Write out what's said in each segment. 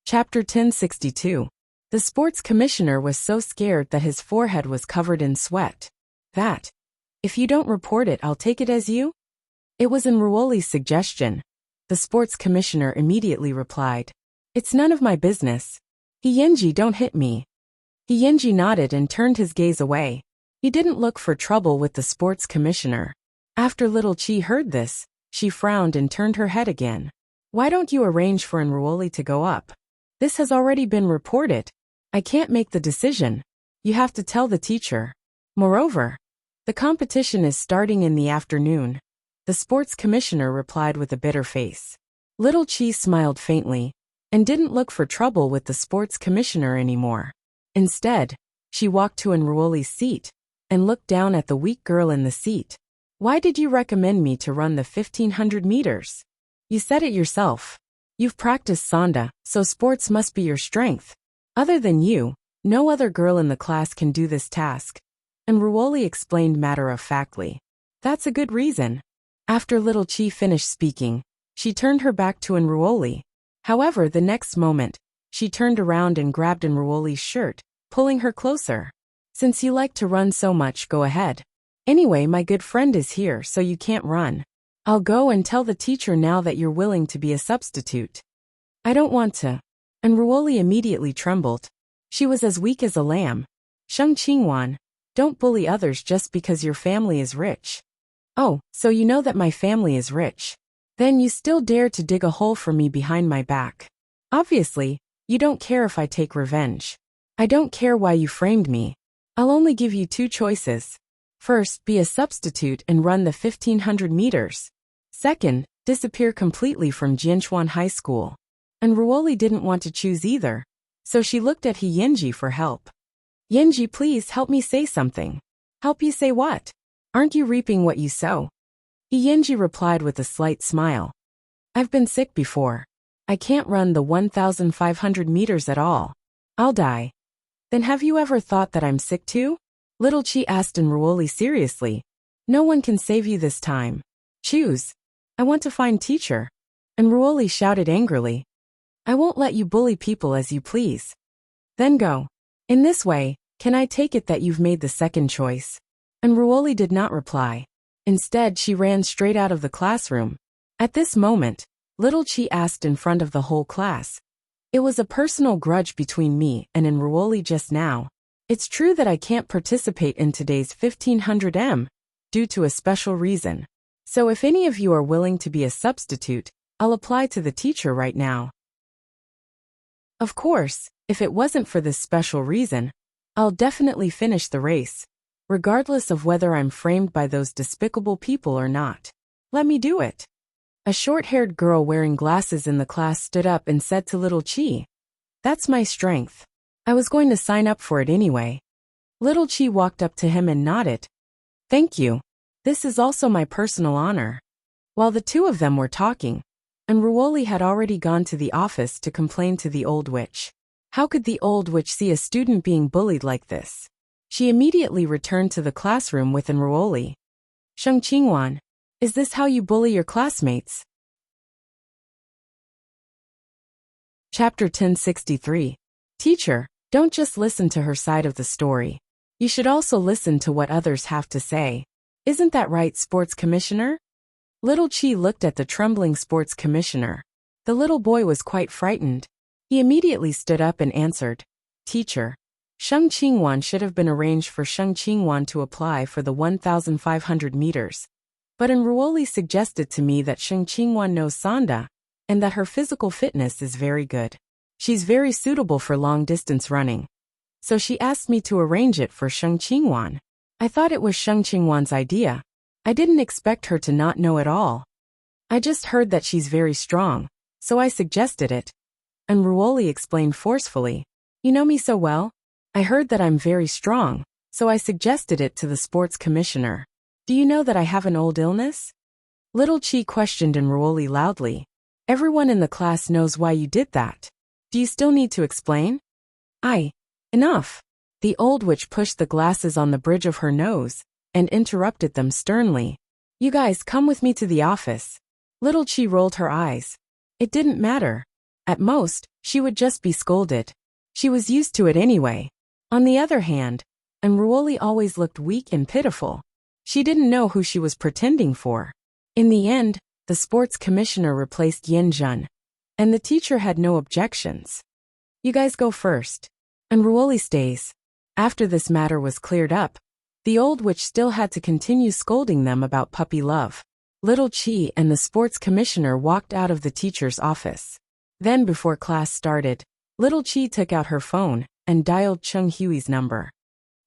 Chapter 1062. The sports commissioner was so scared that his forehead was covered in sweat. That, if you don't report it, I'll take it as you? It was Enruoli's suggestion. The sports commissioner immediately replied, It's none of my business. Hiyenji, don't hit me. Hiyenji nodded and turned his gaze away. He didn't look for trouble with the sports commissioner. After little Chi heard this, she frowned and turned her head again. Why don't you arrange for Enruoli to go up? This has already been reported. I can't make the decision. You have to tell the teacher. Moreover, the competition is starting in the afternoon. The sports commissioner replied with a bitter face. Little Chi smiled faintly and didn't look for trouble with the sports commissioner anymore. Instead, she walked to Enruoli's seat and looked down at the weak girl in the seat. Why did you recommend me to run the 1500 meters? You said it yourself. You've practiced Sanda, so sports must be your strength. Other than you, no other girl in the class can do this task. Enruoli explained matter-of-factly. That's a good reason. After little Chi finished speaking, she turned her back to Enruoli. However, the next moment, she turned around and grabbed Enruoli's shirt, pulling her closer. Since you like to run so much, go ahead. Anyway, my good friend is here, so you can't run. I'll go and tell the teacher now that you're willing to be a substitute. I don't want to. Enruoli immediately trembled. She was as weak as a lamb. Sheng Qingwan, don't bully others just because your family is rich. Oh, so you know that my family is rich. Then you still dare to dig a hole for me behind my back. Obviously, you don't care if I take revenge. I don't care why you framed me. I'll only give you two choices. First, be a substitute and run the 1500 meters. Second, disappear completely from Jianchuan High School. Enruoli didn't want to choose either, so she looked at Hiyenji for help. Yenji, please help me say something. Help you say what? Aren't you reaping what you sow? Hiyenji replied with a slight smile. I've been sick before. I can't run the 1500 meters at all. I'll die. Then have you ever thought that I'm sick too? Little Chi asked Enruoli seriously. No one can save you this time. Choose. I want to find teacher. Enruoli shouted angrily. I won't let you bully people as you please. Then go. In this way, can I take it that you've made the second choice? Enruoli did not reply. Instead, she ran straight out of the classroom. At this moment, little Chi asked in front of the whole class. It was a personal grudge between me and Enruoli just now. It's true that I can't participate in today's 1500 m due to a special reason. So if any of you are willing to be a substitute, I'll apply to the teacher right now. Of course, if it wasn't for this special reason, I'll definitely finish the race, regardless of whether I'm framed by those despicable people or not. Let me do it. A short-haired girl wearing glasses in the class stood up and said to little Chi, That's my strength. I was going to sign up for it anyway. Little Chi walked up to him and nodded. Thank you. This is also my personal honor. While the two of them were talking, Enruoli had already gone to the office to complain to the old witch. How could the old witch see a student being bullied like this? She immediately returned to the classroom with Enruoli. Sheng Qingwan, is this how you bully your classmates? Chapter 1063. Teacher, don't just listen to her side of the story. You should also listen to what others have to say. Isn't that right, sports commissioner? Little Chi looked at the trembling sports commissioner. The little boy was quite frightened. He immediately stood up and answered, Teacher, Sheng Qingwan should have been arranged for Sheng Qingwan to apply for the 1500 meters. But Enruoli suggested to me that Sheng Qingwan knows Sanda, and that her physical fitness is very good. She's very suitable for long-distance running. So she asked me to arrange it for Sheng Qingwan. I thought it was Sheng Qingwan's idea. I didn't expect her to not know at all. I just heard that she's very strong, so I suggested it. Enruoli explained forcefully. You know me so well. I heard that I'm very strong, so I suggested it to the sports commissioner. Do you know that I have an old illness? Little Chi questioned Enruoli loudly. Everyone in the class knows why you did that. Do you still need to explain? Enough. The old witch pushed the glasses on the bridge of her nose and interrupted them sternly. You guys come with me to the office. Little Chi rolled her eyes. It didn't matter. At most, she would just be scolded. She was used to it anyway. On the other hand, Enruoli always looked weak and pitiful. She didn't know who she was pretending for. In the end, the sports commissioner replaced Yin Jun, and the teacher had no objections. You guys go first. Enruoli stays. After this matter was cleared up, the old witch still had to continue scolding them about puppy love. Little Chi and the sports commissioner walked out of the teacher's office. Then before class started, Little Chi took out her phone and dialed Chung Hui's number.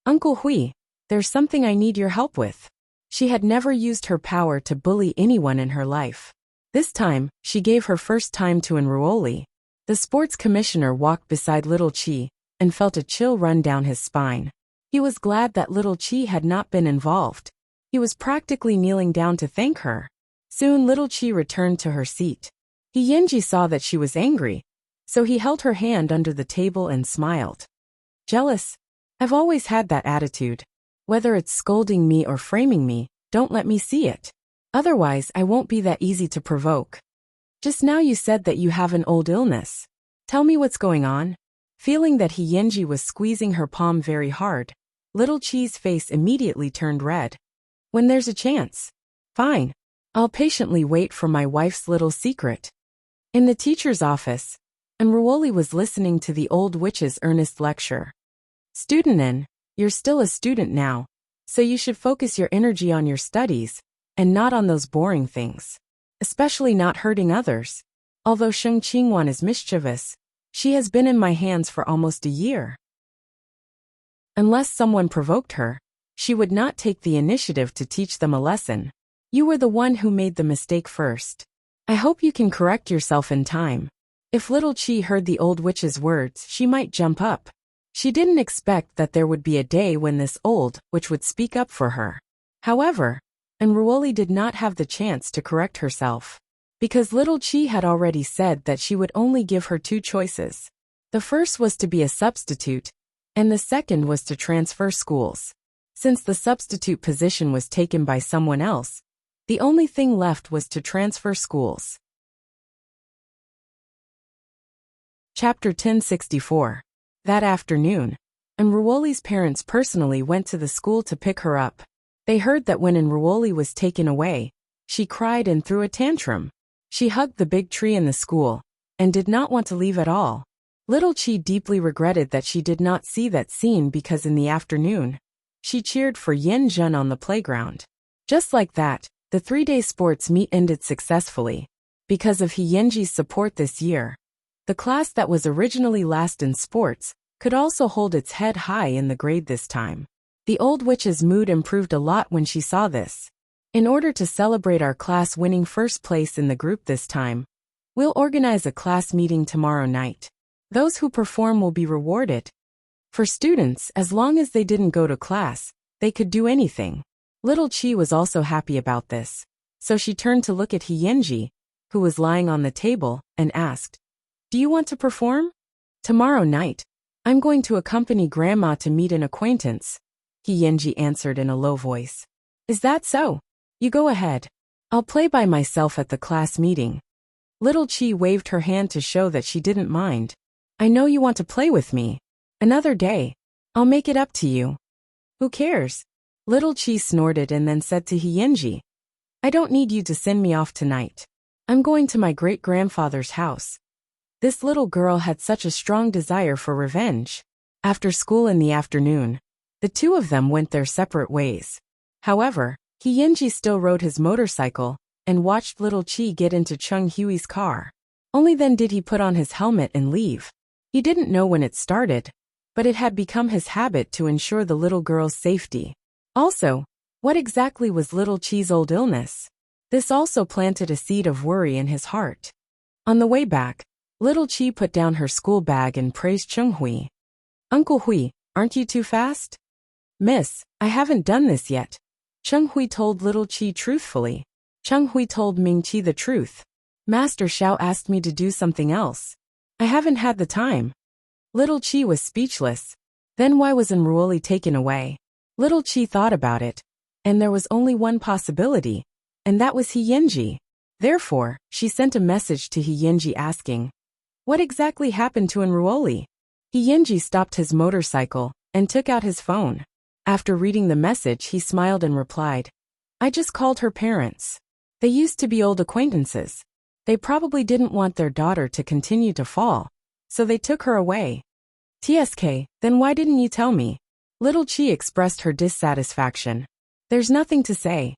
Uncle Hui, there's something I need your help with. She had never used her power to bully anyone in her life. This time, she gave her first time to Enruoli. The sports commissioner walked beside Little Chi and felt a chill run down his spine. He was glad that Little Chi had not been involved. He was practically kneeling down to thank her. Soon Little Chi returned to her seat. Yenji saw that she was angry, so he held her hand under the table and smiled. Jealous? I've always had that attitude. Whether it's scolding me or framing me, don't let me see it. Otherwise, I won't be that easy to provoke. Just now you said that you have an old illness. Tell me what's going on. Feeling that Yenji was squeezing her palm very hard, Little Chi's face immediately turned red. When there's a chance. Fine. I'll patiently wait for my wife's little secret. In the teacher's office, Enruoli was listening to the old witch's earnest lecture. Student N, you're still a student now, so you should focus your energy on your studies, and not on those boring things. Especially not hurting others. Although Sheng Qingwan is mischievous, she has been in my hands for almost a year. Unless someone provoked her, she would not take the initiative to teach them a lesson. You were the one who made the mistake first. I hope you can correct yourself in time. If Little Chi heard the old witch's words, she might jump up. She didn't expect that there would be a day when this old witch would speak up for her. However, Enruoli did not have the chance to correct herself, because Little Chi had already said that she would only give her two choices. The first was to be a substitute, and the second was to transfer schools. Since the substitute position was taken by someone else, the only thing left was to transfer schools. Chapter 1064. That afternoon, Enruoli's parents personally went to the school to pick her up. They heard that when Enruoli was taken away, she cried and threw a tantrum. She hugged the big tree in the school, and did not want to leave at all. Little Chi deeply regretted that she did not see that scene because in the afternoon, she cheered for Yin Jun on the playground. Just like that, the 3-day sports meet ended successfully. Because of Yenji's support this year, the class that was originally last in sports could also hold its head high in the grade this time. The old witch's mood improved a lot when she saw this. In order to celebrate our class winning first place in the group this time, we'll organize a class meeting tomorrow night. Those who perform will be rewarded. For students, as long as they didn't go to class, they could do anything. Little Chi was also happy about this, so she turned to look at Yenji, who was lying on the table, and asked, "Do you want to perform?" "Tomorrow night, I'm going to accompany Grandma to meet an acquaintance," Yenji answered in a low voice. "Is that so? You go ahead. I'll play by myself at the class meeting." Little Chi waved her hand to show that she didn't mind. "I know you want to play with me. Another day. I'll make it up to you." "Who cares?" Little Chi snorted and then said to Yenji, "I don't need you to send me off tonight. I'm going to my great-grandfather's house." This little girl had such a strong desire for revenge. After school in the afternoon, the two of them went their separate ways. However, Yenji still rode his motorcycle and watched Little Chi get into Chung Hui's car. Only then did he put on his helmet and leave. He didn't know when it started, but it had become his habit to ensure the little girl's safety. Also, what exactly was Little Chi's old illness? This also planted a seed of worry in his heart. On the way back, Little Chi put down her school bag and praised Chung Hui. "Uncle Hui, aren't you too fast?" "Miss, I haven't done this yet." Chung Hui told Little Chi truthfully. Chung Hui told Ming Chi the truth. "Master Xiao asked me to do something else. I haven't had the time." Little Chi was speechless. Then why was Enruoli taken away? Little Chi thought about it, and there was only one possibility, and that was Yenji. Therefore, she sent a message to Yenji asking, What exactly happened to Enruoli? Yinji stopped his motorcycle and took out his phone. After reading the message, he smiled and replied, I just called her parents. They used to be old acquaintances. They probably didn't want their daughter to continue to fall, so they took her away. TSK, then why didn't you tell me? Little Chi expressed her dissatisfaction. There's nothing to say.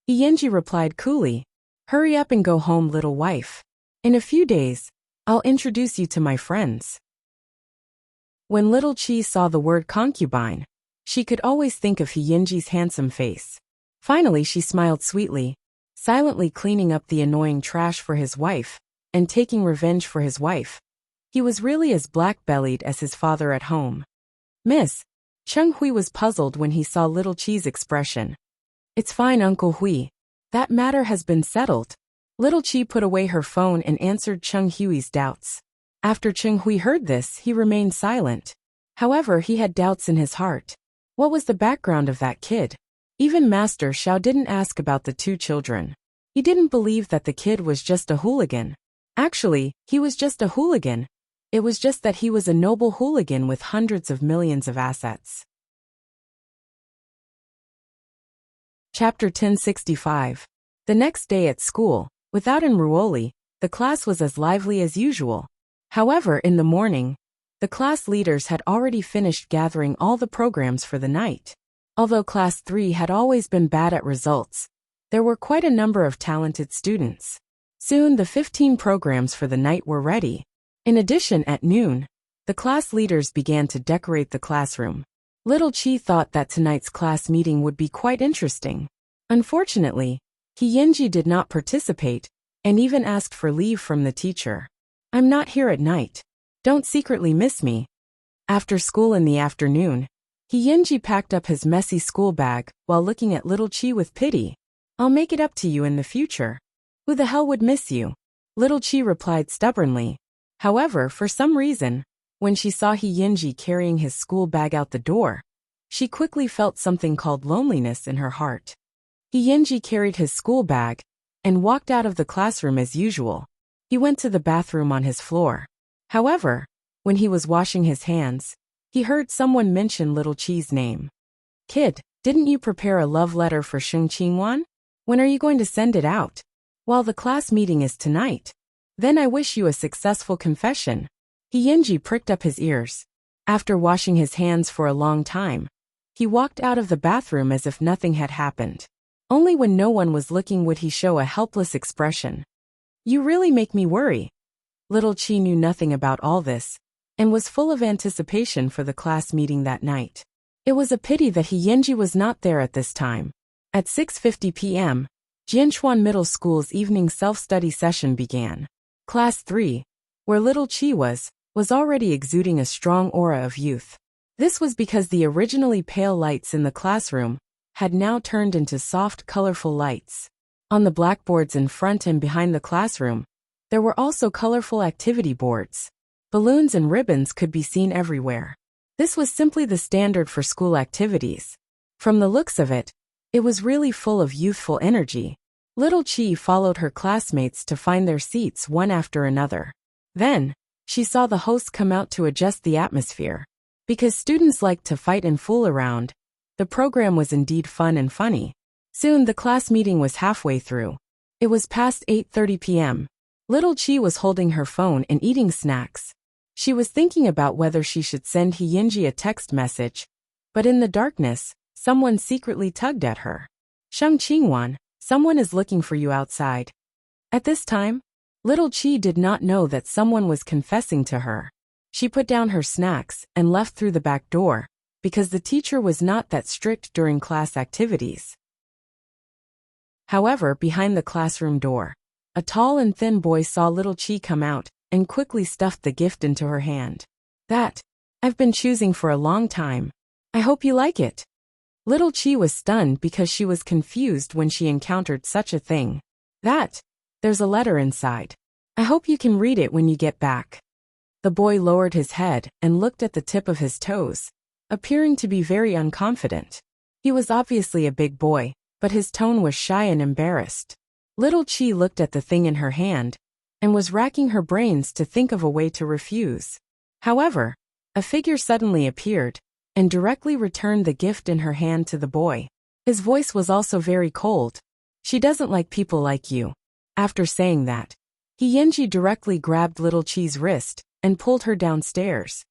Yinji replied coolly, hurry up and go home, little wife. In a few days, I'll introduce you to my friends. When little Chi saw the word concubine, she could always think of Yinji's handsome face. Finally, she smiled sweetly, silently cleaning up the annoying trash for his wife and taking revenge for his wife. He was really as black-bellied as his father at home. Miss, Cheng Hui was puzzled when he saw little Chi's expression. It's fine, Uncle Hui. That matter has been settled. Little Chi put away her phone and answered Cheng Hui's doubts. After Cheng Hui heard this, he remained silent. However, he had doubts in his heart. What was the background of that kid? Even Master Xiao didn't ask about the two children. He didn't believe that the kid was just a hooligan. Actually, he was just a hooligan. It was just that he was a noble hooligan with hundreds of millions of assets. Chapter 1065. The next day at school, without Enruoli, the class was as lively as usual. However, in the morning, the class leaders had already finished gathering all the programs for the night. Although Class 3 had always been bad at results, there were quite a number of talented students. Soon the 15 programs for the night were ready. In addition, at noon, the class leaders began to decorate the classroom. Little Chi thought that tonight's class meeting would be quite interesting. Unfortunately, Yinji did not participate, and even asked for leave from the teacher. I'm not here at night. Don't secretly miss me. After school in the afternoon, Yinji packed up his messy school bag while looking at little Chi with pity. I'll make it up to you in the future. Who the hell would miss you? Little Chi replied stubbornly. However, for some reason, when she saw Yinji carrying his school bag out the door, she quickly felt something called loneliness in her heart. Yinji carried his school bag and walked out of the classroom as usual. He went to the bathroom on his floor. However, when he was washing his hands, he heard someone mention little Chi's name. Kid, didn't you prepare a love letter for Sheng Qingwan? When are you going to send it out? Well, the class meeting is tonight. Then I wish you a successful confession. Yinji pricked up his ears. After washing his hands for a long time, he walked out of the bathroom as if nothing had happened. Only when no one was looking would he show a helpless expression. You really make me worry. Little Chi knew nothing about all this, and was full of anticipation for the class meeting that night. It was a pity that Yinji was not there at this time. At 6:50 p.m., Jianchuan Middle School's evening self-study session began. Class 3, where little Chi was already exuding a strong aura of youth. This was because the originally pale lights in the classroom had now turned into soft, colorful lights. On the blackboards in front and behind the classroom, there were also colorful activity boards. Balloons and ribbons could be seen everywhere. This was simply the standard for school activities. From the looks of it, it was really full of youthful energy. Little Chi followed her classmates to find their seats one after another. Then, she saw the host come out to adjust the atmosphere. Because students liked to fight and fool around, the program was indeed fun and funny. Soon the class meeting was halfway through. It was past 8:30 p.m. Little Chi was holding her phone and eating snacks. She was thinking about whether she should send Yinji a text message, but in the darkness, someone secretly tugged at her. Sheng Qingwan, someone is looking for you outside. At this time, little Chi did not know that someone was confessing to her. She put down her snacks and left through the back door, because the teacher was not that strict during class activities. However, behind the classroom door, a tall and thin boy saw little Chi come out and quickly stuffed the gift into her hand. That, I've been choosing for a long time. I hope you like it. Little Chi was stunned because she was confused when she encountered such a thing. That, there's a letter inside. I hope you can read it when you get back. The boy lowered his head and looked at the tip of his toes, appearing to be very unconfident. He was obviously a big boy, but his tone was shy and embarrassed. Little Chi looked at the thing in her hand, and was racking her brains to think of a way to refuse. However, a figure suddenly appeared and directly returned the gift in her hand to the boy. His voice was also very cold. "She doesn't like people like you." After saying that, Hyunji directly grabbed Little Chi's wrist and pulled her downstairs.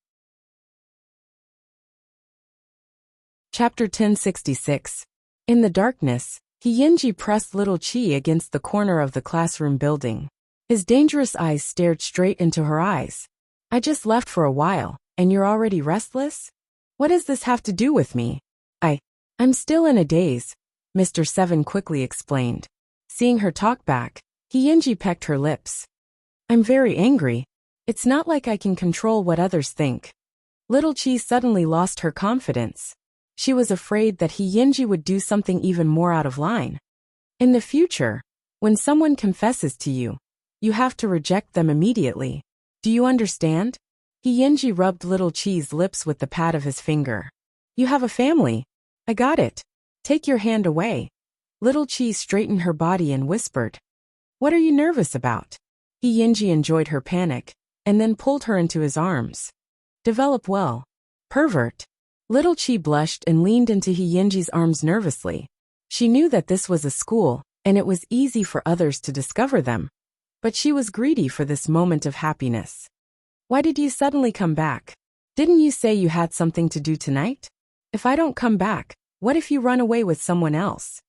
Chapter 1066. In the darkness, Hyunji pressed Little Chi against the corner of the classroom building. His dangerous eyes stared straight into her eyes. "I just left for a while, and you're already restless? What does this have to do with me?" I'm still in a daze," Mr. Seven quickly explained. Seeing her talk back, Hyunji pecked her lips. "I'm very angry. It's not like I can control what others think." Little Chi suddenly lost her confidence. She was afraid that Hyunji would do something even more out of line. In the future, when someone confesses to you, you have to reject them immediately. Do you understand? Hyunji rubbed Little Chi's lips with the pad of his finger. "You have a family. I got it. Take your hand away." Little Chi straightened her body and whispered, "What are you nervous about?" Hyunji enjoyed her panic, and then pulled her into his arms. "Develop well, pervert." Little Chi blushed and leaned into Hyunji's arms nervously. She knew that this was a school, and it was easy for others to discover them. But she was greedy for this moment of happiness. "Why did you suddenly come back? Didn't you say you had something to do tonight? If I don't come back, what if you run away with someone else?"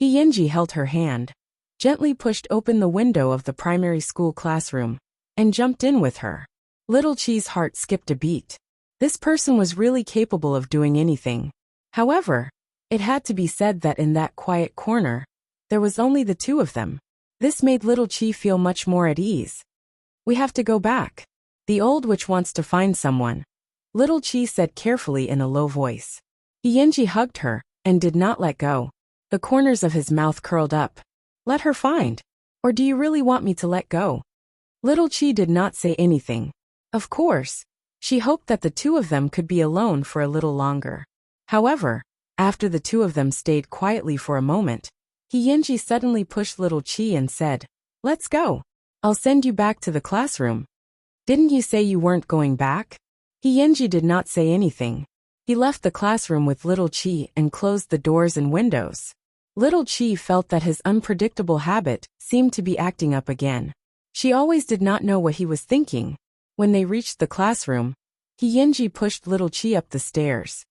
Hyunji held her hand, gently pushed open the window of the primary school classroom, and jumped in with her. Little Chi's heart skipped a beat. This person was really capable of doing anything. However, it had to be said that in that quiet corner, there was only the two of them. This made Little Chi feel much more at ease. "We have to go back. The old witch wants to find someone," Little Chi said carefully in a low voice. Hyunji hugged her and did not let go. The corners of his mouth curled up. "Let her find. Or do you really want me to let go?" Little Chi did not say anything. Of course, she hoped that the two of them could be alone for a little longer. However, after the two of them stayed quietly for a moment, Hyunji suddenly pushed Little Chi and said, "Let's go. I'll send you back to the classroom." "Didn't you say you weren't going back?" Hyunji did not say anything. He left the classroom with Little Chi and closed the doors and windows. Little Chi felt that his unpredictable habit seemed to be acting up again. She always did not know what he was thinking. When they reached the classroom, Hyunji pushed Little Chi up the stairs.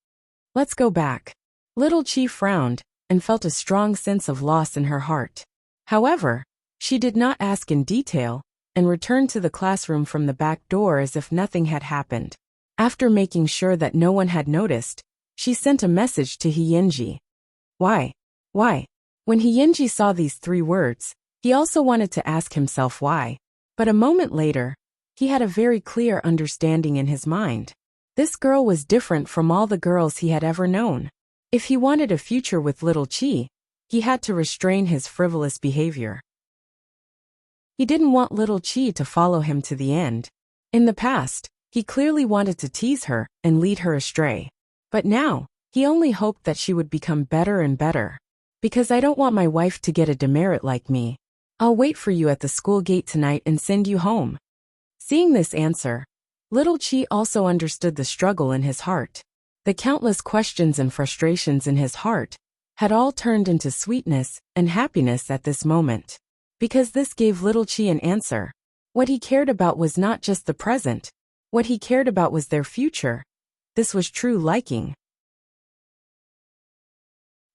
"Let's go back." Little Chi frowned and felt a strong sense of loss in her heart. However, she did not ask in detail and returned to the classroom from the back door as if nothing had happened. After making sure that no one had noticed, she sent a message to Hyunji. Why? When Hyunji saw these 3 words, he also wanted to ask himself why. But a moment later, he had a very clear understanding in his mind. This girl was different from all the girls he had ever known. If he wanted a future with Little Chi, he had to restrain his frivolous behavior. He didn't want Little Chi to follow him to the end. In the past, he clearly wanted to tease her and lead her astray. But now, he only hoped that she would become better and better. "Because I don't want my wife to get a demerit like me. I'll wait for you at the school gate tonight and send you home." Seeing this answer, Little Chi also understood the struggle in his heart. The countless questions and frustrations in his heart had all turned into sweetness and happiness at this moment. Because this gave Little Chi an answer. What he cared about was not just the present. What he cared about was their future. This was true liking.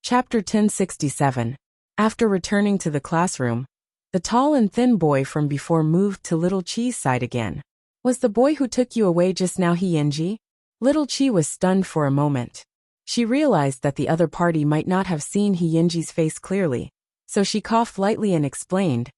Chapter 1067. After returning to the classroom, the tall and thin boy from before moved to Little Chi's side again. "Was the boy who took you away just now Hyunji?" Little Chi was stunned for a moment. She realized that the other party might not have seen Hyunji's face clearly, so she coughed lightly and explained.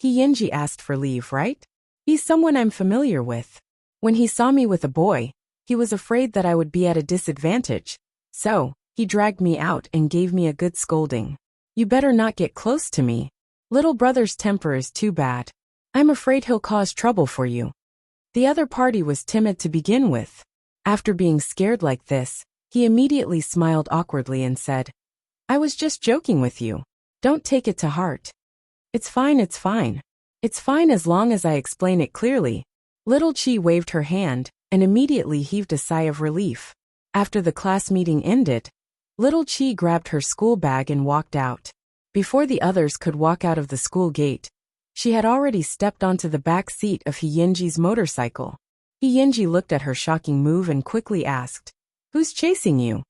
"Hyunji asked for leave, right? He's someone I'm familiar with. When he saw me with a boy, he was afraid that I would be at a disadvantage, so he dragged me out and gave me a good scolding. You better not get close to me. Little brother's temper is too bad. I'm afraid he'll cause trouble for you." The other party was timid to begin with. After being scared like this, he immediately smiled awkwardly and said, "I was just joking with you. Don't take it to heart." It's fine. It's fine as long as I explain it clearly. Little Chi waved her hand and immediately heaved a sigh of relief. After the class meeting ended, Little Chi grabbed her school bag and walked out. Before the others could walk out of the school gate, she had already stepped onto the back seat of Hyenji's motorcycle. Hyenji looked at her shocking move and quickly asked, "Who's chasing you?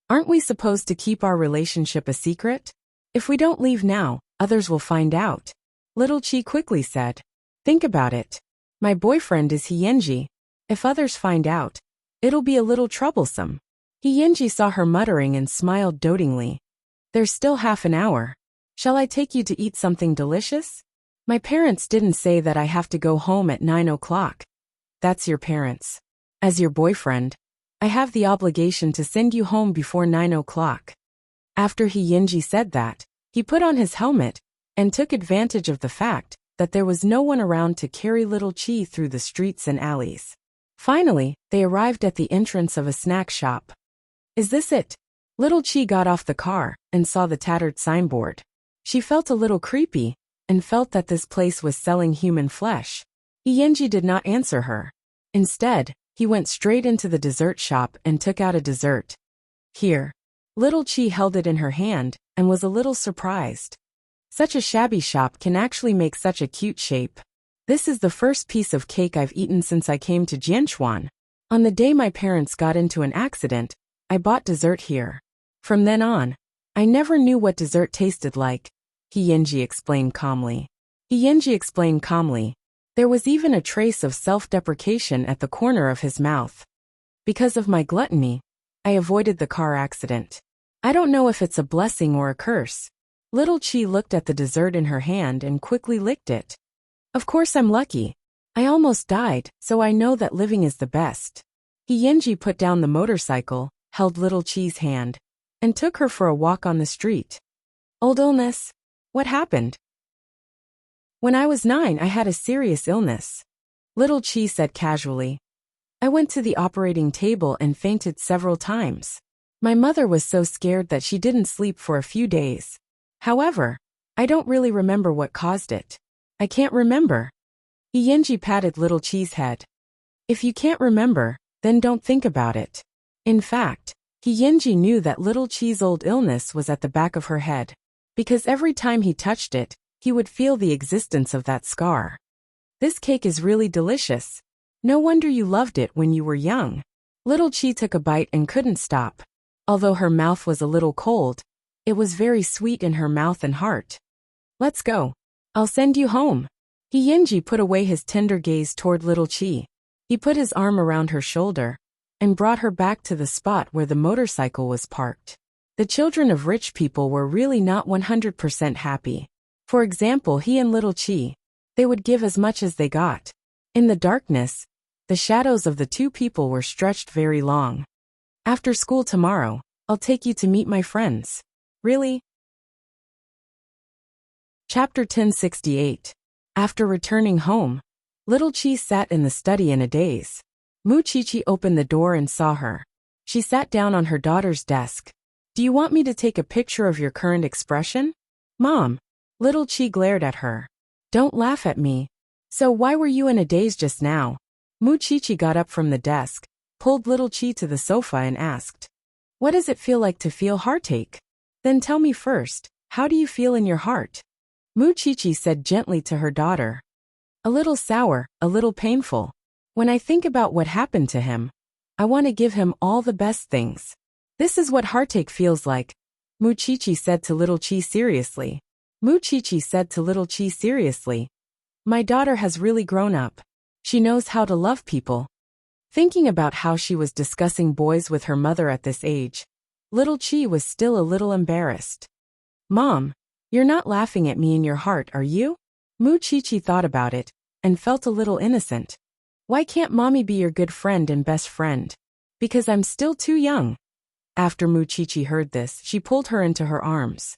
Aren't we supposed to keep our relationship a secret? If we don't leave now, others will find out." Little Chi quickly said, "Think about it. My boyfriend is Hyenji. If others find out, it'll be a little troublesome." Hyenji saw her muttering and smiled dotingly. "There's still half an hour. Shall I take you to eat something delicious? My parents didn't say that I have to go home at 9 o'clock. That's your parents. As your boyfriend, I have the obligation to send you home before 9 o'clock. After Hyenji said that, he put on his helmet and took advantage of the fact that there was no one around to carry Little Chi through the streets and alleys. Finally, they arrived at the entrance of a snack shop. "Is this it?" Little Chi got off the car and saw the tattered signboard. She felt a little creepy and felt that this place was selling human flesh. Hyenji did not answer her. Instead, he went straight into the dessert shop and took out a dessert. "Here." Little Chi held it in her hand and was a little surprised. Such a shabby shop can actually make such a cute shape. "This is the first piece of cake I've eaten since I came to Jianchuan. On the day my parents got into an accident, I bought dessert here. From then on, I never knew what dessert tasted like," Hyenji explained calmly. There was even a trace of self-deprecation at the corner of his mouth. "Because of my gluttony, I avoided the car accident. I don't know if it's a blessing or a curse." Little Chi looked at the dessert in her hand and quickly licked it. "Of course I'm lucky. I almost died, so I know that living is the best." Hyenji put down the motorcycle, held Little Chi's hand, and took her for a walk on the street. "Old illness? What happened?" "When I was 9, I had a serious illness," Little Chi said casually. "I went to the operating table and fainted several times. My mother was so scared that she didn't sleep for a few days. However, I don't really remember what caused it. I can't remember." Hyenji patted Little Chi's head. "If you can't remember, then don't think about it." In fact, Hyenji knew that Little Chi's old illness was at the back of her head, because every time he touched it, he would feel the existence of that scar. "This cake is really delicious. No wonder you loved it when you were young." Little Chi took a bite and couldn't stop. Although her mouth was a little cold, it was very sweet in her mouth and heart. "Let's go. I'll send you home." Hyenji put away his tender gaze toward Little Chi. He put his arm around her shoulder and brought her back to the spot where the motorcycle was parked. The children of rich people were really not 100% happy. For example, he and Little Chi. They would give as much as they got. In the darkness, the shadows of the two people were stretched very long. "After school tomorrow, I'll take you to meet my friends." "Really?" Chapter 1068. After returning home, Little Chi sat in the study in a daze. Mu Chichi opened the door and saw her. She sat down on her daughter's desk. "Do you want me to take a picture of your current expression?" "Mom." Little Chi glared at her. "Don't laugh at me. So why were you in a daze just now?" Mu Chichi got up from the desk, pulled Little Chi to the sofa and asked, "What does it feel like to feel heartache? Then tell me first, how do you feel in your heart?" Mu Chichi said gently to her daughter, "A little sour, a little painful. When I think about what happened to him, I want to give him all the best things. This is what heartache feels like," Mu Chichi said to Little Chi seriously. "My daughter has really grown up. She knows how to love people." Thinking about how she was discussing boys with her mother at this age, Little Chi was still a little embarrassed. "Mom, you're not laughing at me in your heart, are you?" Mu Chichi thought about it and felt a little innocent. "Why can't mommy be your good friend and best friend?" "Because I'm still too young." After Mu Chichi heard this, she pulled her into her arms.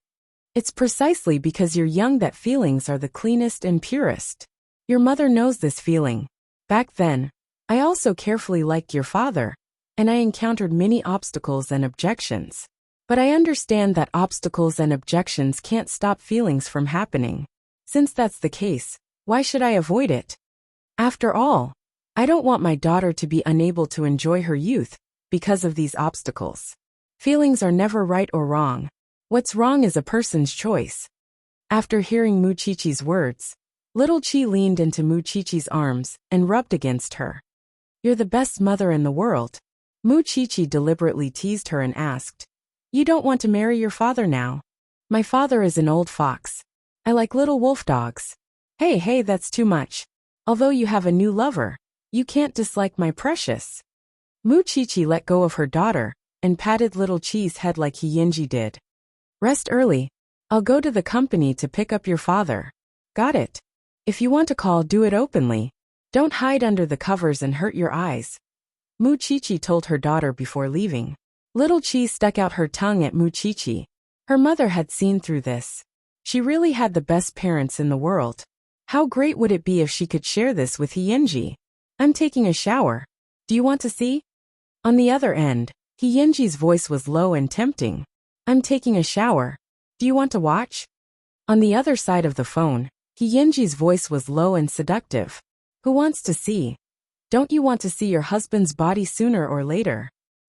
"It's precisely because you're young that feelings are the cleanest and purest. Your mother knows this feeling. Back then, I also carefully liked your father, and I encountered many obstacles and objections. But I understand that obstacles and objections can't stop feelings from happening. Since that's the case, Why should I avoid it? After all, I don't want my daughter to be unable to enjoy her youth because of these obstacles. Feelings are never right or wrong. What's wrong is a person's choice. After hearing Muchichi's words, little Chi leaned into Muchichi's arms and rubbed against her. You're the best mother in the world. Muchichi deliberately teased her and asked, You don't want to marry your father now? My father is an old fox. I like little wolf dogs. Hey, that's too much. Although you have a new lover, you can't dislike my precious. Muchichi let go of her daughter and patted little Chi's head like Hyinji did. Rest early. I'll go to the company to pick up your father. Got it. If you want to call, do it openly. Don't hide under the covers and hurt your eyes. Muchichi told her daughter before leaving. Little Chi stuck out her tongue at Muchichi. Her mother had seen through this. She really had the best parents in the world. How great would it be if she could share this with Hyinji? I'm taking a shower. Do you want to see? On the other end, Hyinji's voice was low and tempting. I'm taking a shower. Do you want to watch? On the other side of the phone, Hyinji's voice was low and seductive. Who wants to see? Don't you want to see your husband's body sooner or later?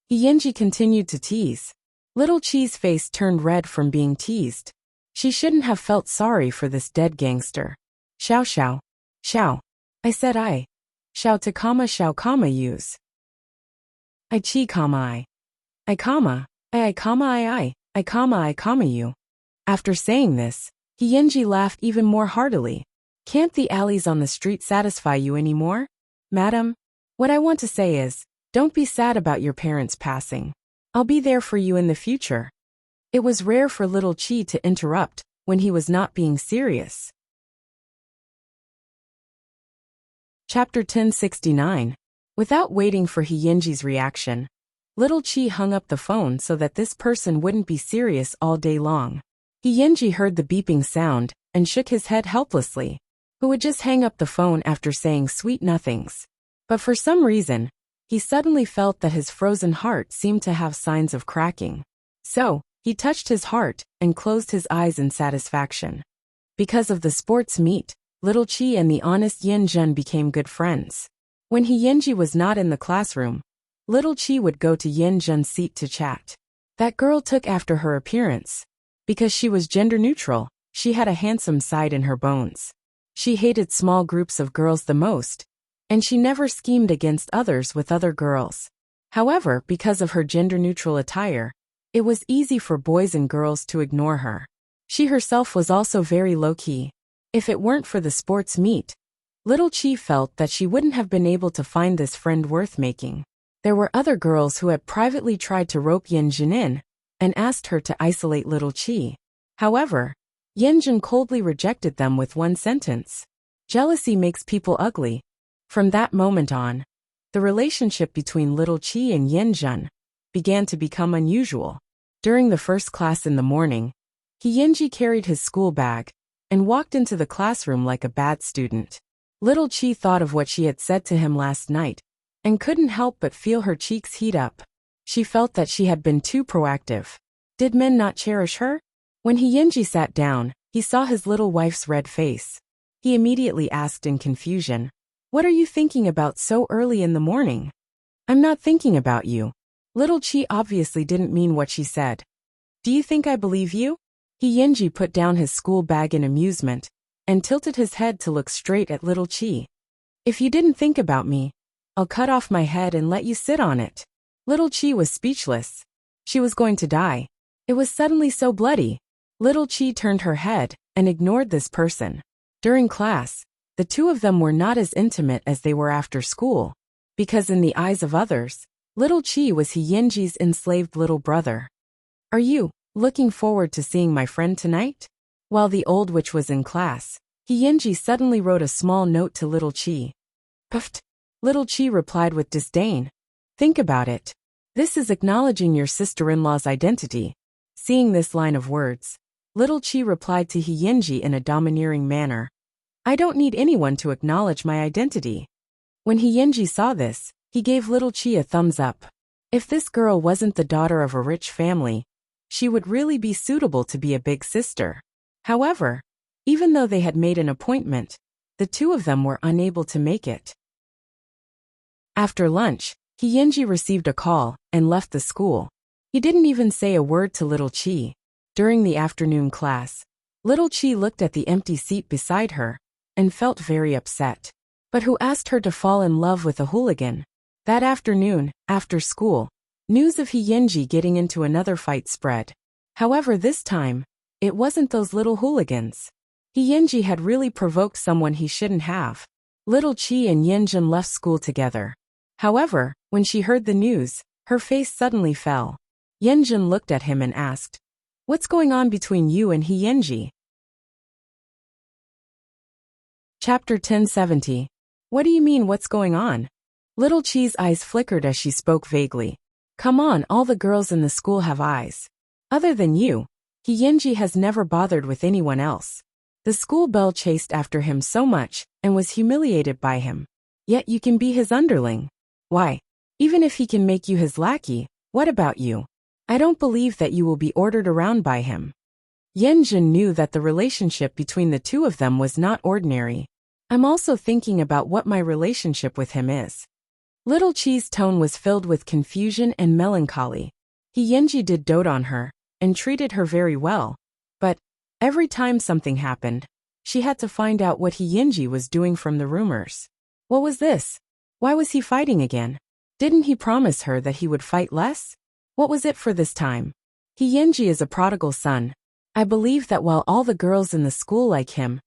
Hyinji continued to tease. Little Chi's face turned red from being teased. She shouldn't have felt sorry for this dead gangster. Shao. I said I. Shao to shao use. I chi I. I you. After saying this, Hyinji laughed even more heartily. Can't the alleys on the street satisfy you anymore? Madam, what I want to say is, don't be sad about your parents passing. I'll be there for you in the future. It was rare for little Chi to interrupt when he was not being serious. Chapter 1069. Without waiting for Hyinji's reaction, little Chi hung up the phone so that this person wouldn't be serious all day long. Hyinji heard the beeping sound and shook his head helplessly. Who would just hang up the phone after saying sweet nothings? But for some reason, he suddenly felt that his frozen heart seemed to have signs of cracking. So, he touched his heart and closed his eyes in satisfaction. Because of the sports meet, little Chi and the honest Yin Jun became good friends. When Hyinji was not in the classroom, little Chi would go to Yin Jun's seat to chat. That girl took after her appearance. Because she was gender neutral, she had a handsome side in her bones. She hated small groups of girls the most, and she never schemed against others with other girls. However, because of her gender-neutral attire, it was easy for boys and girls to ignore her. She herself was also very low-key. If it weren't for the sports meet, little Chi felt that she wouldn't have been able to find this friend worth making. There were other girls who had privately tried to rope Yin Jun in and asked her to isolate little Chi. However, Yin Jun coldly rejected them with one sentence. Jealousy makes people ugly. From that moment on, the relationship between little Chi and Yin Jun began to become unusual. During the first class in the morning, Hyinji carried his school bag and walked into the classroom like a bad student. Little Chi thought of what she had said to him last night and couldn't help but feel her cheeks heat up. She felt that she had been too proactive. Did men not cherish her? When Hyinji sat down, he saw his little wife's red face. He immediately asked in confusion, What are you thinking about so early in the morning? I'm not thinking about you. Little Chi obviously didn't mean what she said. Do you think I believe you? Hyinji put down his school bag in amusement and tilted his head to look straight at little Chi. If you didn't think about me, I'll cut off my head and let you sit on it. Little Chi was speechless. She was going to die. It was suddenly so bloody. Little Chi turned her head and ignored this person. During class, the two of them were not as intimate as they were after school, because in the eyes of others, little Chi was Hyinji's enslaved little brother. Are you looking forward to seeing my friend tonight? While the old witch was in class, Hyinji suddenly wrote a small note to little Chi. Puffed. Little Chi replied with disdain. Think about it. This is acknowledging your sister-in-law's identity. Seeing this line of words, little Chi replied to Hyinji in a domineering manner. I don't need anyone to acknowledge my identity. When Hyinji saw this, he gave little Chi a thumbs up. If this girl wasn't the daughter of a rich family, she would really be suitable to be a big sister. However, even though they had made an appointment, the two of them were unable to make it. After lunch, Hyunji received a call and left the school. He didn't even say a word to Little Chi. During the afternoon class, Little Chi looked at the empty seat beside her and felt very upset. But who asked her to fall in love with a hooligan? That afternoon, after school, news of Hyunji getting into another fight spread. However, this time, it wasn't those little hooligans. Hyunji had really provoked someone he shouldn't have. Little Chi and Yinjun left school together. However, when she heard the news, her face suddenly fell. Yinjun looked at him and asked, "What's going on between you and Hyunji?" Chapter 1070. What do you mean, what's going on? Little Chi's eyes flickered as she spoke vaguely. Come on, all the girls in the school have eyes. Other than you, Hyunji has never bothered with anyone else. The school belle chased after him so much and was humiliated by him. Yet you can be his underling. Why? Even if he can make you his lackey, what about you? I don't believe that you will be ordered around by him. Yinjun knew that the relationship between the two of them was not ordinary. I'm also thinking about what my relationship with him is. Little Chi's tone was filled with confusion and melancholy. Hyunji did dote on her and treated her very well, but every time something happened, she had to find out what Hyunji was doing from the rumors. What was this? Why was he fighting again? Didn't he promise her that he would fight less? What was it for this time? Hyunji is a prodigal son. I believe that while all the girls in the school like him,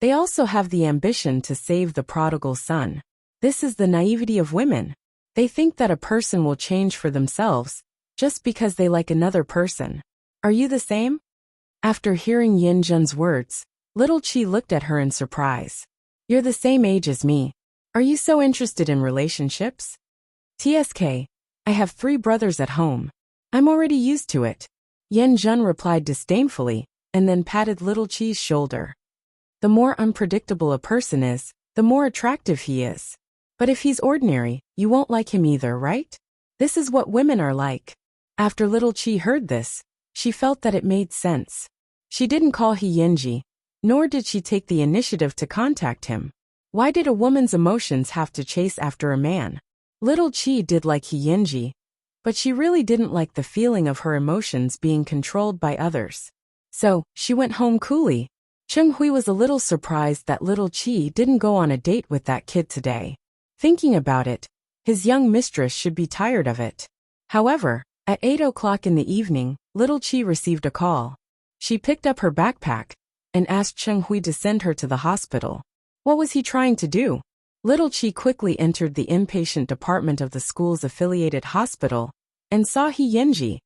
they also have the ambition to save the prodigal son. This is the naivety of women. They think that a person will change for themselves just because they like another person. Are you the same? After hearing Yinjun's words, Little Chi looked at her in surprise. You're the same age as me. Are you so interested in relationships? TSK, I have 3 brothers at home. I'm already used to it. Yinjun replied disdainfully and then patted Little Chi's shoulder. The more unpredictable a person is, the more attractive he is. But if he's ordinary, you won't like him either, right? This is what women are like. After Little Chi heard this, she felt that it made sense. She didn't call Hyunji, nor did she take the initiative to contact him. Why did a woman's emotions have to chase after a man? Little Chi did like Hyunji, but she really didn't like the feeling of her emotions being controlled by others. So, she went home coolly. Chung Hui was a little surprised that Little Chi didn't go on a date with that kid today. Thinking about it, his young mistress should be tired of it. However, at 8 o'clock in the evening, Little Chi received a call. She picked up her backpack and asked Chung Hui to send her to the hospital. What was he trying to do? Little Chi quickly entered the inpatient department of the school's affiliated hospital and saw Hyunji,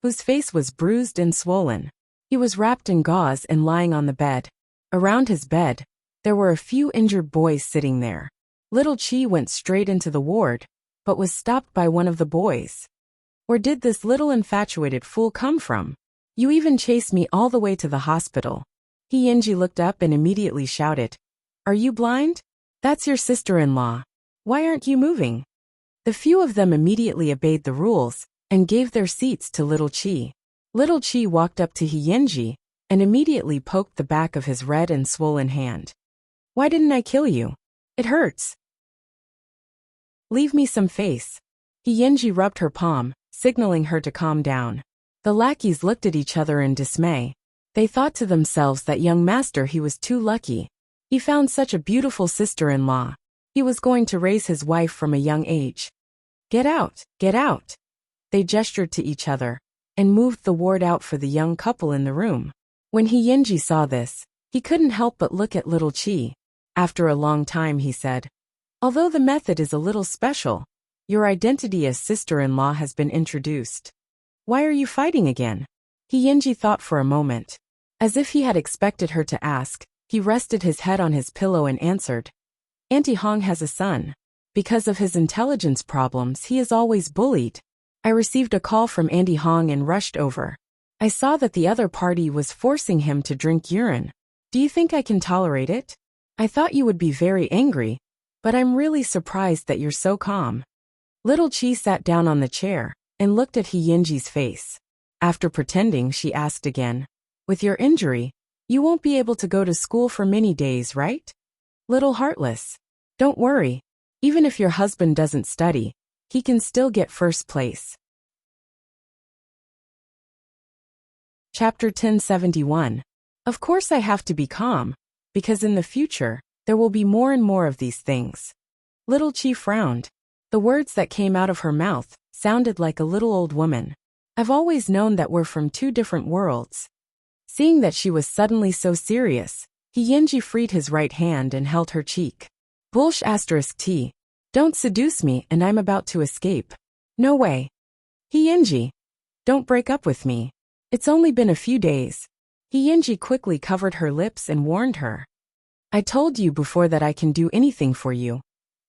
whose face was bruised and swollen. He was wrapped in gauze and lying on the bed. Around his bed, there were a few injured boys sitting there. Little Chi went straight into the ward, but was stopped by one of the boys. Where did this little infatuated fool come from? You even chased me all the way to the hospital. Hyunji looked up and immediately shouted, Are you blind? That's your sister-in-law. Why aren't you moving? The few of them immediately obeyed the rules and gave their seats to Little Chi. Little Chi walked up to Hyunji and immediately poked the back of his red and swollen hand. Why didn't I kill you? It hurts. Leave me some face. Hyunji rubbed her palm, signaling her to calm down. The lackeys looked at each other in dismay. They thought to themselves that young master, he was too lucky. He found such a beautiful sister-in-law. He was going to raise his wife from a young age. Get out, get out. They gestured to each other and moved the ward out for the young couple in the room. When Hyunji saw this, he couldn't help but look at Little Chi. After a long time he said, Although the method is a little special, your identity as sister-in-law has been introduced. Why are you fighting again? Hyunji thought for a moment. As if he had expected her to ask, he rested his head on his pillow and answered, Auntie Hong has a son. Because of his intelligence problems, he is always bullied. I received a call from Auntie Hong and rushed over. I saw that the other party was forcing him to drink urine. Do you think I can tolerate it? I thought you would be very angry, but I'm really surprised that you're so calm. Little Chi sat down on the chair and looked at Hyunji's face. After pretending, she asked again, With your injury, you won't be able to go to school for many days, right? Little heartless. Don't worry. Even if your husband doesn't study, he can still get first place. Chapter 1071. Of course I have to be calm, because in the future, there will be more and more of these things. Little Chi frowned. The words that came out of her mouth sounded like a little old woman. I've always known that we're from two different worlds. Seeing that she was suddenly so serious, Yenji freed his right hand and held her cheek. Bullsh *T. Don't seduce me and I'm about to escape. No way. Yenji. Don't break up with me. It's only been a few days. Yenji quickly covered her lips and warned her. I told you before that I can do anything for you.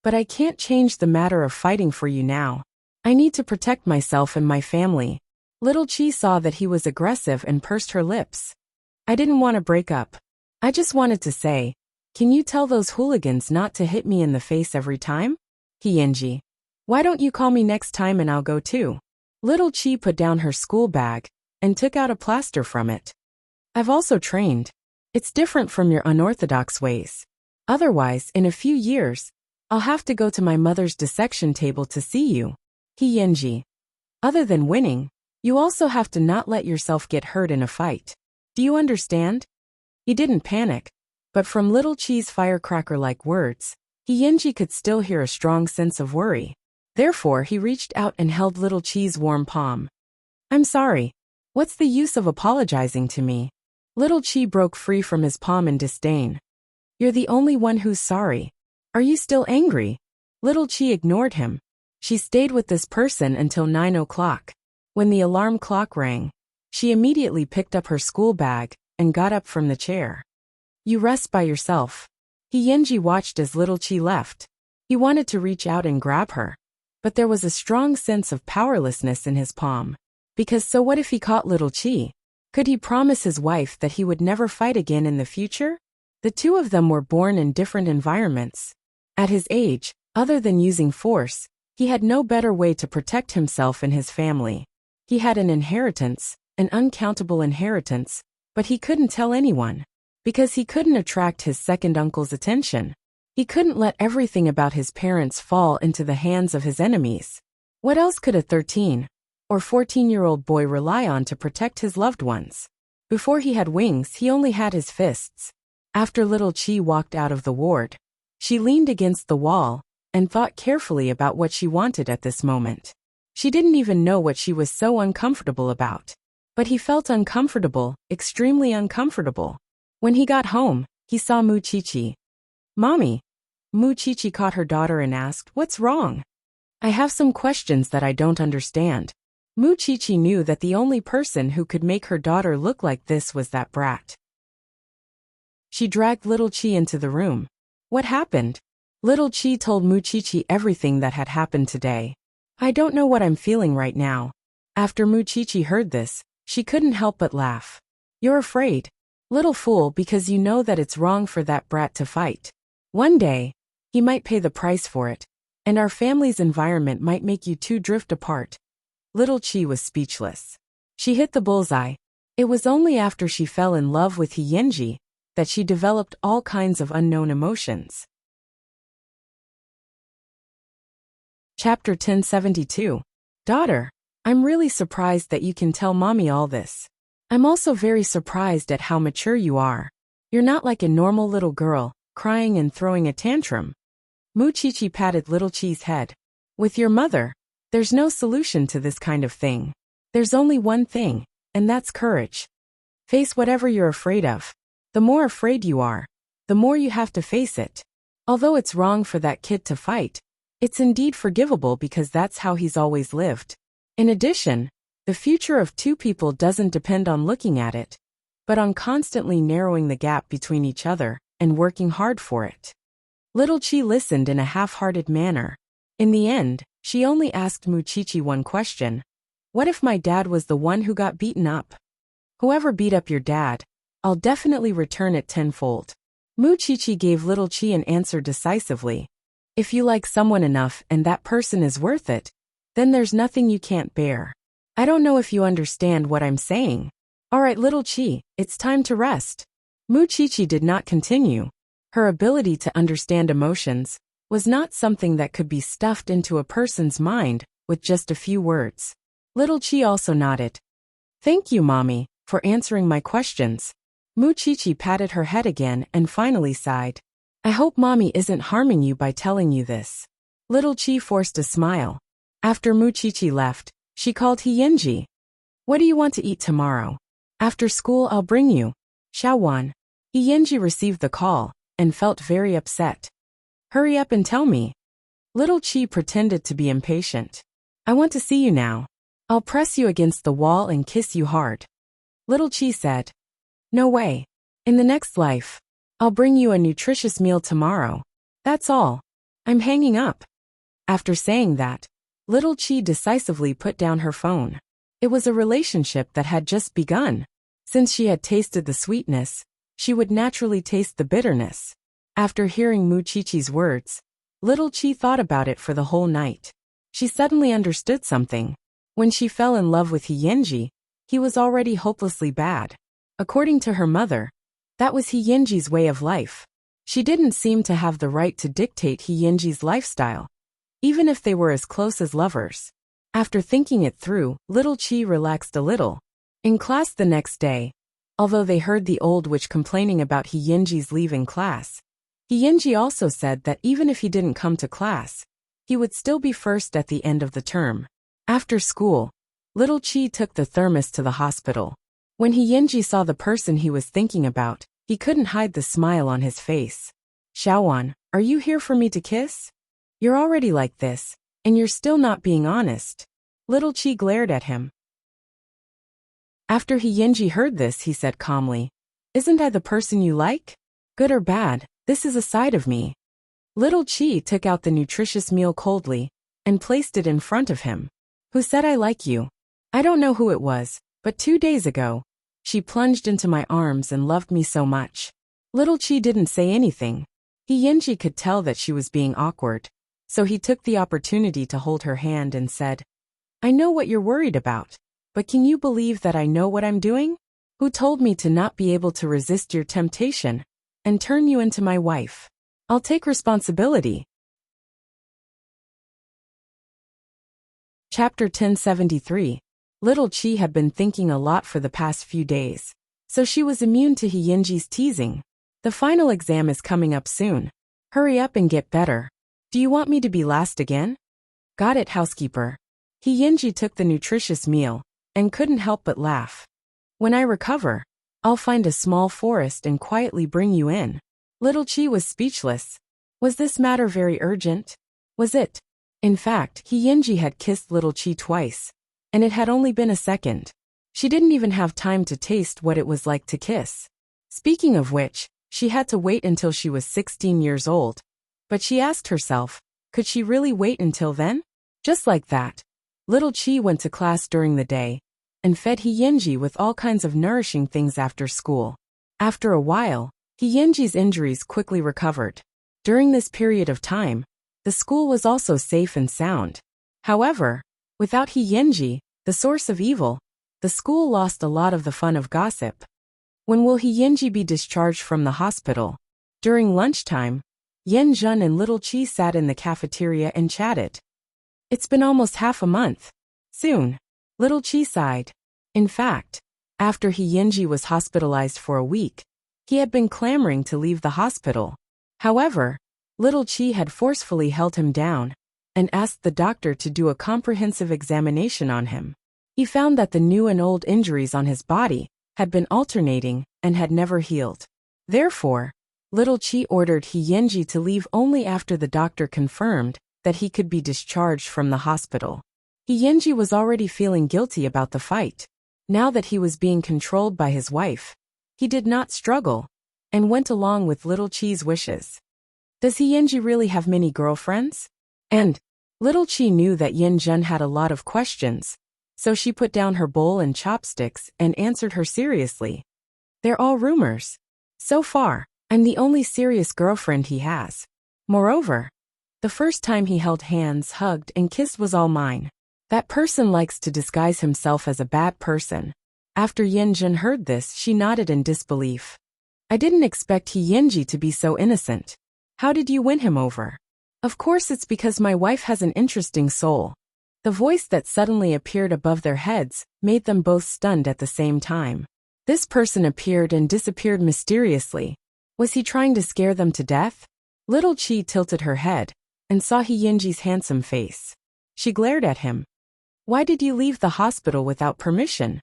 But I can't change the matter of fighting for you now. I need to protect myself and my family. Little Chi saw that he was aggressive and pursed her lips. I didn't want to break up. I just wanted to say, can you tell those hooligans not to hit me in the face every time? Yenji. Why don't you call me next time and I'll go too? Little Chi put down her school bag and took out a plaster from it. I've also trained. It's different from your unorthodox ways. Otherwise, in a few years, I'll have to go to my mother's dissection table to see you. Yenji. Other than winning, you also have to not let yourself get hurt in a fight. Do you understand? He didn't panic, but from Little Chi's firecracker-like words, Yenji could still hear a strong sense of worry. Therefore, he reached out and held Little Chi's warm palm. I'm sorry. What's the use of apologizing to me? Little Chi broke free from his palm in disdain. You're the only one who's sorry. Are you still angry? Little Chi ignored him. She stayed with this person until 9 o'clock. When the alarm clock rang, she immediately picked up her school bag and got up from the chair. You rest by yourself. Yenji watched as Little Chi left. He wanted to reach out and grab her, but there was a strong sense of powerlessness in his palm. Because so what if he caught Little Chi? Could he promise his wife that he would never fight again in the future? The two of them were born in different environments. At his age, other than using force, he had no better way to protect himself and his family. He had an inheritance, an uncountable inheritance, but he couldn't tell anyone. Because he couldn't attract his second uncle's attention. He couldn't let everything about his parents fall into the hands of his enemies. What else could a 13 or 14-year-old boy rely on to protect his loved ones? Before he had wings, he only had his fists. After Little Chi walked out of the ward, she leaned against the wall and thought carefully about what she wanted at this moment. She didn't even know what she was so uncomfortable about. But he felt uncomfortable, extremely uncomfortable. When he got home, he saw Muchichi. Mommy. Muchichi caught her daughter and asked, What's wrong? I have some questions that I don't understand. Muchichi knew that the only person who could make her daughter look like this was that brat. She dragged Little Chi into the room. What happened? Little Chi told Muchichi everything that had happened today. I don't know what I'm feeling right now. After Muchichi heard this, she couldn't help but laugh. You're afraid, little fool, because you know that it's wrong for that brat to fight. One day, he might pay the price for it, and our family's environment might make you two drift apart. Little Chi was speechless. She hit the bullseye. It was only after she fell in love with Yenji that she developed all kinds of unknown emotions. Chapter 1072. Daughter, I'm really surprised that you can tell mommy all this. I'm also very surprised at how mature you are. You're not like a normal little girl, crying and throwing a tantrum. Muchichi patted Little Chi's head. With your mother, there's no solution to this kind of thing. There's only one thing, and that's courage. Face whatever you're afraid of. The more afraid you are, the more you have to face it. Although it's wrong for that kid to fight, it's indeed forgivable because that's how he's always lived. In addition, the future of two people doesn't depend on looking at it, but on constantly narrowing the gap between each other and working hard for it. Little Chi listened in a half-hearted manner. In the end, she only asked Muchichi one question. What if my dad was the one who got beaten up? Whoever beat up your dad, I'll definitely return it tenfold. Muchichi gave Little Chi an answer decisively. If you like someone enough and that person is worth it, then there's nothing you can't bear. I don't know if you understand what I'm saying. Alright, Little Chi, it's time to rest. Muchichi did not continue. Her ability to understand emotions was not something that could be stuffed into a person's mind with just a few words. Little Chi also nodded. Thank you, Mommy, for answering my questions. Muchichi patted her head again and finally sighed. I hope Mommy isn't harming you by telling you this. Little Chi forced a smile. After Muchichi left, she called Hiyenji. What do you want to eat tomorrow? After school I'll bring you. Xiaowan. Hiyenji received the call and felt very upset. Hurry up and tell me. Little Chi pretended to be impatient. I want to see you now. I'll press you against the wall and kiss you hard. Little Chi said. No way. In the next life, I'll bring you a nutritious meal tomorrow. That's all. I'm hanging up. After saying that, Little Chi decisively put down her phone. It was a relationship that had just begun. Since she had tasted the sweetness, she would naturally taste the bitterness. After hearing Muchichi's words, Little Chi thought about it for the whole night. She suddenly understood something. When she fell in love with Hiyenji, he was already hopelessly bad. According to her mother, that was Hiyenji's way of life. She didn't seem to have the right to dictate Hiyenji's lifestyle, even if they were as close as lovers. After thinking it through, Little Chi relaxed a little. In class the next day, although they heard the old witch complaining about Hiyenji's leaving class, Hiyenji also said that even if he didn't come to class, he would still be first at the end of the term. After school, Little Chi took the thermos to the hospital. When Hiyenji saw the person he was thinking about, he couldn't hide the smile on his face. Xiaowan, are you here for me to kiss? You're already like this, and you're still not being honest. Little Chi glared at him. After Hiyenji heard this, he said calmly, Isn't I the person you like? Good or bad, this is a side of me. Little Chi took out the nutritious meal coldly and placed it in front of him. Who said I like you? I don't know who it was, but 2 days ago, she plunged into my arms and loved me so much. Little Chi didn't say anything. Hiyenji could tell that she was being awkward, so he took the opportunity to hold her hand and said, I know what you're worried about, but can you believe that I know what I'm doing? Who told me to not be able to resist your temptation and turn you into my wife? I'll take responsibility. Chapter 1073. Little Chi had been thinking a lot for the past few days, so she was immune to Hiyenji's teasing. The final exam is coming up soon. Hurry up and get better. Do you want me to be last again? Got it, housekeeper. Hiyenji took the nutritious meal and couldn't help but laugh. When I recover, I'll find a small forest and quietly bring you in. Little Chi was speechless. Was this matter very urgent? Was it? In fact, Hiyenji had kissed Little Chi twice, and it had only been a second. She didn't even have time to taste what it was like to kiss. Speaking of which, she had to wait until she was 16 years old. But she asked herself, could she really wait until then? Just like that, Little Chi went to class during the day and fed Hiyenji with all kinds of nourishing things after school. After a while, Hiyenji's injuries quickly recovered. During this period of time, the school was also safe and sound. However, without Hiyenji, the source of evil, the school lost a lot of the fun of gossip. When will Hiyenji be discharged from the hospital? During lunchtime, Yen Jun and Little Chi sat in the cafeteria and chatted. It's been almost half a month. Soon. Little Chi sighed. In fact, after Hiyenji was hospitalized for a week, he had been clamoring to leave the hospital. However, Little Chi had forcefully held him down and asked the doctor to do a comprehensive examination on him. He found that the new and old injuries on his body had been alternating and had never healed. Therefore, Little Chi ordered Hiyenji to leave only after the doctor confirmed that he could be discharged from the hospital. Hiyenji was already feeling guilty about the fight. Now that he was being controlled by his wife, he did not struggle and went along with Little Chi's wishes. Does Hiyenji really have many girlfriends? And Little Chi knew that Yen Jun had a lot of questions, so she put down her bowl and chopsticks and answered her seriously. They're all rumors. So far, I'm the only serious girlfriend he has. Moreover, the first time he held hands, hugged, and kissed was all mine. That person likes to disguise himself as a bad person. After Yen Jun heard this, she nodded in disbelief. I didn't expect Yinji to be so innocent. How did you win him over? Of course it's because my wife has an interesting soul. The voice that suddenly appeared above their heads made them both stunned at the same time. This person appeared and disappeared mysteriously. Was he trying to scare them to death? Little Chi tilted her head and saw Yinji's handsome face. She glared at him. Why did you leave the hospital without permission?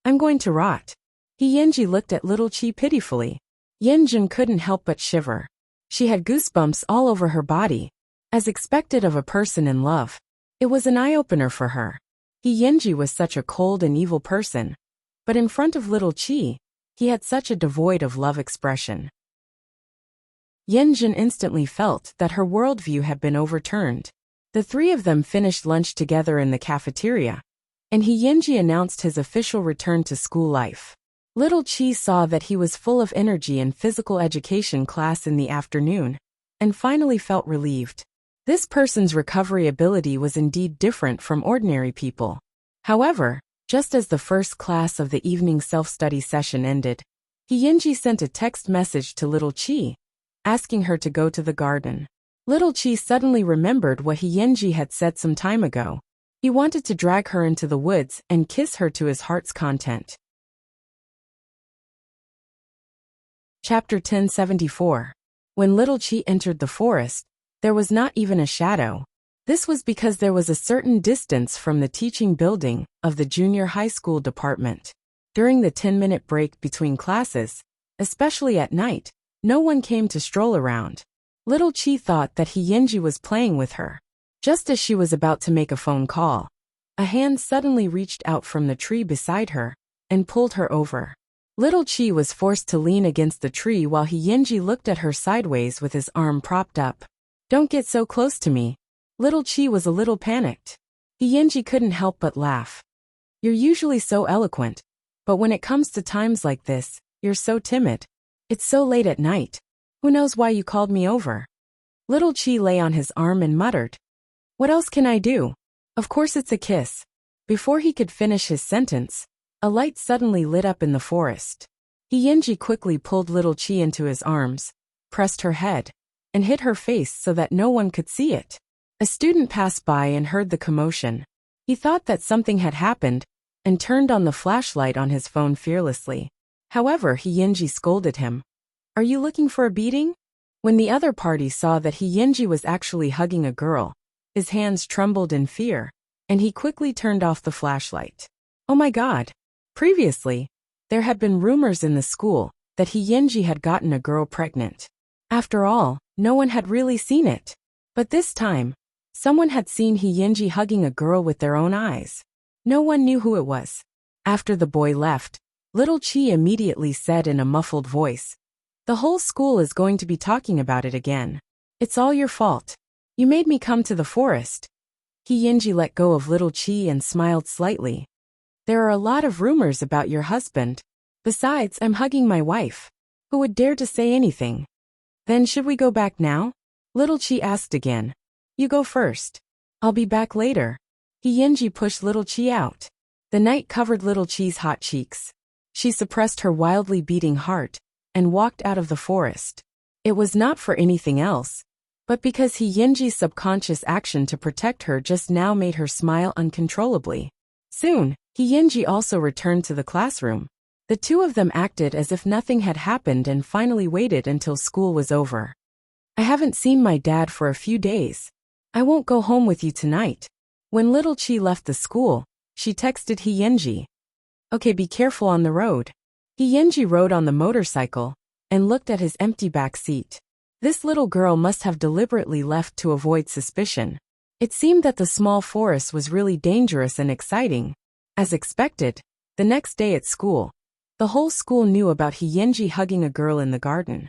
I'm going to rot. Yinji looked at Little Chi pitifully. Yinjin couldn't help but shiver. She had goosebumps all over her body. As expected of a person in love, it was an eye-opener for her. Yinji was such a cold and evil person. But in front of Little Chi, he had such a devoid of love expression. Yinjin instantly felt that her worldview had been overturned. The three of them finished lunch together in the cafeteria, and Yinji announced his official return to school life. Little Chi saw that he was full of energy in physical education class in the afternoon, and finally felt relieved. This person's recovery ability was indeed different from ordinary people. However, just as the first class of the evening self-study session ended, Yinji sent a text message to Little Chi, asking her to go to the garden. Little Chi suddenly remembered what Yinji had said some time ago. He wanted to drag her into the woods and kiss her to his heart's content. Chapter 1074. When Little Chi entered the forest, there was not even a shadow. This was because there was a certain distance from the teaching building of the junior high school department. During the 10-minute break between classes, especially at night, no one came to stroll around. Little Chi thought that Yinji was playing with her. Just as she was about to make a phone call, a hand suddenly reached out from the tree beside her and pulled her over. Little Chi was forced to lean against the tree while Yinji looked at her sideways with his arm propped up. Don't get so close to me. Little Chi was a little panicked. Yinji couldn't help but laugh. You're usually so eloquent, but when it comes to times like this, you're so timid. It's so late at night. Who knows why you called me over? Little Chi lay on his arm and muttered. What else can I do? Of course it's a kiss. Before he could finish his sentence, a light suddenly lit up in the forest. Yinji quickly pulled Little Chi into his arms, pressed her head, and hid her face so that no one could see it. A student passed by and heard the commotion. He thought that something had happened and turned on the flashlight on his phone fearlessly. However, Yinji scolded him. Are you looking for a beating? When the other party saw that Yinji was actually hugging a girl, his hands trembled in fear, and he quickly turned off the flashlight. Oh my God! Previously, there had been rumors in the school that Yinji had gotten a girl pregnant. After all, no one had really seen it. But this time, someone had seen Yinji hugging a girl with their own eyes. No one knew who it was. After the boy left, Little Chi immediately said in a muffled voice, the whole school is going to be talking about it again. It's all your fault. You made me come to the forest. Yinji let go of Little Chi and smiled slightly. There are a lot of rumors about your husband. Besides, I'm hugging my wife. Who would dare to say anything? Then should we go back now? Little Chi asked again. You go first. I'll be back later. Yinji pushed Little Chi out. The night covered Little Chi's hot cheeks. She suppressed her wildly beating heart and walked out of the forest. It was not for anything else, but because Yinji's subconscious action to protect her just now made her smile uncontrollably. Soon, Yinji also returned to the classroom. The two of them acted as if nothing had happened and finally waited until school was over. I haven't seen my dad for a few days. I won't go home with you tonight. When Little Chi left the school, she texted Yinji. Okay, be careful on the road. Yinji rode on the motorcycle and looked at his empty back seat. This little girl must have deliberately left to avoid suspicion. It seemed that the small forest was really dangerous and exciting. As expected, the next day at school, the whole school knew about Yinji hugging a girl in the garden.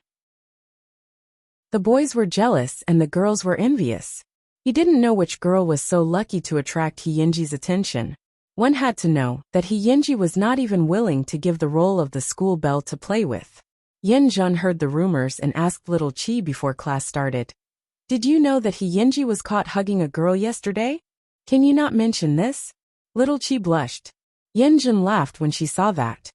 The boys were jealous and the girls were envious. He didn't know which girl was so lucky to attract Yinji's attention. One had to know that Yinji was not even willing to give the role of the school belle to play with. Yinjun heard the rumors and asked Little Chi before class started. Did you know that Yinji was caught hugging a girl yesterday? Can you not mention this? Little Chi blushed. Yinjun laughed when she saw that.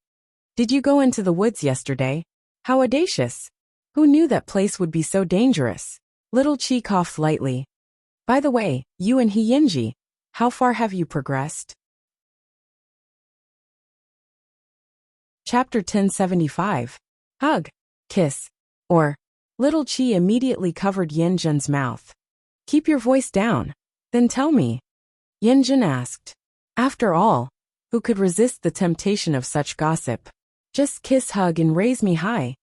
Did you go into the woods yesterday? How audacious! Who knew that place would be so dangerous? Little Chi coughed lightly. By the way, you and Hyinji, how far have you progressed? Chapter 1075. Hug. Kiss. Or. Little Chi immediately covered Yinjin's mouth. Keep your voice down. Then tell me. Yinjin asked. After all, who could resist the temptation of such gossip? Just kiss, hug, and raise me high.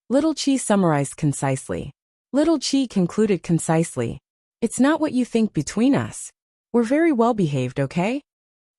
Little Chi summarized concisely. Little Chi concluded concisely. It's not what you think between us. We're very well behaved, okay?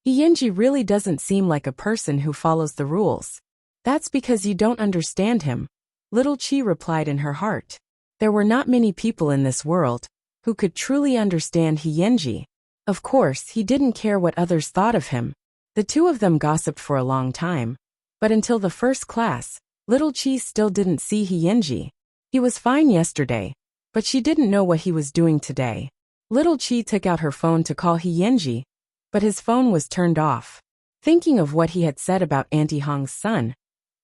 Hyinji really doesn't seem like a person who follows the rules. That's because you don't understand him. Little Chi replied in her heart. There were not many people in this world who could truly understand Hyinji. Of course, he didn't care what others thought of him. The two of them gossiped for a long time. But until the first class, Little Chi still didn't see Hyinji. He was fine yesterday, but she didn't know what he was doing today. Little Chi took out her phone to call Hyinji, but his phone was turned off. Thinking of what he had said about Auntie Hong's son,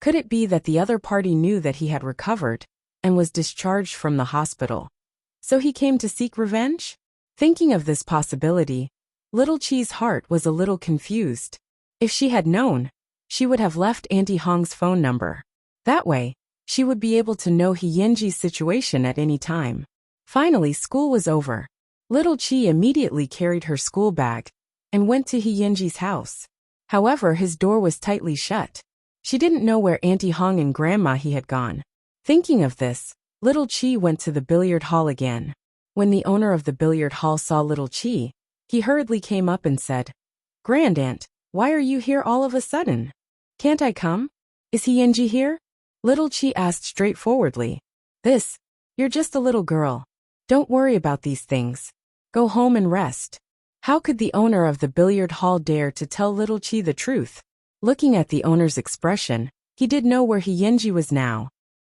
could it be that the other party knew that he had recovered and was discharged from the hospital? So he came to seek revenge? Thinking of this possibility, Little Chi's heart was a little confused. If she had known, she would have left Auntie Hong's phone number. That way, she would be able to know Hyinji's situation at any time. Finally, school was over. Little Chi immediately carried her school bag and went to Hyinji's house. However, his door was tightly shut. She didn't know where Auntie Hong and Grandma he had gone. Thinking of this, Little Chi went to the billiard hall again. When the owner of the billiard hall saw Little Chi, he hurriedly came up and said, "Grandaunt, why are you here all of a sudden? Can't I come? Is Hyinji here?" Little Chi asked straightforwardly. You're just a little girl. Don't worry about these things. Go home and rest." How could the owner of the billiard hall dare to tell Little Chi the truth? Looking at the owner's expression, he did know where Hyinji was now.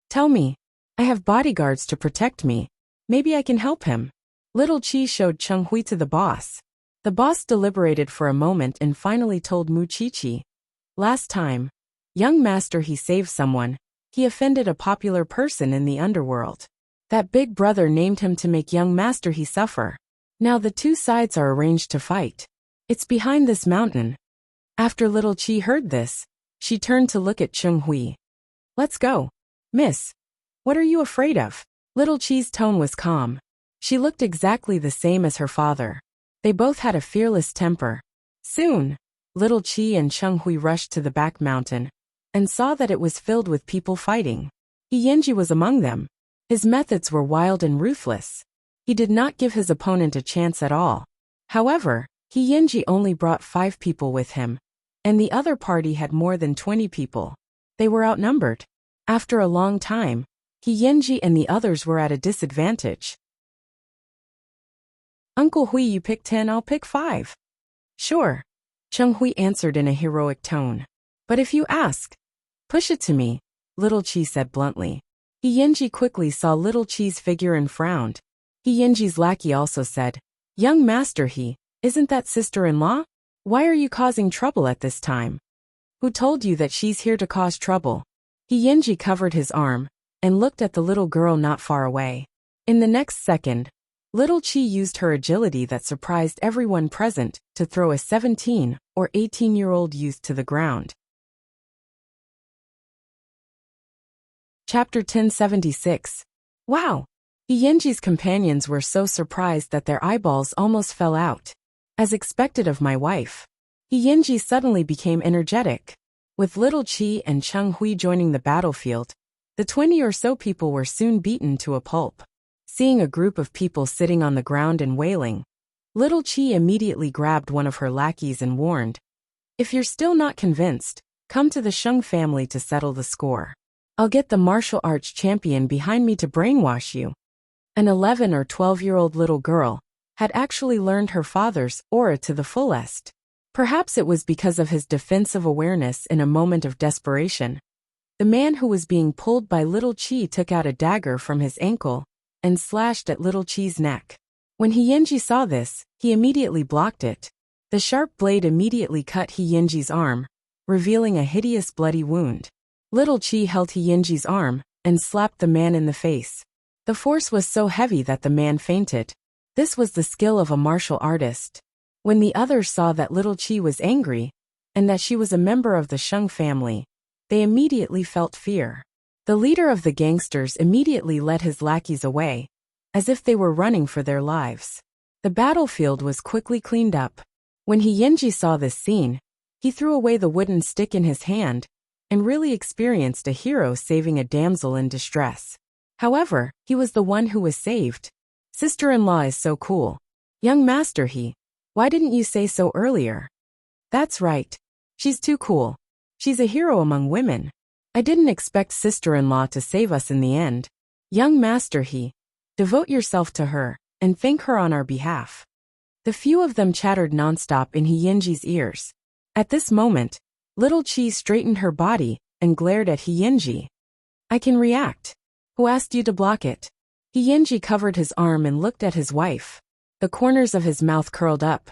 "Tell me. I have bodyguards to protect me. Maybe I can help him." Little Chi showed Cheng Hui to the boss. The boss deliberated for a moment and finally told Mu Chi. Last time, young master, he saved someone. He offended a popular person in the underworld. That big brother named him to make young master he suffer. Now the two sides are arranged to fight. It's behind this mountain. After Little Chi heard this, she turned to look at Cheng Hui. "Let's go. Miss. What are you afraid of?" Little Chi's tone was calm. She looked exactly the same as her father. They both had a fearless temper. Soon, Little Chi and Cheng Hui rushed to the back mountain and saw that it was filled with people fighting. Hyinji was among them. His methods were wild and ruthless. He did not give his opponent a chance at all. However, Hyinji only brought 5 people with him, and the other party had more than 20 people. They were outnumbered. After a long time, Hyinji and the others were at a disadvantage. "Uncle Hui, you pick 10, I'll pick 5. "Sure," Cheng Hui answered in a heroic tone. "But if you ask, push it to me," Little Chi said bluntly. Hyinji quickly saw Little Chi's figure and frowned. Hyinji's lackey also said, "Young master, isn't that sister-in-law? Why are you causing trouble at this time? Who told you that she's here to cause trouble?" Hyinji covered his arm and looked at the little girl not far away. In the next second, Little Chi used her agility that surprised everyone present to throw a 17 or 18-year-old youth to the ground. Chapter 1076. Wow! Hyinji's companions were so surprised that their eyeballs almost fell out. As expected of my wife, Hyinji suddenly became energetic. With Little Chi and Cheng Hui joining the battlefield, the 20 or so people were soon beaten to a pulp. Seeing a group of people sitting on the ground and wailing, Little Chi immediately grabbed one of her lackeys and warned, "If you're still not convinced, come to the Sheng family to settle the score. I'll get the martial arts champion behind me to brainwash you." An 11 or 12-year-old little girl had actually learned her father's aura to the fullest. Perhaps it was because of his defensive awareness in a moment of desperation. The man who was being pulled by Little Chi took out a dagger from his ankle and slashed at Little Chi's neck. When Hyinji saw this, he immediately blocked it. The sharp blade immediately cut Hyinji's arm, revealing a hideous bloody wound. Little Chi held Hyinji's arm and slapped the man in the face. The force was so heavy that the man fainted. This was the skill of a martial artist. When the others saw that little Chi was angry, and that she was a member of the Sheng family, they immediately felt fear. The leader of the gangsters immediately led his lackeys away, as if they were running for their lives. The battlefield was quickly cleaned up. When He saw this scene, he threw away the wooden stick in his hand, and really experienced a hero saving a damsel in distress. However, he was the one who was saved. Sister-in-law is so cool. Young master why didn't you say so earlier? That's right. She's too cool. She's a hero among women. I didn't expect sister-in-law to save us in the end. Young master devote yourself to her, and thank her on our behalf. The few of them chattered nonstop in He ears. At this moment, little Chi straightened her body and glared at He. I can react. Who asked you to block it? He covered his arm and looked at his wife. The corners of his mouth curled up.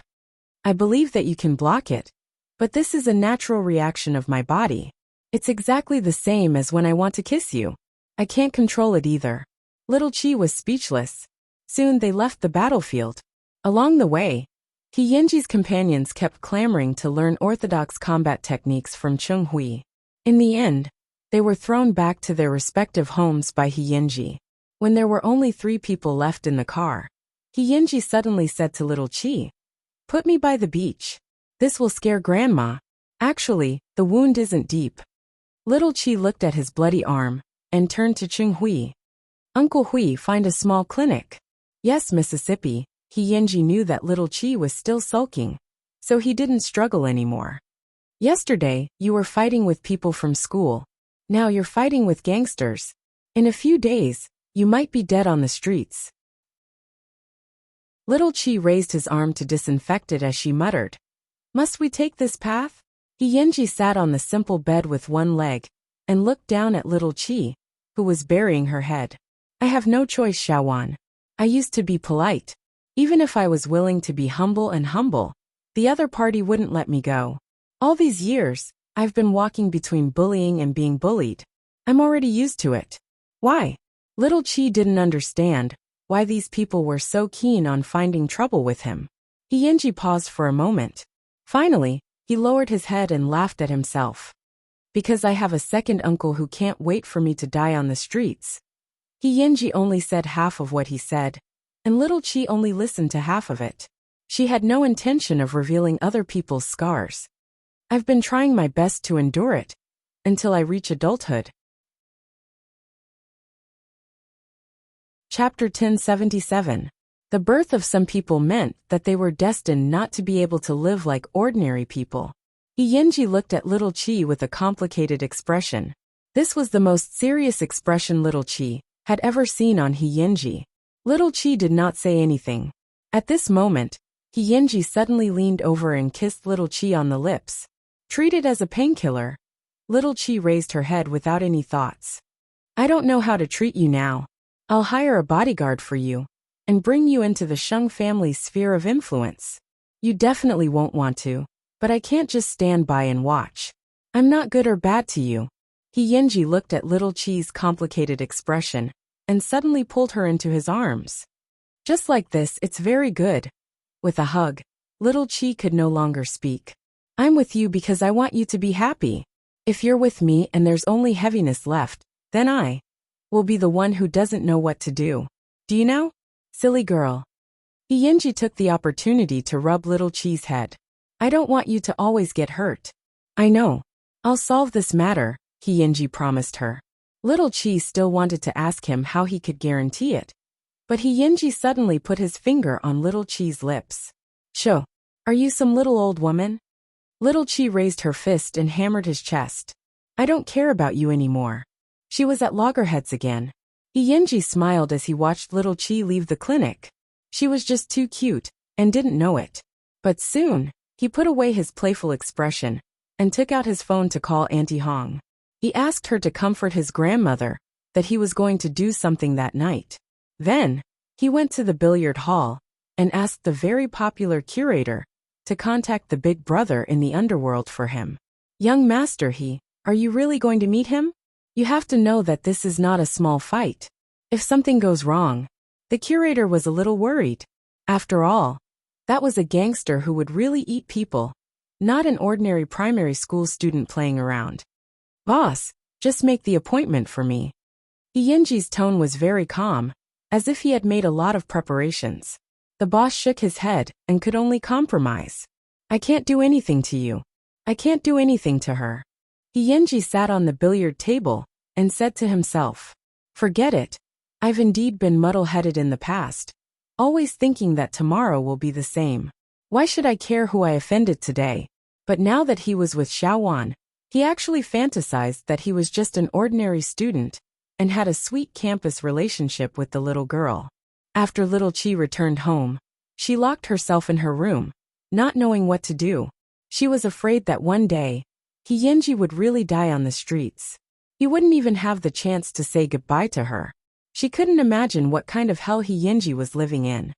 I believe that you can block it, but this is a natural reaction of my body. It's exactly the same as when I want to kiss you. I can't control it either. Little Chi was speechless. Soon they left the battlefield. Along the way, He companions kept clamoring to learn orthodox combat techniques from Chung Hui. In the end, they were thrown back to their respective homes by He. When there were only 3 people left in the car, He suddenly said to little Chi, "Put me by the beach. This will scare Grandma. Actually, the wound isn't deep." Little Chi looked at his bloody arm and turned to Chung Hui. "Uncle Hui, find a small clinic." Yes, Mississippi. He knew that little Chi was still sulking, so he didn't struggle anymore. Yesterday, you were fighting with people from school. Now you're fighting with gangsters. In a few days, you might be dead on the streets. Little Chi raised his arm to disinfect it as she muttered, "Must we take this path?" He sat on the simple bed with one leg and looked down at little Chi, who was burying her head. "I have no choice, Xiaowan. I used to be polite. Even if I was willing to be humble, the other party wouldn't let me go. All these years, I've been walking between bullying and being bullied. I'm already used to it." Why? Little Chi didn't understand why these people were so keen on finding trouble with him. He paused for a moment. Finally, he lowered his head and laughed at himself. "Because I have a second uncle who can't wait for me to die on the streets." He only said half of what he said, and little Chi only listened to half of it. She had no intention of revealing other people's scars. "I've been trying my best to endure it until I reach adulthood." Chapter 1077. The birth of some people meant that they were destined not to be able to live like ordinary people. He looked at little Chi with a complicated expression. This was the most serious expression little Chi had ever seen on He. Little Chi did not say anything. At this moment, He suddenly leaned over and kissed little Chi on the lips. Treated as a painkiller, little Chi raised her head without any thoughts. "I don't know how to treat you now. I'll hire a bodyguard for you and bring you into the Sheng family's sphere of influence. You definitely won't want to, but I can't just stand by and watch. I'm not good or bad to you." He looked at little Chi's complicated expression and suddenly pulled her into his arms. "Just like this, it's very good." With a hug, little Chi could no longer speak. "I'm with you because I want you to be happy. If you're with me and there's only heaviness left, then I will be the one who doesn't know what to do. Do you know? Silly girl." He took the opportunity to rub little Chi's head. "I don't want you to always get hurt." "I know. I'll solve this matter," He promised her. Little Chi still wanted to ask him how he could guarantee it, but He suddenly put his finger on little Chi's lips. "Sho, are you some little old woman?" Little Chi raised her fist and hammered his chest. "I don't care about you anymore." She was at loggerheads again. He smiled as he watched little Chi leave the clinic. She was just too cute, and didn't know it. But soon, he put away his playful expression and took out his phone to call Auntie Hong. He asked her to comfort his grandmother that he was going to do something that night. Then, he went to the billiard hall and asked the very popular curator to contact the big brother in the underworld for him. "Young master, are you really going to meet him?" You have to know that this is not a small fight. If something goes wrong, the curator was a little worried. After all, that was a gangster who would really eat people, not an ordinary primary school student playing around. Boss, just make the appointment for me. Yenji's tone was very calm, as if he had made a lot of preparations. The boss shook his head and could only compromise. I can't do anything to you. I can't do anything to her. Yenji sat on the billiard table and said to himself, forget it. I've indeed been muddle-headed in the past, always thinking that tomorrow will be the same. Why should I care who I offended today? But now that he was with Xiaowan, he actually fantasized that he was just an ordinary student and had a sweet campus relationship with the little girl. After little Chi returned home, she locked herself in her room, not knowing what to do. She was afraid that one day, Yenji would really die on the streets. He wouldn't even have the chance to say goodbye to her. She couldn't imagine what kind of hell Yenji was living in.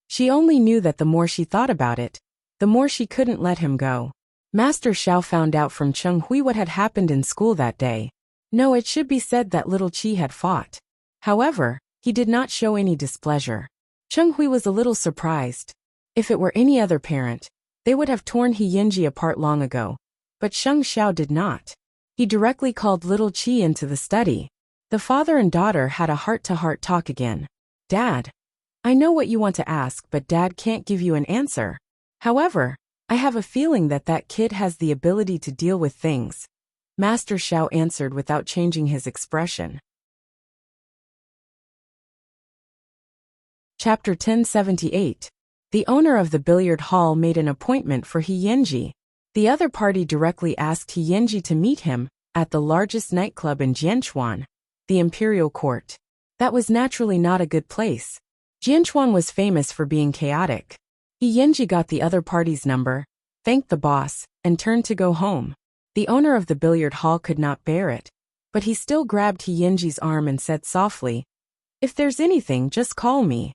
She only knew that the more she thought about it, the more she couldn't let him go. Master Xiao found out from Cheng Hui what had happened in school that day. No, it should be said that little Chi had fought. However, he did not show any displeasure. Cheng Hui was a little surprised. If it were any other parent, they would have torn Yenji apart long ago. But Sheng Xiao did not. He directly called little Chi into the study. The father and daughter had a heart-to-heart talk again. Dad, I know what you want to ask, but Dad can't give you an answer. However, I have a feeling that that kid has the ability to deal with things. Master Xiao answered without changing his expression. Chapter 1078. The owner of the billiard hall made an appointment for Yenji. The other party directly asked Yenji to meet him at the largest nightclub in Jianchuan, the Imperial Court. That was naturally not a good place. Jianchuan was famous for being chaotic. Yenji got the other party's number, thanked the boss, and turned to go home. The owner of the billiard hall could not bear it, but he still grabbed Yenji's arm and said softly, if there's anything, just call me.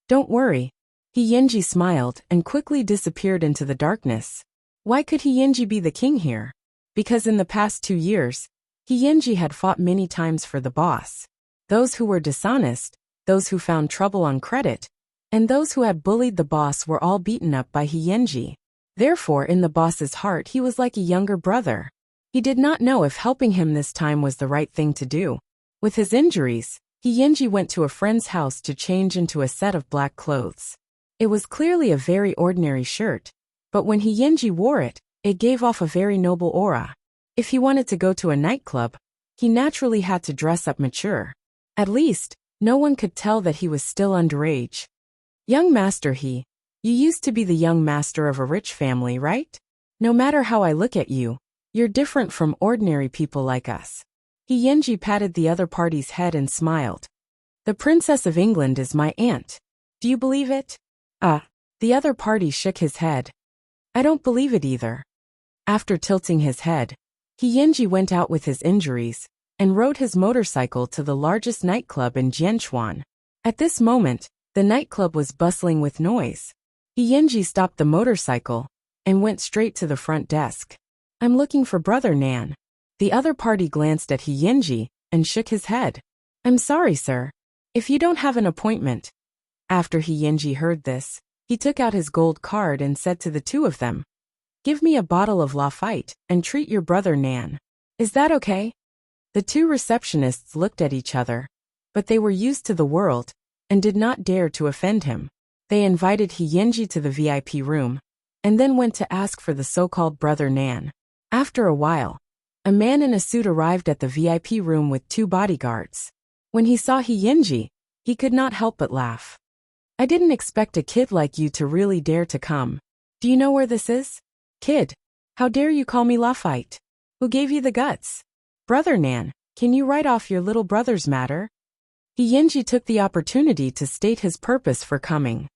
Don't worry. Yenji smiled and quickly disappeared into the darkness. Why could Yenji be the king here? Because in the past 2 years, Yenji had fought many times for the boss. Those who were dishonest, those who found trouble on credit, and those who had bullied the boss were all beaten up by Yenji. Therefore, in the boss's heart, he was like a younger brother. He did not know if helping him this time was the right thing to do. With his injuries, Yenji went to a friend's house to change into a set of black clothes. It was clearly a very ordinary shirt, but when Yenji wore it, it gave off a very noble aura. If he wanted to go to a nightclub, he naturally had to dress up mature. At least, no one could tell that he was still underage. Young master, you used to be the young master of a rich family, right? No matter how I look at you, you're different from ordinary people like us. Yenji patted the other party's head and smiled. The Princess of England is my aunt. Do you believe it? The other party shook his head. I don't believe it either. After tilting his head, Yenji went out with his injuries and rode his motorcycle to the largest nightclub in Jianchuan. At this moment, the nightclub was bustling with noise. Yenji stopped the motorcycle and went straight to the front desk. I'm looking for Brother Nan. The other party glanced at Yenji and shook his head. I'm sorry, sir. If you don't have an appointment. After Yenji heard this, he took out his gold card and said to the two of them, give me a bottle of Lafite and treat your Brother Nan. Is that okay? The two receptionists looked at each other, but they were used to the world and did not dare to offend him. They invited Yenji to the VIP room and then went to ask for the so-called Brother Nan. After a while, a man in a suit arrived at the VIP room with 2 bodyguards. When he saw Yenji, he could not help but laugh. I didn't expect a kid like you to really dare to come. Do you know where this is? Kid, how dare you call me Lafite? Who gave you the guts? Brother Nan, can you write off your little brother's matter? Yenji took the opportunity to state his purpose for coming.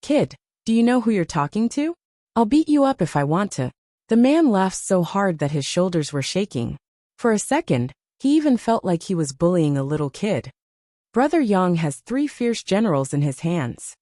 Kid, do you know who you're talking to? I'll beat you up if I want to. The man laughed so hard that his shoulders were shaking. For a second, he even felt like he was bullying a little kid. Brother Yang has 3 fierce generals in his hands.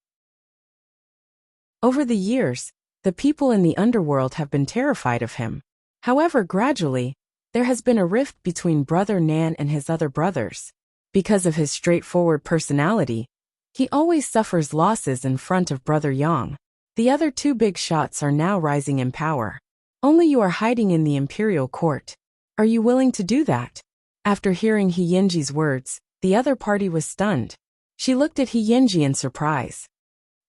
Over the years, the people in the underworld have been terrified of him. However, gradually, There has been a rift between Brother Nan and his other brothers. Because of his straightforward personality, he always suffers losses in front of Brother Yang. The other two big shots are now rising in power. Only you are hiding in the imperial court. Are you willing to do that? After hearing He Yinji's words, the other party was stunned. She looked at He Yinji in surprise.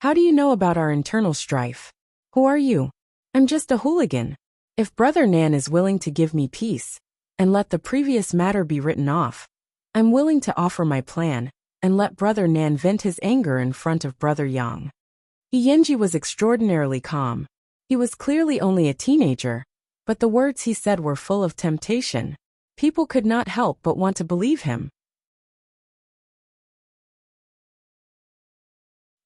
How do you know about our internal strife? Who are you? I'm just a hooligan. If Brother Nan is willing to give me peace, and let the previous matter be written off, I'm willing to offer my plan, and let Brother Nan vent his anger in front of Brother Yang. He Yinji was extraordinarily calm. He was clearly only a teenager, but the words he said were full of temptation. People could not help but want to believe him.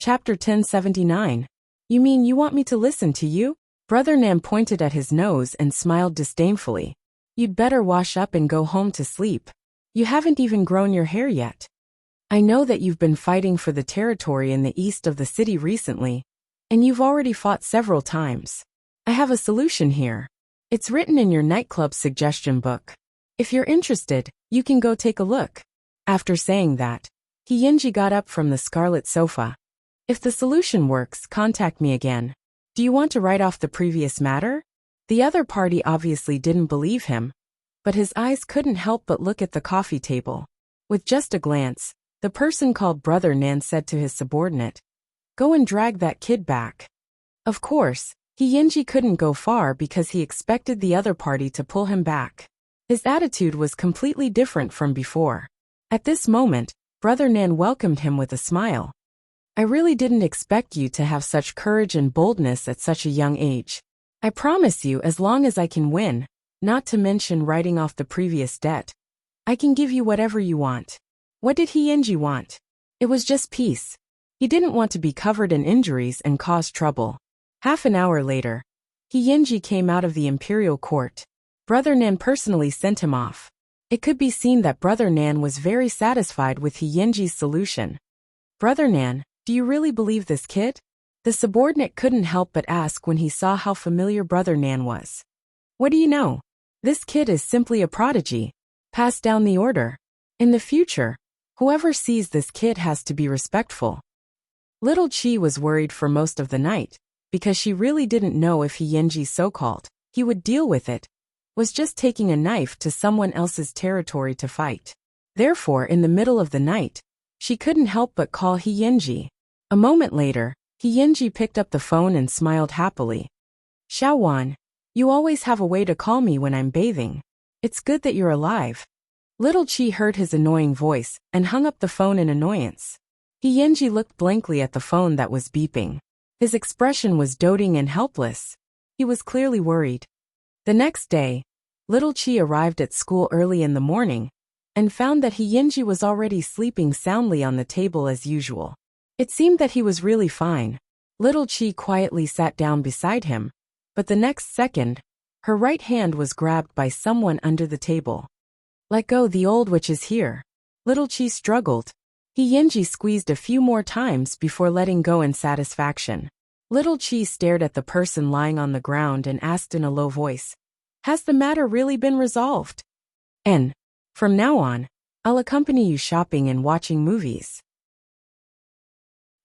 Chapter 1079. You mean you want me to listen to you? Brother Nan pointed at his nose and smiled disdainfully. You'd better wash up and go home to sleep. You haven't even grown your hair yet. I know that you've been fighting for the territory in the east of the city recently, and you've already fought several times. I have a solution here. It's written in your nightclub suggestion book. If you're interested, you can go take a look. After saying that, He Yinji got up from the scarlet sofa. If the solution works, contact me again. Do you want to write off the previous matter? The other party obviously didn't believe him, but his eyes couldn't help but look at the coffee table. With just a glance, the person called Brother Nan said to his subordinate, "Go and drag that kid back." Of course, He Yinji couldn't go far because he expected the other party to pull him back. His attitude was completely different from before. At this moment, Brother Nan welcomed him with a smile. I really didn't expect you to have such courage and boldness at such a young age. I promise you, as long as I can win, not to mention writing off the previous debt, I can give you whatever you want. What did He Yinji want? It was just peace. He didn't want to be covered in injuries and cause trouble. Half an hour later, He Yinji came out of the imperial court. Brother Nan personally sent him off. It could be seen that Brother Nan was very satisfied with He Yinji's solution. Brother Nan, do you really believe this kid? The subordinate couldn't help but ask when he saw how familiar Brother Nan was. What do you know? This kid is simply a prodigy. Pass down the order. In the future, whoever sees this kid has to be respectful. Little Chi was worried for most of the night, because she really didn't know if He Yinji's so-called, he would deal with it, was just taking a knife to someone else's territory to fight. Therefore, in the middle of the night, she couldn't help but call He Yinji. A moment later, He Yinji picked up the phone and smiled happily. Xiaowan, you always have a way to call me when I'm bathing. It's good that you're alive. Little Chi heard his annoying voice and hung up the phone in annoyance. He Yinji looked blankly at the phone that was beeping. His expression was doting and helpless. He was clearly worried. The next day, Little Chi arrived at school early in the morning and found that He Yinji was already sleeping soundly on the table as usual. It seemed that he was really fine. Little Chi quietly sat down beside him, but the next second, her right hand was grabbed by someone under the table. Let go, the old witch is here. Little Chi struggled. He Yinji squeezed a few more times before letting go in satisfaction. Little Chi stared at the person lying on the ground and asked in a low voice, "Has the matter really been resolved? And, from now on, I'll accompany you shopping and watching movies.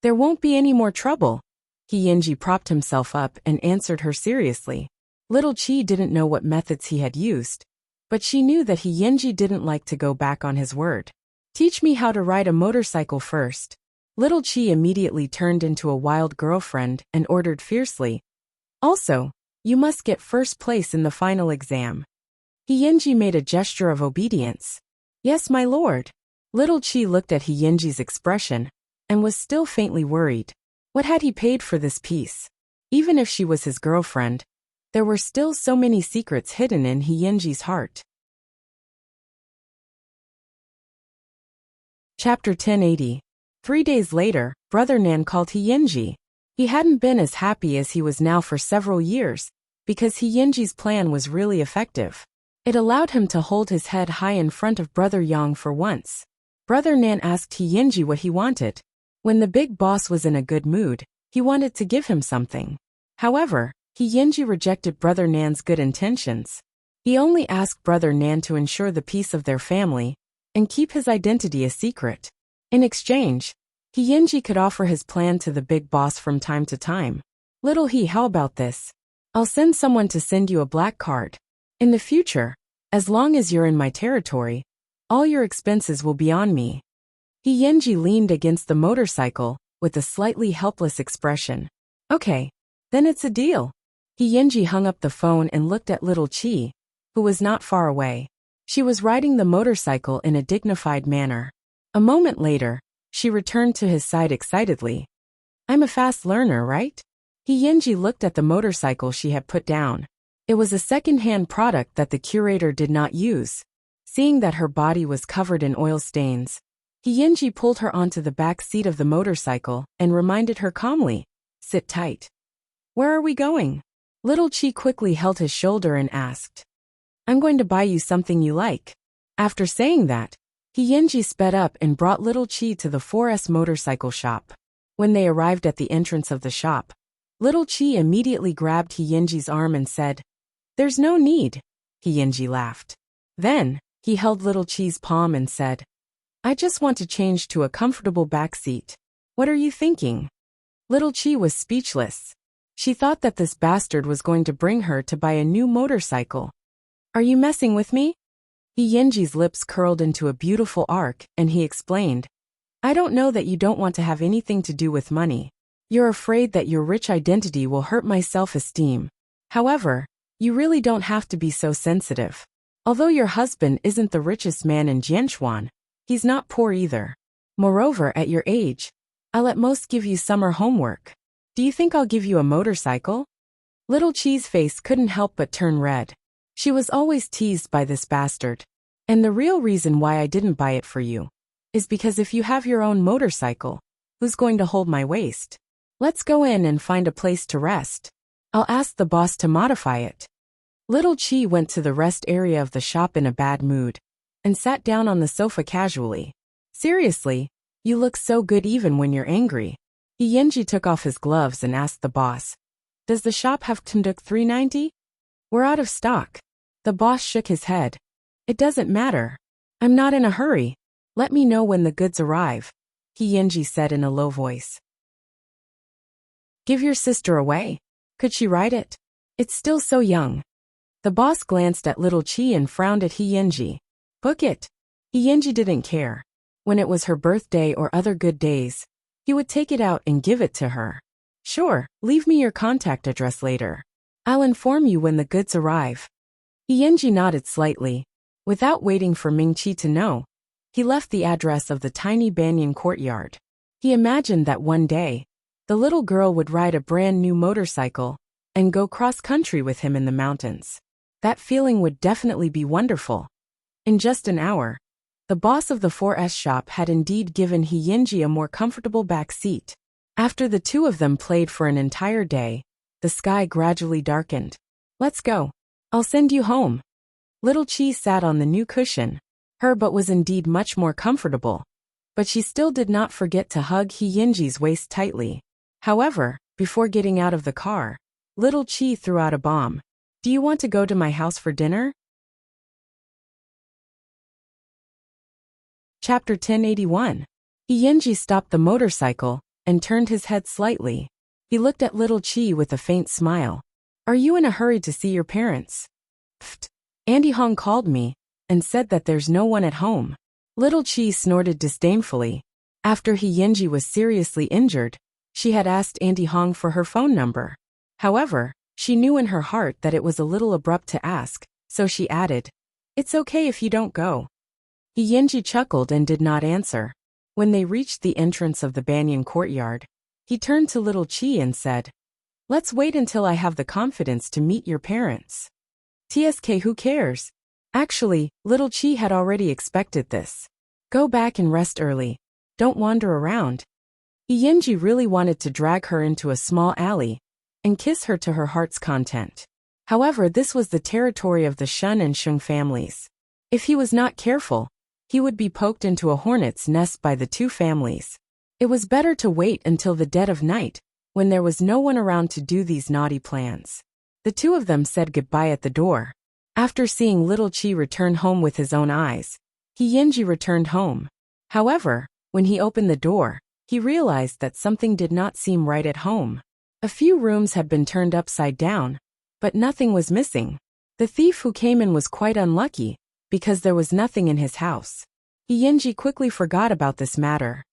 There won't be any more trouble." He Yinji propped himself up and answered her seriously. Little Chi didn't know what methods he had used, but she knew that He Yinji didn't like to go back on his word. Teach me how to ride a motorcycle first. Little Chi immediately turned into a wild girlfriend and ordered fiercely. Also, you must get first place in the final exam. He Yinji made a gesture of obedience. Yes, my lord. Little Chi looked at He Yinji's expression and was still faintly worried. What had he paid for this piece? Even if she was his girlfriend, there were still so many secrets hidden in He Yinji's heart. Chapter 1080. 3 days later, Brother Nan called He Yinji. He hadn't been as happy as he was now for several years, because He Yinji's plan was really effective. It allowed him to hold his head high in front of Brother Yang for once. Brother Nan asked He Yinji what he wanted. When the big boss was in a good mood, he wanted to give him something. However, He Yinji rejected Brother Nan's good intentions. He only asked Brother Nan to ensure the peace of their family and keep his identity a secret. In exchange, Yinji could offer his plan to the big boss from time to time. Little He, how about this? I'll send someone to send you a black card. In the future, as long as you're in my territory, all your expenses will be on me. Yinji leaned against the motorcycle with a slightly helpless expression. Okay, then it's a deal. Yinji hung up the phone and looked at little Chi, who was not far away. She was riding the motorcycle in a dignified manner. A moment later, she returned to his side excitedly. I'm a fast learner, right? Yinji looked at the motorcycle she had put down. It was a second-hand product that the curator did not use. Seeing that her body was covered in oil stains, Yinji pulled her onto the back seat of the motorcycle and reminded her calmly, sit tight. Where are we going? Little Chi quickly held his shoulder and asked. I'm going to buy you something you like. After saying that, Yinji sped up and brought little Chi to the 4S motorcycle shop. When they arrived at the entrance of the shop, little Chi immediately grabbed Yinji's arm and said, There's no need. Yinji laughed. Then, he held little Chi's palm and said, I just want to change to a comfortable back seat. What are you thinking? Little Chi was speechless. She thought that this bastard was going to bring her to buy a new motorcycle. Are you messing with me? Yinji's lips curled into a beautiful arc, and he explained, I don't know that you don't want to have anything to do with money. You're afraid that your rich identity will hurt my self-esteem. However, you really don't have to be so sensitive. Although your husband isn't the richest man in Jianchuan, he's not poor either. Moreover, at your age, I'll at most give you summer homework. Do you think I'll give you a motorcycle? Little Chi's face couldn't help but turn red. She was always teased by this bastard. And the real reason why I didn't buy it for you is because if you have your own motorcycle, who's going to hold my waist? Let's go in and find a place to rest. I'll ask the boss to modify it. Little Chi went to the rest area of the shop in a bad mood and sat down on the sofa casually. Seriously, you look so good even when you're angry. Yinji took off his gloves and asked the boss, Does the shop have Tunduk 390? We're out of stock. The boss shook his head. It doesn't matter. I'm not in a hurry. Let me know when the goods arrive, Yinji said in a low voice. Give your sister away. Could she ride it? It's still so young. The boss glanced at little Chi and frowned at Yinji. Book it. Yinji didn't care. When it was her birthday or other good days, he would take it out and give it to her. Sure, leave me your contact address later. I'll inform you when the goods arrive. Yinji nodded slightly. Without waiting for Ming-Chi to know, he left the address of the tiny banyan courtyard. He imagined that one day, the little girl would ride a brand new motorcycle and go cross-country with him in the mountains. That feeling would definitely be wonderful. In just an hour, the boss of the 4S shop had indeed given Yinji a more comfortable back seat. After the two of them played for an entire day, the sky gradually darkened. Let's go. I'll send you home. Little Chi sat on the new cushion. Her butt was indeed much more comfortable. But she still did not forget to hug Yinji's waist tightly. However, before getting out of the car, little Chi threw out a bomb. Do you want to go to my house for dinner? Chapter 1081. Yinji stopped the motorcycle and turned his head slightly. He looked at little Chi with a faint smile. Are you in a hurry to see your parents? Pfft. Andy Hong called me and said that there's no one at home. Little Chi snorted disdainfully. After Yinji was seriously injured, she had asked Andy Hong for her phone number. However, she knew in her heart that it was a little abrupt to ask, so she added, It's okay if you don't go. Yinji chuckled and did not answer. When they reached the entrance of the banyan courtyard, he turned to little Chi and said, Let's wait until I have the confidence to meet your parents. TSK, who cares? Actually, little Chi had already expected this. Go back and rest early. Don't wander around. Yinji really wanted to drag her into a small alley and kiss her to her heart's content. However, this was the territory of the Shun and Shung families. If he was not careful, he would be poked into a hornet's nest by the two families. It was better to wait until the dead of night, when there was no one around to do these naughty plans. The two of them said goodbye at the door. After seeing little Chi return home with his own eyes, He returned home. However, when he opened the door, he realized that something did not seem right at home. A few rooms had been turned upside down, but nothing was missing. The thief who came in was quite unlucky, because there was nothing in his house. He quickly forgot about this matter.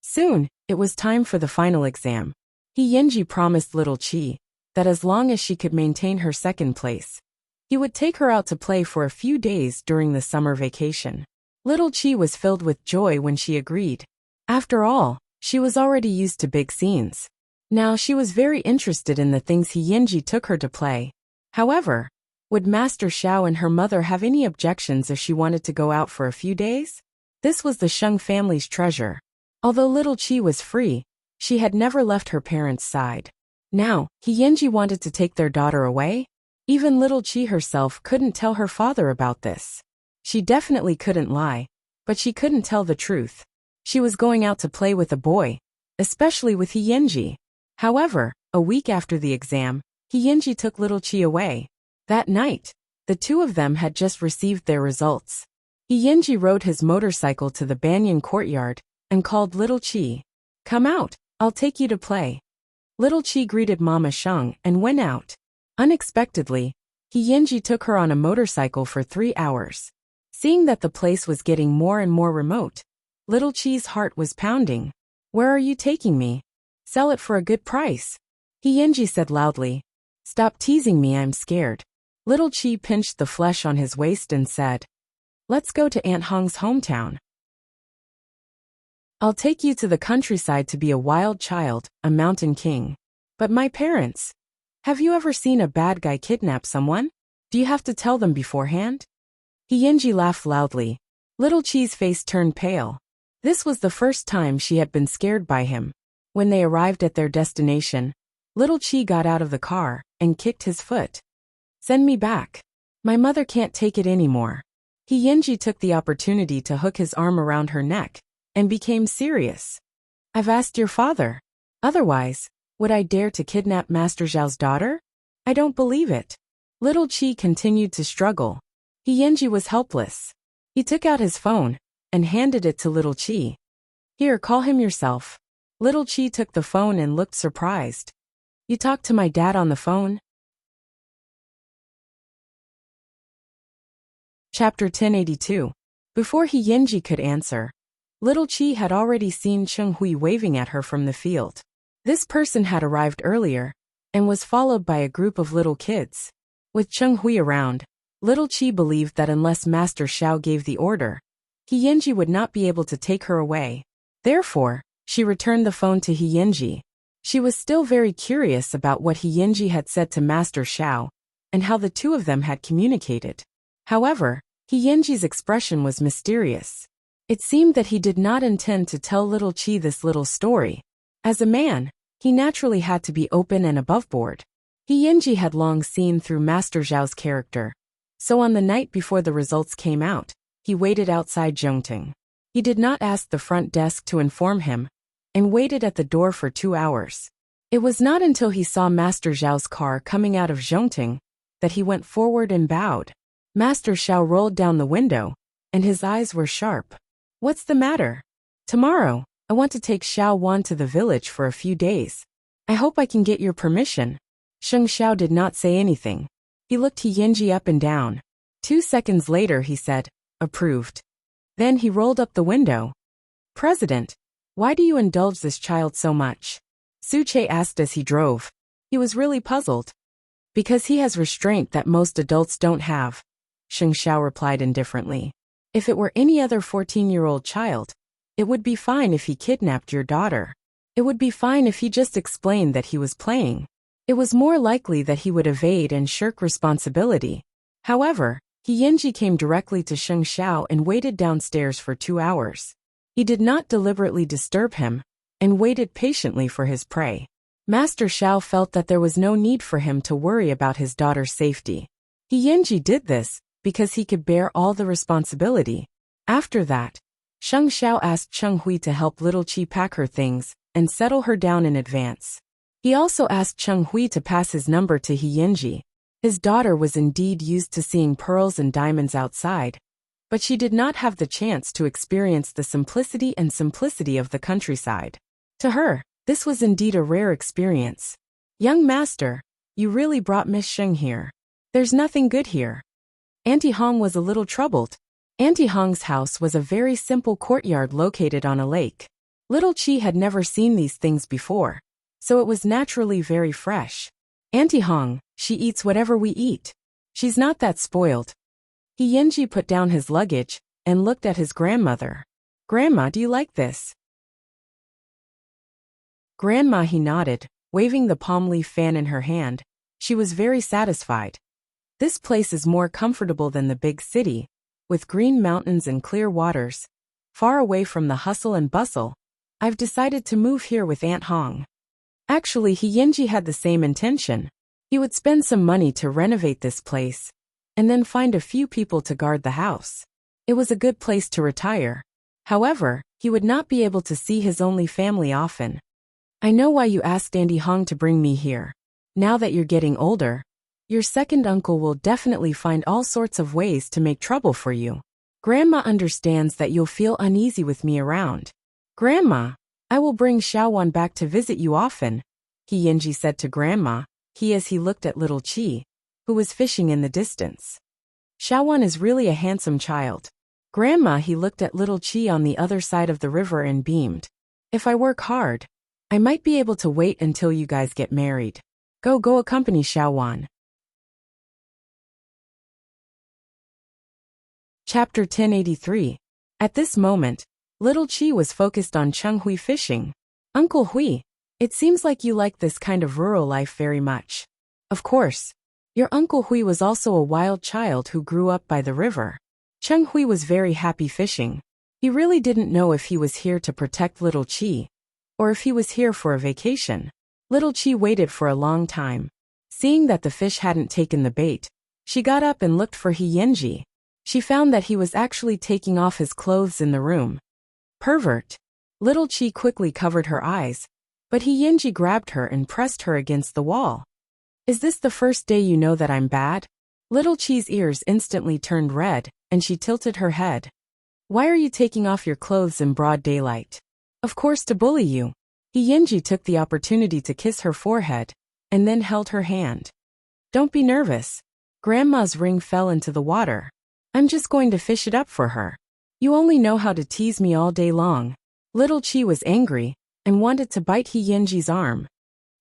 Soon, it was time for the final exam. He promised little Chi that as long as she could maintain her second place, he would take her out to play for a few days during the summer vacation. Little Chi was filled with joy when she agreed. After all, she was already used to big scenes. Now she was very interested in the things He took her to play. However, would Master Xiao and her mother have any objections if she wanted to go out for a few days? This was the Sheng family's treasure. Although little Chi was free, she had never left her parents' side. Now, He wanted to take their daughter away? Even little Chi herself couldn't tell her father about this. She definitely couldn't lie, but she couldn't tell the truth. She was going out to play with a boy, especially with He. However, a week after the exam, He took little Chi away. That night, the two of them had just received their results. He rode his motorcycle to the Banyan courtyard and called little Chi. "Come out, I'll take you to play." Little Chi greeted Mama Sheng and went out. Unexpectedly, He took her on a motorcycle for 3 hours. Seeing that the place was getting more and more remote, little Chi's heart was pounding. "Where are you taking me? Sell it for a good price," He said loudly. "Stop teasing me, I'm scared." Little Chi pinched the flesh on his waist and said, "Let's go to Aunt Hong's hometown. I'll take you to the countryside to be a wild child, a mountain king." "But my parents. Have you ever seen a bad guy kidnap someone? Do you have to tell them beforehand?" He laughed loudly. Little Chi's face turned pale. This was the first time she had been scared by him. When they arrived at their destination, little Chi got out of the car and kicked his foot. "Send me back. My mother can't take it anymore." He took the opportunity to hook his arm around her neck and became serious. "I've asked your father. Otherwise, would I dare to kidnap Master Zhao's daughter? I don't believe it." Little Chi continued to struggle. He was helpless. He took out his phone and handed it to little Chi. "Here, call him yourself." Little Chi took the phone and looked surprised. "You talked to my dad on the phone?" Chapter 1082. Before He could answer, little Chi had already seen Cheng Hui waving at her from the field. This person had arrived earlier and was followed by a group of little kids. With Cheng Hui around, little Chi believed that unless Master Xiao gave the order, He would not be able to take her away. Therefore, she returned the phone to He. She was still very curious about what He had said to Master Xiao and how the two of them had communicated. However, He expression was mysterious. It seemed that he did not intend to tell little Chi this little story. As a man, he naturally had to be open and aboveboard. He had long seen through Master Zhao's character. So on the night before the results came out, he waited outside Zhongting. He did not ask the front desk to inform him, and waited at the door for 2 hours. It was not until he saw Master Zhao's car coming out of Zhongting that he went forward and bowed. Master Xiao rolled down the window, and his eyes were sharp. "What's the matter?" "Tomorrow, I want to take Xiao Wan to the village for a few days. I hope I can get your permission." Sheng Xiao did not say anything. He looked He up and down. 2 seconds later he said, "Approved." Then he rolled up the window. "President, why do you indulge this child so much?" Su Che asked as he drove. He was really puzzled. "Because he has restraint that most adults don't have," Sheng Xiao replied indifferently. "If it were any other 14-year-old child, it would be fine if he kidnapped your daughter. It would be fine if he just explained that he was playing. It was more likely that he would evade and shirk responsibility. However, He came directly to Sheng Xiao and waited downstairs for 2 hours. He did not deliberately disturb him, and waited patiently for his prey. Master Xiao felt that there was no need for him to worry about his daughter's safety. He did this because he could bear all the responsibility. After that, Sheng Xiao asked Cheng Hui to help little Chi pack her things and settle her down in advance. He also asked Cheng Hui to pass his number to He. His daughter was indeed used to seeing pearls and diamonds outside, but she did not have the chance to experience the simplicity of the countryside. To her, this was indeed a rare experience. "Young master, you really brought Miss Sheng here. There's nothing good here." Auntie Hong was a little troubled. Auntie Hong's house was a very simple courtyard located on a lake. Little Chi had never seen these things before, so it was naturally very fresh. "Auntie Hong, she eats whatever we eat. She's not that spoiled." He Yinji put down his luggage and looked at his grandmother. "Grandma, do you like this?" Grandma, he nodded, waving the palm leaf fan in her hand. She was very satisfied. "This place is more comfortable than the big city, with green mountains and clear waters, far away from the hustle and bustle. I've decided to move here with Aunt Hong." Actually, he Yinji had the same intention. He would spend some money to renovate this place, and then find a few people to guard the house. It was a good place to retire. However, he would not be able to see his only family often. "I know why you asked Auntie Hong to bring me here. Now that you're getting older, your second uncle will definitely find all sorts of ways to make trouble for you. Grandma understands that you'll feel uneasy with me around. Grandma, I will bring Xiaowan back to visit you often," he Yinji said to Grandma, as he looked at little Chi, who was fishing in the distance. "Xiaowan is really a handsome child." Grandma, he looked at little Chi on the other side of the river and beamed. "If I work hard, I might be able to wait until you guys get married. Go accompany Xiaowan." Chapter 1083. At this moment, little Chi was focused on Cheng Hui fishing. "Uncle Hui, it seems like you like this kind of rural life very much. Of course, your Uncle Hui was also a wild child who grew up by the river." Cheng Hui was very happy fishing. He really didn't know if he was here to protect little Chi, or if he was here for a vacation. Little Chi waited for a long time. Seeing that the fish hadn't taken the bait, she got up and looked for He Yinji. She found that he was actually taking off his clothes in the room. "Pervert." Little Chi quickly covered her eyes, but He Yinji grabbed her and pressed her against the wall. "Is this the first day you know that I'm bad?" Little Chi's ears instantly turned red, and she tilted her head. "Why are you taking off your clothes in broad daylight?" "Of course, to bully you." He Yinji took the opportunity to kiss her forehead, and then held her hand. "Don't be nervous. Grandma's ring fell into the water. I'm just going to fish it up for her. You only know how to tease me all day long." Little Chi was angry, and wanted to bite He Yinji's arm.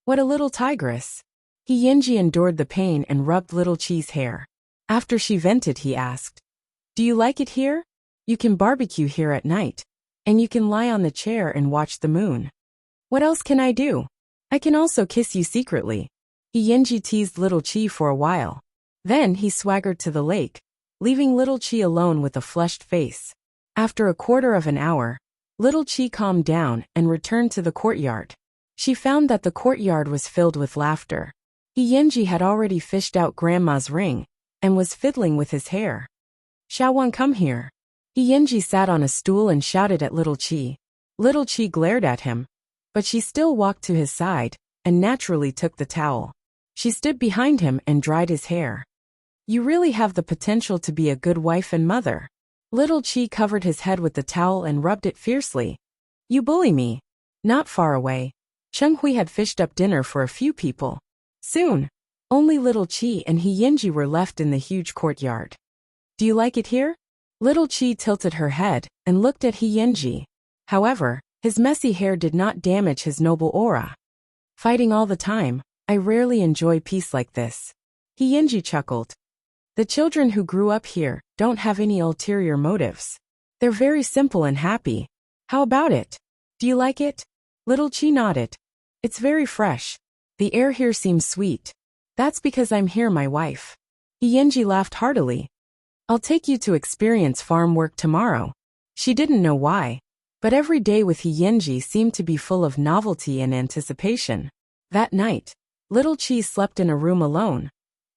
What a little tigress. He Yinji endured the pain and rubbed little Chi's hair. After she vented, he asked, "Do you like it here? You can barbecue here at night, and you can lie on the chair and watch the moon. What else can I do? I can also kiss you secretly." He Yinji teased little Chi for a while. Then he swaggered to the lake, leaving little Chi alone with a flushed face. After a quarter of an hour, little Chi calmed down and returned to the courtyard. She found that the courtyard was filled with laughter. He Yinji had already fished out Grandma's ring, and was fiddling with his hair. "Xiaowan, come here." He Yinji sat on a stool and shouted at little Chi. Little Chi glared at him, but she still walked to his side, and naturally took the towel. She stood behind him and dried his hair. "You really have the potential to be a good wife and mother." Little Chi covered his head with the towel and rubbed it fiercely. "You bully me." Not far away, Cheng Hui had fished up dinner for a few people. Soon, only little Chi and He Yinji were left in the huge courtyard. "Do you like it here?" Little Chi tilted her head and looked at He Yinji. However, his messy hair did not damage his noble aura. "Fighting all the time, I rarely enjoy peace like this." He Yinji chuckled. "The children who grew up here don't have any ulterior motives. They're very simple and happy. How about it? Do you like it?" Little Chi nodded. "It's very fresh. The air here seems sweet." "That's because I'm here, my wife." He Yinji laughed heartily. "I'll take you to experience farm work tomorrow." She didn't know why, but every day with He Yinji seemed to be full of novelty and anticipation. That night, little Chi slept in a room alone,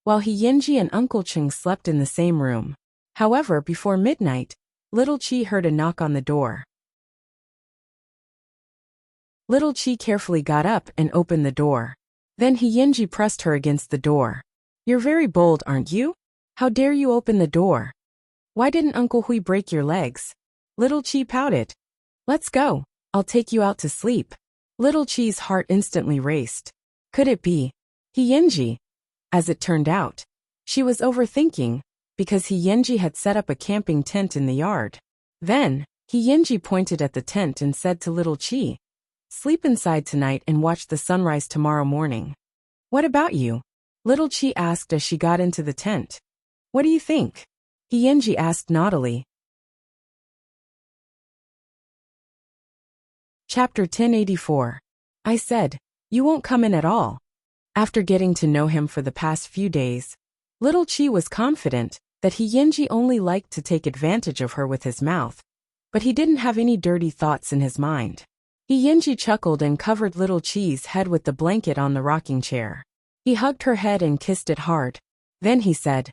while He Yinji and Uncle Cheng slept in the same room. However, before midnight, little Chi heard a knock on the door. Little Chi carefully got up and opened the door. Then He Yinji pressed her against the door. You're very bold, aren't you? How dare you open the door? Why didn't Uncle Hui break your legs? Little Chi pouted. Let's go. I'll take you out to sleep. Little Chi's heart instantly raced. Could it be Hiyenji? As it turned out, she was overthinking, because Hiyenji had set up a camping tent in the yard. Then, Hiyenji pointed at the tent and said to Little Chi, sleep inside tonight and watch the sunrise tomorrow morning. What about you? Little Chi asked as she got into the tent. What do you think? Hiyenji asked naughtily. Chapter 1084. I said, you won't come in at all. After getting to know him for the past few days, Little Chi was confident that Hiyenji only liked to take advantage of her with his mouth, but he didn't have any dirty thoughts in his mind. Hiyenji chuckled and covered Little Chi's head with the blanket on the rocking chair. He hugged her head and kissed it hard. Then he said,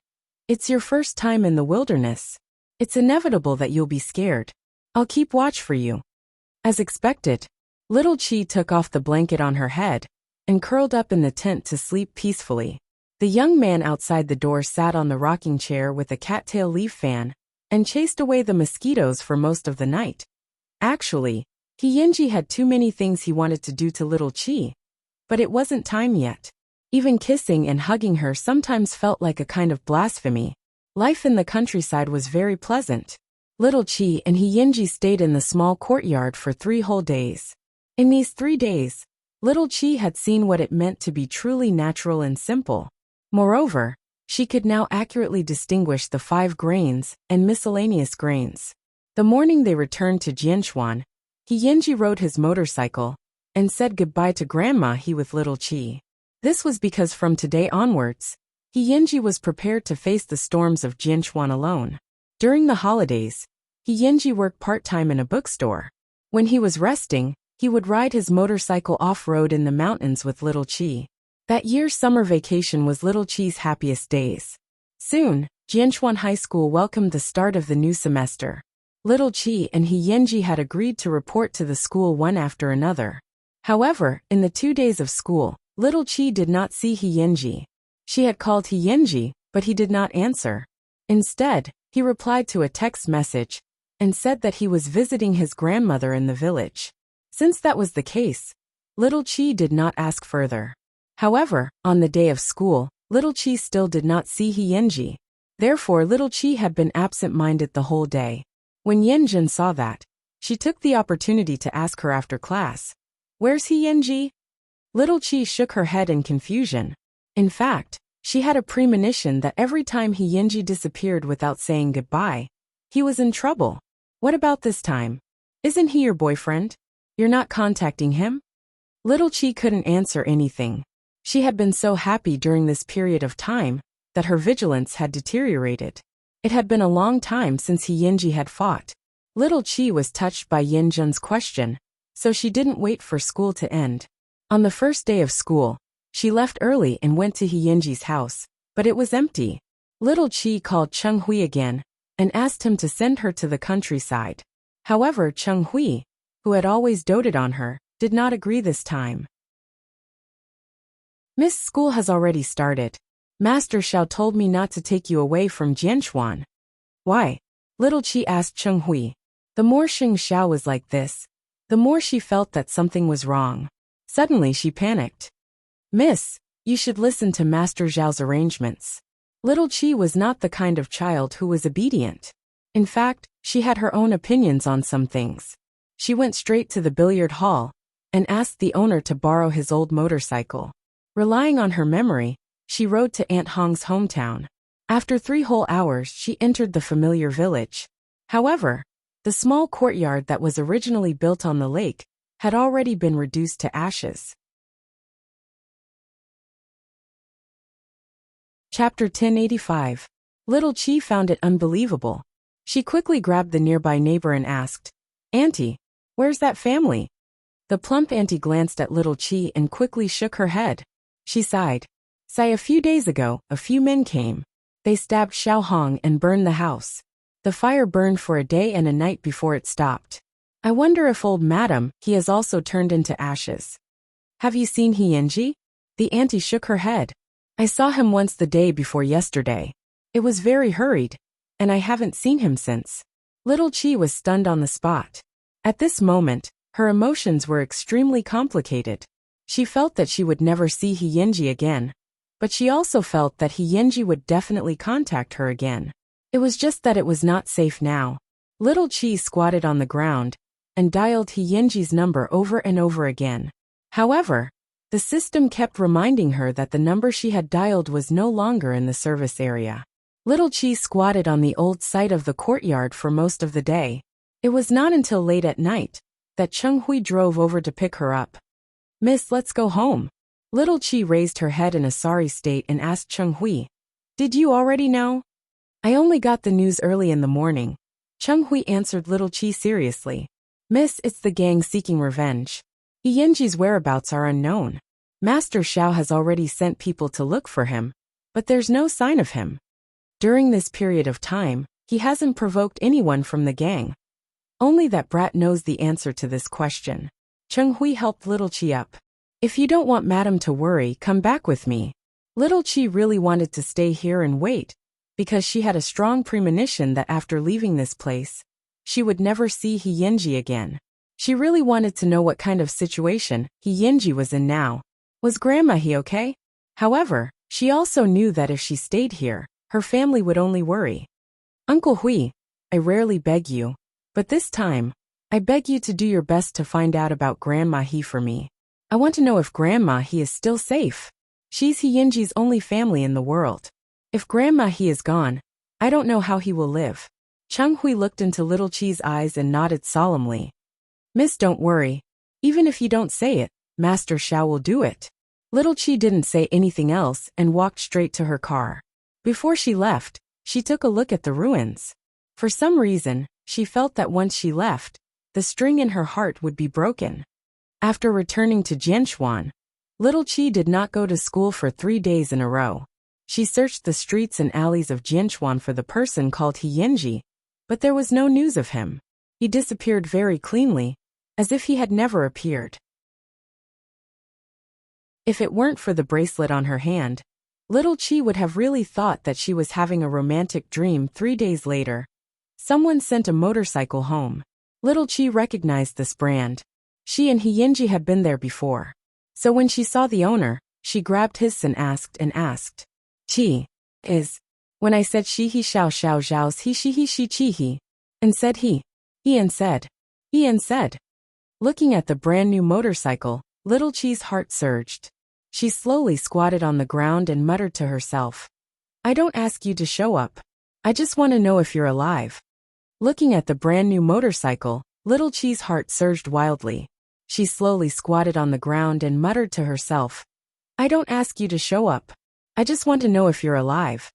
it's your first time in the wilderness. It's inevitable that you'll be scared. I'll keep watch for you. As expected, Little Chi took off the blanket on her head and curled up in the tent to sleep peacefully. The young man outside the door sat on the rocking chair with a cattail leaf fan and chased away the mosquitoes for most of the night. Actually, Hiyenji had too many things he wanted to do to Little Chi, but it wasn't time yet. Even kissing and hugging her sometimes felt like a kind of blasphemy. Life in the countryside was very pleasant. Little Chi and Hiyenji stayed in the small courtyard for 3 whole days. In these 3 days, Little Chi had seen what it meant to be truly natural and simple. Moreover, she could now accurately distinguish the 5 grains and miscellaneous grains. The morning they returned to Jianchuan, Hiyenji rode his motorcycle and said goodbye to Grandma He with Little Chi. This was because from today onwards, Hiyenji was prepared to face the storms of Jianchuan alone. During the holidays, Hiyenji worked part-time in a bookstore. When he was resting, he would ride his motorcycle off-road in the mountains with Little Chi. That year's summer vacation was Little Chi's happiest days. Soon, Jianchuan High School welcomed the start of the new semester. Little Chi and Hiyenji had agreed to report to the school one after another. However, in the 2 days of school, Little Chi did not see Hiyenji. She had called Hiyenji, but he did not answer. Instead, he replied to a text message and said that he was visiting his grandmother in the village. Since that was the case, Little Chi did not ask further. However, on the day of school, Little Chi still did not see Hiyenji. Therefore, Little Chi had been absent-minded the whole day. When Yenjin saw that, she took the opportunity to ask her after class, "Where's Hiyenji?" Little Chi shook her head in confusion. In fact, she had a premonition that every time Hiyenji disappeared without saying goodbye, he was in trouble. What about this time? Isn't he your boyfriend? You're not contacting him? Little Chi couldn't answer anything. She had been so happy during this period of time that her vigilance had deteriorated. It had been a long time since Hiyenji had fought. Little Chi was touched by Yenjin's question, so she didn't wait for school to end. On the first day of school, she left early and went to Hiyenji's house, but it was empty. Little Chi called Cheng Hui again and asked him to send her to the countryside. However, Cheng Hui, who had always doted on her, did not agree this time. "Miss, school has already started. Master Xiao told me not to take you away from Jianchuan." "Why?" Little Chi asked Cheng Hui. The more Xing Xiao was like this, the more she felt that something was wrong. Suddenly she panicked. "Miss, you should listen to Master Zhao's arrangements." Little Chi was not the kind of child who was obedient. In fact, she had her own opinions on some things. She went straight to the billiard hall and asked the owner to borrow his old motorcycle. Relying on her memory, she rode to Aunt Hong's hometown. After 3 whole hours, she entered the familiar village. However, the small courtyard that was originally built on the lake had already been reduced to ashes. Chapter 1085. Little Chi found it unbelievable. She quickly grabbed the nearby neighbor and asked, "Auntie, where's that family?" The plump auntie glanced at Little Chi and quickly shook her head. She sighed. "A few days ago, a few men came. They stabbed Xiao Hong and burned the house. The fire burned for a day and a night before it stopped. I wonder if old madam, he has also turned into ashes." "Have you seen Hiyenji?" The auntie shook her head. I saw him once the day before yesterday. It was very hurried, and I haven't seen him since. Little Chi was stunned on the spot. At this moment, her emotions were extremely complicated. She felt that she would never see He again, but she also felt that He would definitely contact her again. It was just that it was not safe now. Little Chi squatted on the ground and dialed He number over and over again. However, the system kept reminding her that the number she had dialed was no longer in the service area. Little Chi squatted on the old site of the courtyard for most of the day. It was not until late at night that Cheng Hui drove over to pick her up. "Miss, let's go home." Little Chi raised her head in a sorry state and asked Cheng Hui, "Did you already know?" "I only got the news early in the morning," Cheng Hui answered Little Chi seriously. "Miss, it's the gang seeking revenge. He whereabouts are unknown. Master Xiao has already sent people to look for him, but there's no sign of him. During this period of time, he hasn't provoked anyone from the gang. Only that brat knows the answer to this question." Cheng Hui helped Little Chi up. "If you don't want Madam to worry, come back with me." Little Chi really wanted to stay here and wait, because she had a strong premonition that after leaving this place, she would never see He again. She really wanted to know what kind of situation He was in now. Was Grandma He okay? However, she also knew that if she stayed here, her family would only worry. "Uncle Hui, I rarely beg you, but this time, I beg you to do your best to find out about Grandma He for me. I want to know if Grandma He is still safe. She's He only family in the world. If Grandma He is gone, I don't know how he will live." Cheng Hui looked into Little Chi's eyes and nodded solemnly. "Miss, don't worry. Even if you don't say it, Master Xiao will do it." Little Chi didn't say anything else and walked straight to her car. Before she left, she took a look at the ruins. For some reason, she felt that once she left, the string in her heart would be broken. After returning to Jianchuan, Little Chi did not go to school for 3 days in a row. She searched the streets and alleys of Jianchuan for the person called He, but there was no news of him. He disappeared very cleanly, as if he had never appeared. If it weren't for the bracelet on her hand, Little Chi would have really thought that she was having a romantic dream. 3 days later, someone sent a motorcycle home. Little Chi recognized this brand. She and He had been there before. So when she saw the owner, she grabbed his and asked, "Chi is." When I said he xiao xiao zhao's he she chi he, and said he and said. Looking at the brand new motorcycle, Little Chi's heart surged. She slowly squatted on the ground and muttered to herself, "I don't ask you to show up. I just want to know if you're alive." Looking at the brand new motorcycle, Little Chi's heart surged wildly. She slowly squatted on the ground and muttered to herself, "I don't ask you to show up. I just want to know if you're alive."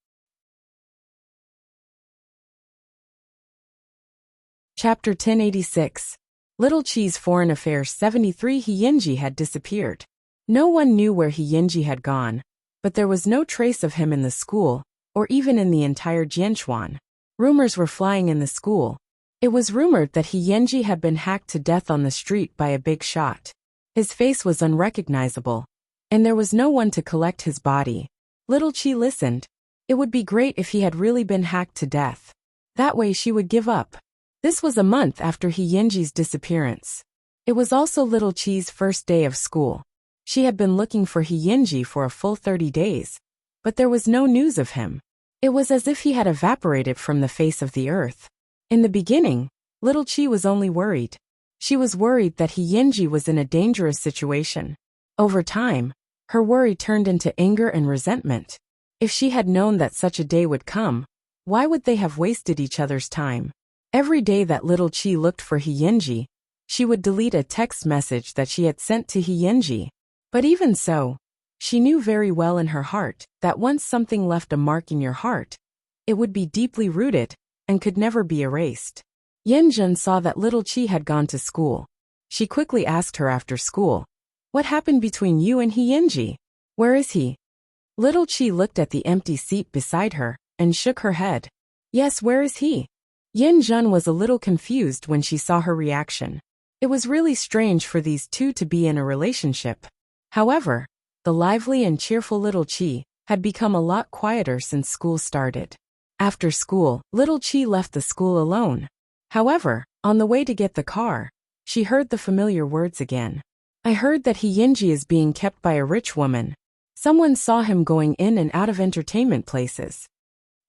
Chapter 1086. Little Chi's Foreign Affairs 73. He had disappeared. No one knew where He had gone, but there was no trace of him in the school, or even in the entire Jianchuan. Rumors were flying in the school. It was rumored that He had been hacked to death on the street by a big shot. His face was unrecognizable, and there was no one to collect his body. Little Chi listened. It would be great if he had really been hacked to death. That way she would give up. This was a month after He disappearance. It was also Little Chi's first day of school. She had been looking for He for a full 30 days, but there was no news of him. It was as if he had evaporated from the face of the earth. In the beginning, Little Chi was only worried. She was worried that He was in a dangerous situation. Over time, her worry turned into anger and resentment. If she had known that such a day would come, why would they have wasted each other's time? Every day that Little Chi looked for He, she would delete a text message that she had sent to He. But even so, she knew very well in her heart that once something left a mark in your heart, it would be deeply rooted and could never be erased. Yanjun saw that Little Chi had gone to school. She quickly asked her after school, "What happened between you and He? Where is he?" Little Chi looked at the empty seat beside her and shook her head. "Yes, where is he?" Yanjun was a little confused when she saw her reaction. It was really strange for these two to be in a relationship. However, the lively and cheerful Little Chi had become a lot quieter since school started. After school, little Chi left the school alone. However, on the way to get the car, she heard the familiar words again. I heard that Hyunji is being kept by a rich woman. Someone saw him going in and out of entertainment places.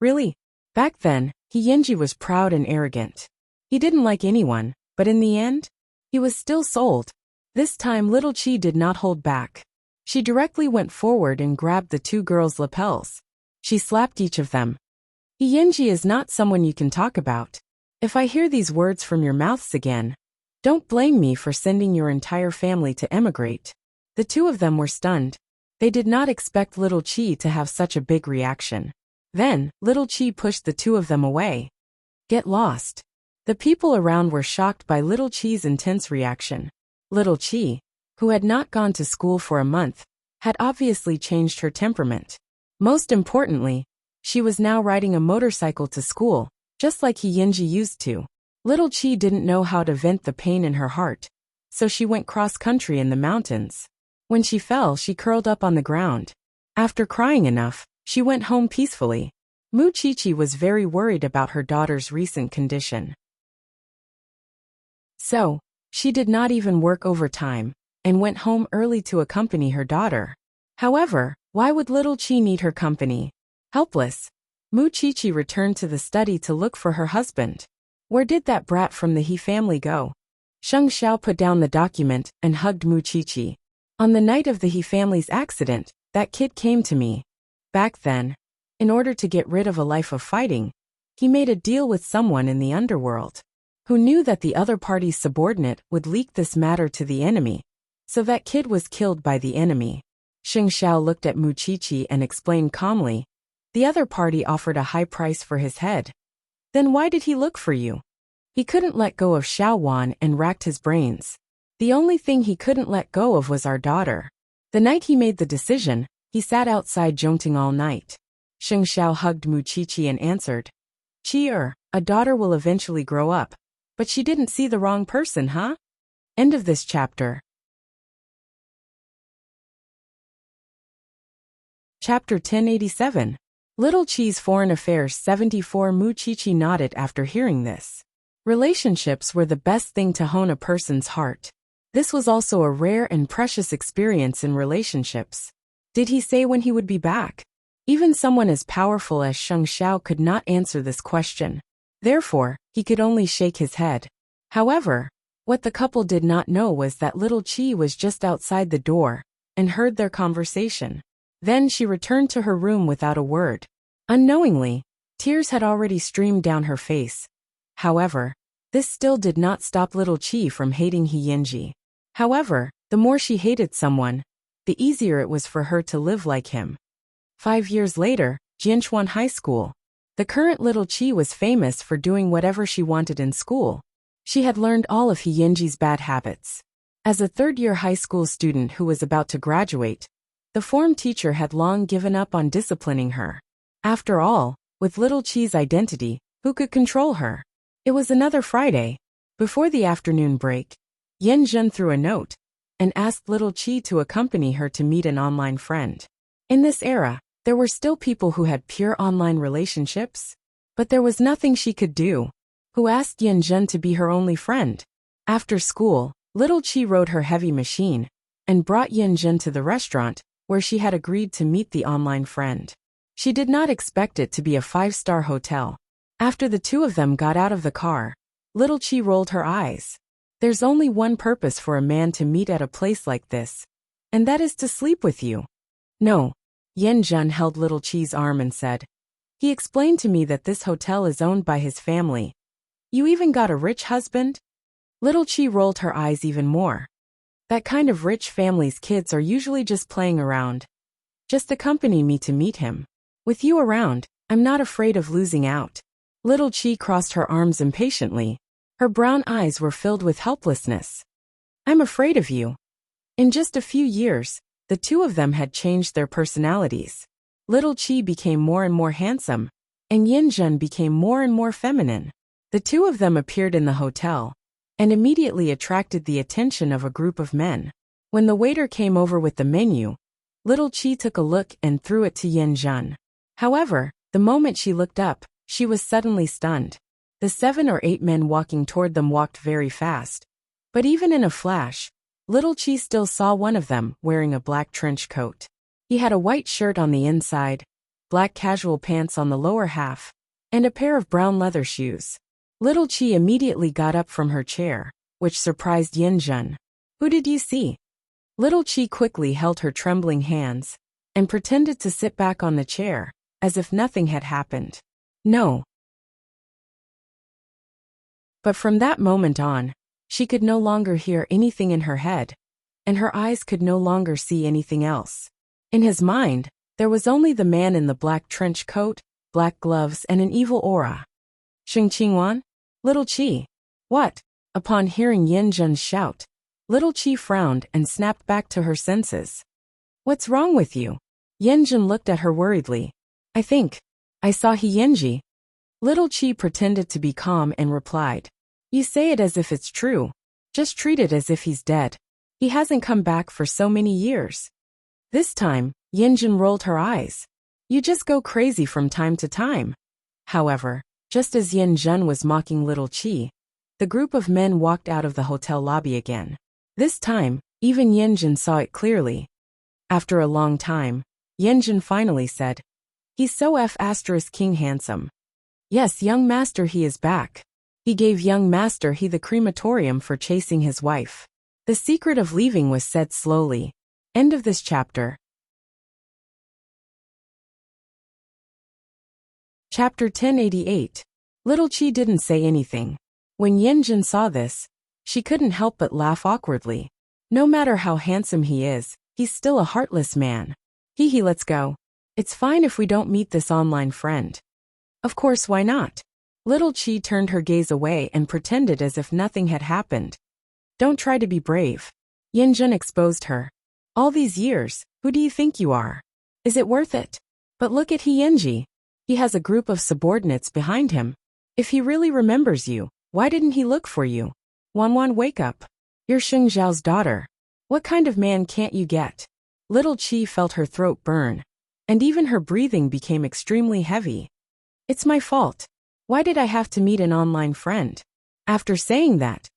Really? Back then, Hyunji was proud and arrogant. He didn't like anyone, but in the end, he was still sold. This time little Chi did not hold back. She directly went forward and grabbed the two girls' lapels. She slapped each of them. Hyunji is not someone you can talk about. If I hear these words from your mouths again, don't blame me for sending your entire family to emigrate. The two of them were stunned. They did not expect little Chi to have such a big reaction. Then, little Chi pushed the two of them away. Get lost. The people around were shocked by little Chi's intense reaction. Little Chi, who had not gone to school for a month, had obviously changed her temperament. Most importantly, she was now riding a motorcycle to school, just like Hyunji used to. Little Chi didn't know how to vent the pain in her heart, so she went cross-country in the mountains. When she fell, she curled up on the ground. After crying enough, she went home peacefully. Chi was very worried about her daughter's recent condition. So, she did not even work overtime, and went home early to accompany her daughter. However, why would little Chi need her company? Helpless, Chi returned to the study to look for her husband. Where did that brat from the He family go? Sheng Xiao put down the document and hugged Chi. On the night of the He family's accident, that kid came to me. Back then, in order to get rid of a life of fighting, he made a deal with someone in the underworld, who knew that the other party's subordinate would leak this matter to the enemy. So that kid was killed by the enemy. Sheng Xiao looked at Chi and explained calmly, the other party offered a high price for his head. Then why did he look for you? He couldn't let go of Xiao Wan and racked his brains. The only thing he couldn't let go of was our daughter. The night he made the decision, he sat outside Zhongting all night. Sheng Xiao hugged Chi and answered, Chi, a daughter will eventually grow up. But she didn't see the wrong person, huh? End of this chapter. Chapter 1087. Little Chi's Foreign Affairs 74. Chi nodded after hearing this. Relationships were the best thing to hone a person's heart. This was also a rare and precious experience in relationships. Did he say when he would be back? Even someone as powerful as Sheng Xiao could not answer this question. Therefore, he could only shake his head. However, what the couple did not know was that little Chi was just outside the door and heard their conversation. Then she returned to her room without a word. Unknowingly, tears had already streamed down her face. However, this still did not stop little Chi from hating Hyunji. However, the more she hated someone, the easier it was for her to live like him. 5 years later, Jianchuan High School. The current little Chi was famous for doing whatever she wanted in school. She had learned all of Hyunji's bad habits. As a third-year high school student who was about to graduate, the form teacher had long given up on disciplining her. After all, with little Chi's identity, who could control her? It was another Friday. Before the afternoon break, Yen Zhen threw a note and asked little Chi to accompany her to meet an online friend. In this era, there were still people who had pure online relationships, but there was nothing she could do. Who asked Yen Zhen to be her only friend? After school, little Chi rode her heavy machine and brought Yen Zhen to the restaurant where she had agreed to meet the online friend. She did not expect it to be a 5-star hotel. After the two of them got out of the car, little Chi rolled her eyes. There's only one purpose for a man to meet at a place like this, and that is to sleep with you. No. Yen Zhen held little Chi's arm and said, he explained to me that this hotel is owned by his family. You even got a rich husband? Little Chi rolled her eyes even more. That kind of rich family's kids are usually just playing around. Just accompany me to meet him. With you around, I'm not afraid of losing out. Little Chi crossed her arms impatiently. Her brown eyes were filled with helplessness. I'm afraid of you. In just a few years, the two of them had changed their personalities. Little Chi became more and more handsome, and Yen Zhen became more and more feminine. The two of them appeared in the hotel and immediately attracted the attention of a group of men. When the waiter came over with the menu, Little Chi took a look and threw it to Yin Jun. However, the moment she looked up, she was suddenly stunned. The 7 or 8 men walking toward them walked very fast. But even in a flash, Little Chi still saw one of them wearing a black trench coat. He had a white shirt on the inside, black casual pants on the lower half, and a pair of brown leather shoes. Little Chi immediately got up from her chair, which surprised Yin Jun. "Who did you see?" Little Chi quickly held her trembling hands and pretended to sit back on the chair, as if nothing had happened. "No." But from that moment on, she could no longer hear anything in her head, and her eyes could no longer see anything else. In his mind, there was only the man in the black trench coat, black gloves, and an evil aura. "Xing Qingwan? Little Chi." "What?" Upon hearing Yin Jun's shout, Little Chi frowned and snapped back to her senses. "What's wrong with you?" Yin Jun looked at her worriedly. I think I saw He Yenji." Little Chi pretended to be calm and replied, "You say it as if it's true. Just treat it as if he's dead. He hasn't come back for so many years." This time, Yin Jun rolled her eyes. "You just go crazy from time to time." However, just as Yin Jun was mocking Little Chi, the group of men walked out of the hotel lobby again. This time, even Yin Jun saw it clearly. After a long time, Yin Jun finally said, "He's so King handsome." "Yes, young master, he is back. He gave young master he the crematorium for chasing his wife." The secret of leaving was said slowly. End of this chapter. Chapter 1088. Little Chi didn't say anything. When Yin Jun saw this, she couldn't help but laugh awkwardly. No matter how handsome he is, he's still a heartless man. Hee, let's go. It's fine if we don't meet this online friend. Of course, why not? Little Chi turned her gaze away and pretended as if nothing had happened. Don't try to be brave. Yin Jun exposed her. All these years, who do you think you are? Is it worth it? But look at He Yenji. He has a group of subordinates behind him. If he really remembers you, why didn't he look for you? Wanwan, wake up. You're Sheng Zhao's daughter. What kind of man can't you get? Little Chi felt her throat burn, and even her breathing became extremely heavy. It's my fault. Why did I have to meet an online friend? After saying that,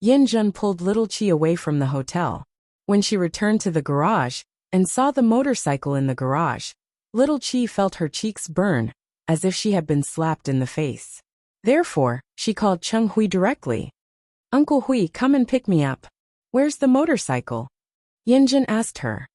Yin Jun pulled Little Chi away from the hotel. When she returned to the garage and saw the motorcycle in the garage, Little Chi felt her cheeks burn, as if she had been slapped in the face. Therefore, she called Cheng Hui directly. "Uncle Hui, come and pick me up." "Where's the motorcycle?" Yin Jun asked her.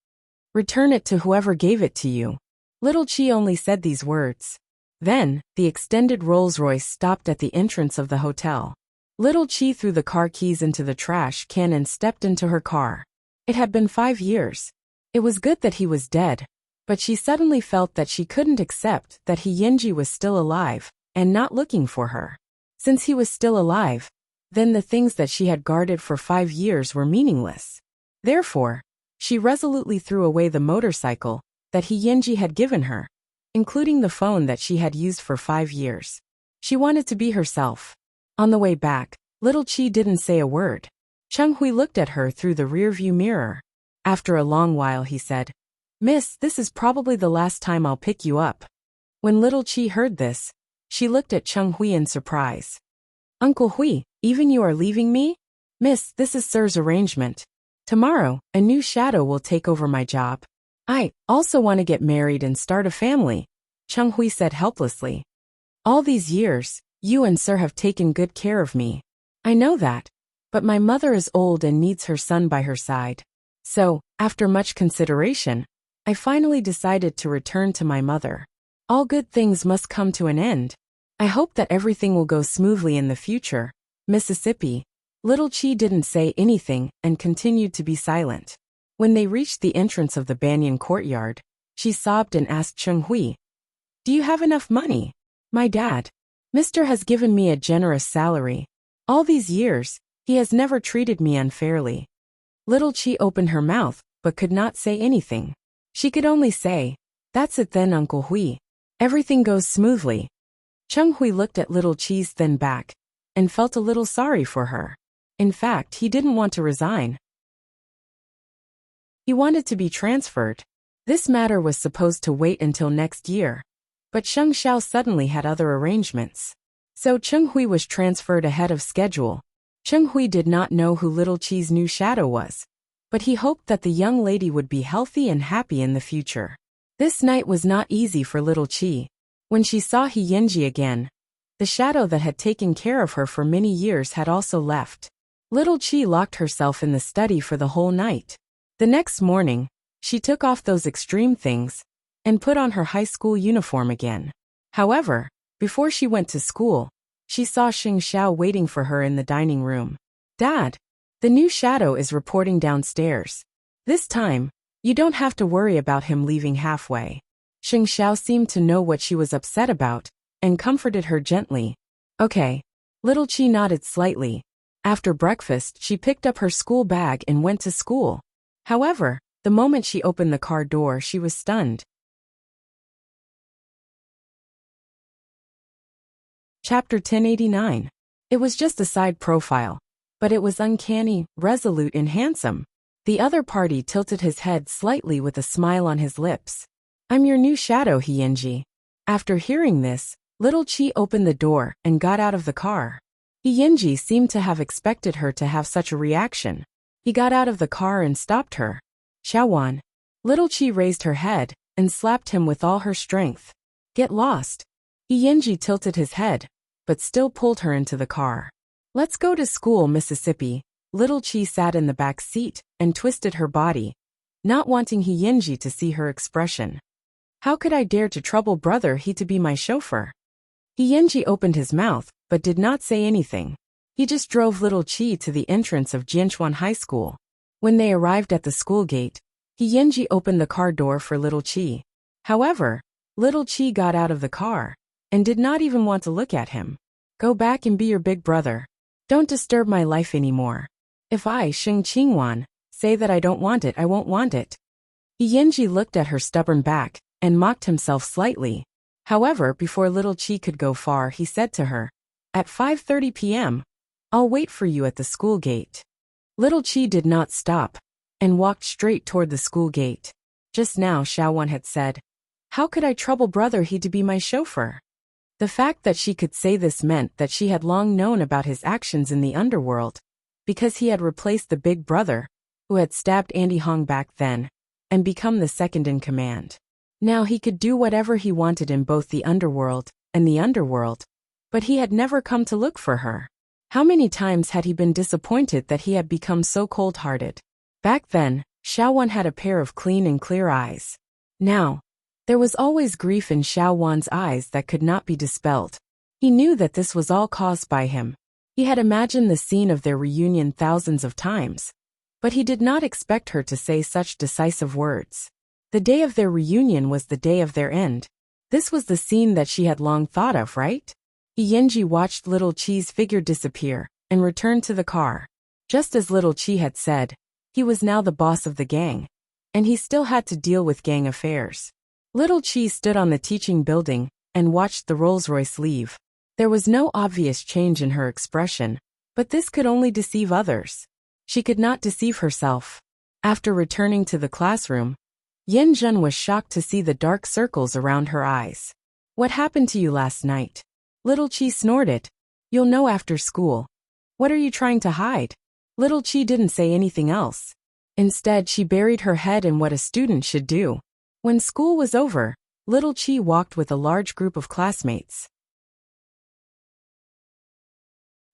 "Return it to whoever gave it to you." Little Chi only said these words. Then, the extended Rolls-Royce stopped at the entrance of the hotel. Little Chi threw the car keys into the trash can and stepped into her car. It had been 5 years. It was good that he was dead, but she suddenly felt that she couldn't accept that He Yenji was still alive and not looking for her. Since he was still alive, then the things that she had guarded for 5 years were meaningless. Therefore, she resolutely threw away the motorcycle that He Yenji had given her, including the phone that she had used for 5 years. She wanted to be herself. On the way back, Little Chi didn't say a word. Cheng Hui looked at her through the rearview mirror. After a long while he said, "Miss, this is probably the last time I'll pick you up." When Little Chi heard this, she looked at Cheng Hui in surprise. "Uncle Hui, even you are leaving me?" "Miss, this is Sir's arrangement. Tomorrow, a new shadow will take over my job. I also want to get married and start a family," Cheng Hui said helplessly. "All these years, you and Sir have taken good care of me. I know that, but my mother is old and needs her son by her side. So, after much consideration, I finally decided to return to my mother. All good things must come to an end. I hope that everything will go smoothly in the future." Mississippi. Little Chi didn't say anything and continued to be silent. When they reached the entrance of the Banyan courtyard, she sobbed and asked Cheng Hui, "Do you have enough money?" "My dad. Mr. has given me a generous salary. All these years, he has never treated me unfairly." Little Chi opened her mouth, but could not say anything. She could only say, "That's it then, Uncle Hui. Everything goes smoothly." Cheng Hui looked at Little Chi's thin back and felt a little sorry for her. In fact, he didn't want to resign. He wanted to be transferred. This matter was supposed to wait until next year, but Sheng Xiao suddenly had other arrangements. So Cheng Hui was transferred ahead of schedule. Cheng Hui did not know who Little Chi's new shadow was, but he hoped that the young lady would be healthy and happy in the future. This night was not easy for Little Chi. When she saw He Yinji again, the shadow that had taken care of her for many years had also left. Little Chi locked herself in the study for the whole night. The next morning, she took off those extreme things and put on her high school uniform again. However, before she went to school, she saw Sheng Xiao waiting for her in the dining room. "Dad, the new shadow is reporting downstairs. This time, you don't have to worry about him leaving halfway." Sheng Xiao seemed to know what she was upset about and comforted her gently. "Okay." Little Chi nodded slightly. After breakfast, she picked up her school bag and went to school. However, the moment she opened the car door, she was stunned. Chapter 1089. It was just a side profile, but it was uncanny, resolute and handsome. The other party tilted his head slightly with a smile on his lips. "I'm your new shadow, He Yinji." After hearing this, Little Chi opened the door and got out of the car. He Yinji seemed to have expected her to have such a reaction. He got out of the car and stopped her. "Xiaowan." Little Chi raised her head and slapped him with all her strength. "Get lost." He Yinji tilted his head, but still pulled her into the car. "Let's go to school, Mississippi." Little Chi sat in the back seat and twisted her body, not wanting He Yinji to see her expression. "How could I dare to trouble brother He to be my chauffeur?" He Yinji opened his mouth, but did not say anything. He just drove Little Chi to the entrance of Jianchuan High School. When they arrived at the school gate, He Yinji opened the car door for Little Chi. However, Little Chi got out of the car and did not even want to look at him. "Go back and be your big brother. Don't disturb my life anymore. If I, Sheng Qingwan, say that I don't want it, I won't want it." He Yinji looked at her stubborn back and mocked himself slightly. However, before Little Chi could go far, he said to her, "At 5:30 p.m., I'll wait for you at the school gate." Little Chi did not stop and walked straight toward the school gate. Just now Xiaowan had said, "How could I trouble brother He to be my chauffeur?" The fact that she could say this meant that she had long known about his actions in the underworld, because he had replaced the big brother, who had stabbed Andy Hong back then, and become the second in command. Now he could do whatever he wanted in both the underworld and the underworld, but he had never come to look for her. How many times had he been disappointed that he had become so cold-hearted? Back then, Xiaowan had a pair of clean and clear eyes. Now, there was always grief in Xiaowan's eyes that could not be dispelled. He knew that this was all caused by him. He had imagined the scene of their reunion thousands of times, but he did not expect her to say such decisive words. The day of their reunion was the day of their end. This was the scene that she had long thought of, right? He Yinji watched Little Chi's figure disappear and returned to the car. Just as Little Chi had said, he was now the boss of the gang, and he still had to deal with gang affairs. Little Chi stood on the teaching building and watched the Rolls-Royce leave. There was no obvious change in her expression, but this could only deceive others. She could not deceive herself. After returning to the classroom, Yin Zhen was shocked to see the dark circles around her eyes. "What happened to you last night?" Little Chi snorted. "You'll know after school." "What are you trying to hide?" Little Chi didn't say anything else. Instead, she buried her head in what a student should do. When school was over, Little Chi walked with a large group of classmates.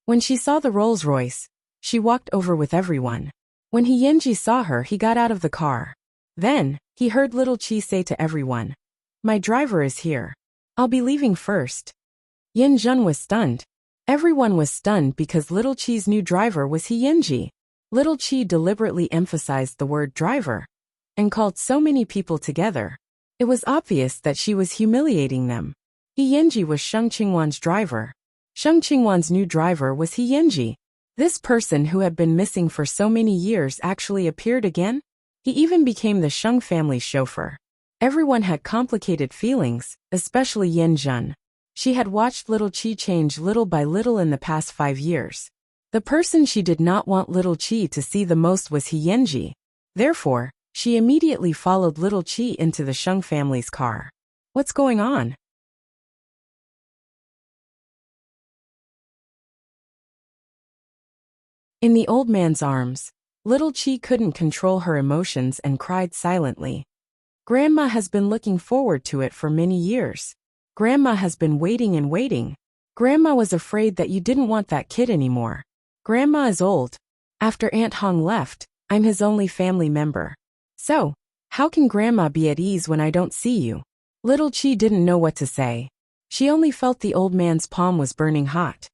When she saw the Rolls-Royce, she walked over with everyone. When He Yinji saw her, he got out of the car. Then, he heard Little Chi say to everyone, "My driver is here. I'll be leaving first." Yin Zhen was stunned. Everyone was stunned because Little Chi's new driver was He Yinji. Little Chi deliberately emphasized the word driver and called so many people together. It was obvious that she was humiliating them. He Yinji was Sheng Qingwan's driver. Sheng Qingwan's new driver was He Yinji. This person who had been missing for so many years actually appeared again? He even became the Sheng family's chauffeur. Everyone had complicated feelings, especially Yin Zhen. She had watched Little Chi change little by little in the past 5 years. The person she did not want Little Chi to see the most was He Yinji. Therefore, She immediately followed little Chi into the Sheng family's car. What's going on? In the old man's arms, little Chi couldn't control her emotions and cried silently. Grandma has been looking forward to it for many years. Grandma has been waiting and waiting. Grandma was afraid that you didn't want that kid anymore. Grandma is old. After Aunt Hong left, I'm his only family member. So, how can Grandma be at ease when I don't see you? Little Chi didn't know what to say. She only felt the old man's palm was burning hot.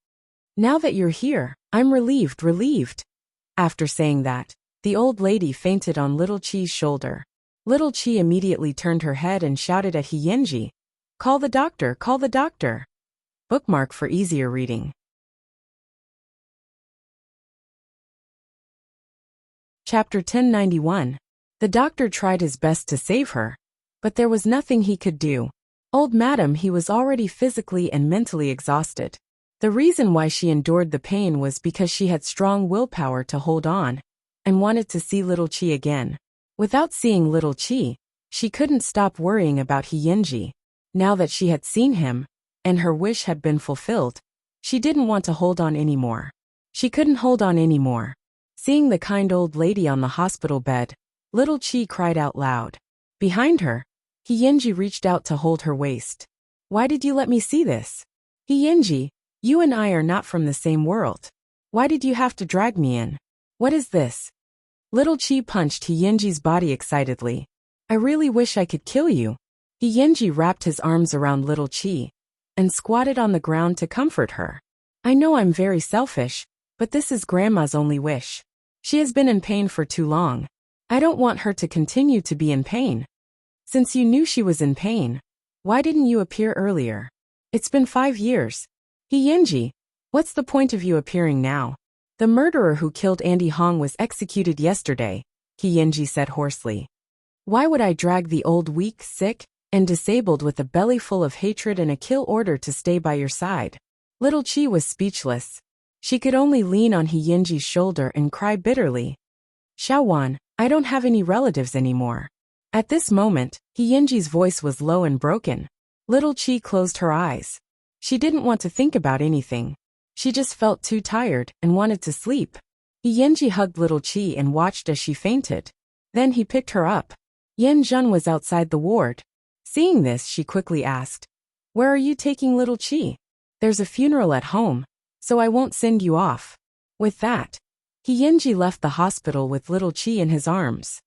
Now that you're here, I'm relieved. After saying that, the old lady fainted on little Chi's shoulder. Little Chi immediately turned her head and shouted at Hiyenji, call the doctor, call the doctor. Bookmark for easier reading. Chapter 1091. The doctor tried his best to save her, but there was nothing he could do. Old madam, he was already physically and mentally exhausted. The reason why she endured the pain was because she had strong willpower to hold on, and wanted to see little Chi again. Without seeing little Chi, she couldn't stop worrying about Hiyenji. Now that she had seen him, and her wish had been fulfilled, she didn't want to hold on anymore. She couldn't hold on anymore. Seeing the kind old lady on the hospital bed, little Chi cried out loud. Behind her, Hiyenji reached out to hold her waist. Why did you let me see this? Hiyenji, you and I are not from the same world. Why did you have to drag me in? What is this? Little Chi punched Hiyenji's body excitedly. I really wish I could kill you. Hiyenji wrapped his arms around little Chi and squatted on the ground to comfort her. I know I'm very selfish, but this is Grandma's only wish. She has been in pain for too long. I don't want her to continue to be in pain. Since you knew she was in pain, why didn't you appear earlier? It's been 5 years. Hiyenji, what's the point of you appearing now? The murderer who killed Andy Hong was executed yesterday, Hiyenji said hoarsely. Why would I drag the old weak, sick, and disabled with a belly full of hatred and a kill order to stay by your side? Little Chi was speechless. She could only lean on Hiyenji's shoulder and cry bitterly. Xiaowan, I don't have any relatives anymore. At this moment, Hiyenji's voice was low and broken. Little Chi closed her eyes. She didn't want to think about anything. She just felt too tired and wanted to sleep. Hiyenji hugged little Chi and watched as she fainted. Then he picked her up. Yan Zhen was outside the ward. Seeing this, she quickly asked, where are you taking little Chi? There's a funeral at home, so I won't send you off. With that, Hiyenji left the hospital with little Chi in his arms.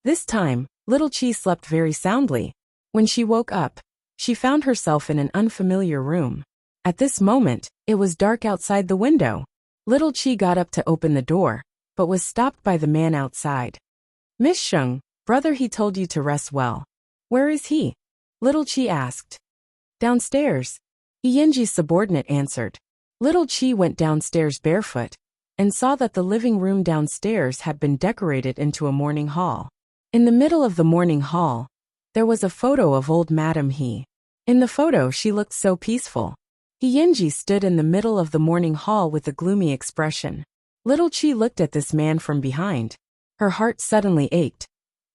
This time, little Chi slept very soundly. When she woke up, she found herself in an unfamiliar room. At this moment, it was dark outside the window. Little Chi got up to open the door, but was stopped by the man outside. Miss Sheng, brother, he told you to rest well. Where is he? Little Chi asked. Downstairs. Hiyenji's subordinate answered. Little Chi went downstairs barefoot, and saw that the living room downstairs had been decorated into a morning hall. In the middle of the morning hall, there was a photo of old Madame He. In the photo, she looked so peaceful. Hiyenji stood in the middle of the morning hall with a gloomy expression. Little Chi looked at this man from behind. Her heart suddenly ached.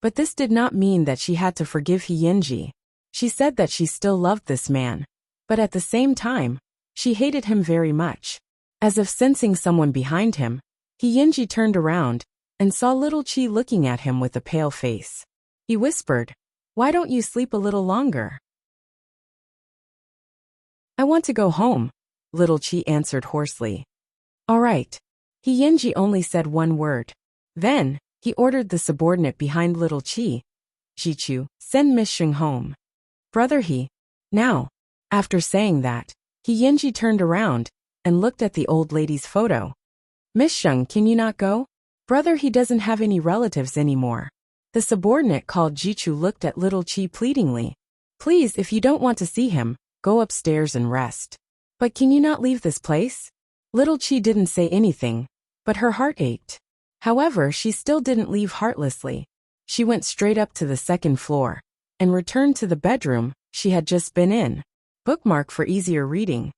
But this did not mean that she had to forgive Hiyenji. She said that she still loved this man. But at the same time, she hated him very much. As if sensing someone behind him, Hiyenji turned around and saw little Chi looking at him with a pale face. He whispered, why don't you sleep a little longer? I want to go home, little Chi answered hoarsely. All right. Hiyenji only said one word. Then, he ordered the subordinate behind little Chi. Jichu, send Miss Sheng home. Brother He. Now. After saying that, Hiyenji turned around and looked at the old lady's photo. Miss Sheng, can you not go? Brother He doesn't have any relatives anymore. The subordinate called Jichu looked at little Chi pleadingly. Please, if you don't want to see him, go upstairs and rest. But can you not leave this place? Little Chi didn't say anything, but her heart ached. However, she still didn't leave heartlessly. She went straight up to the second floor and returned to the bedroom she had just been in. Bookmark for easier reading.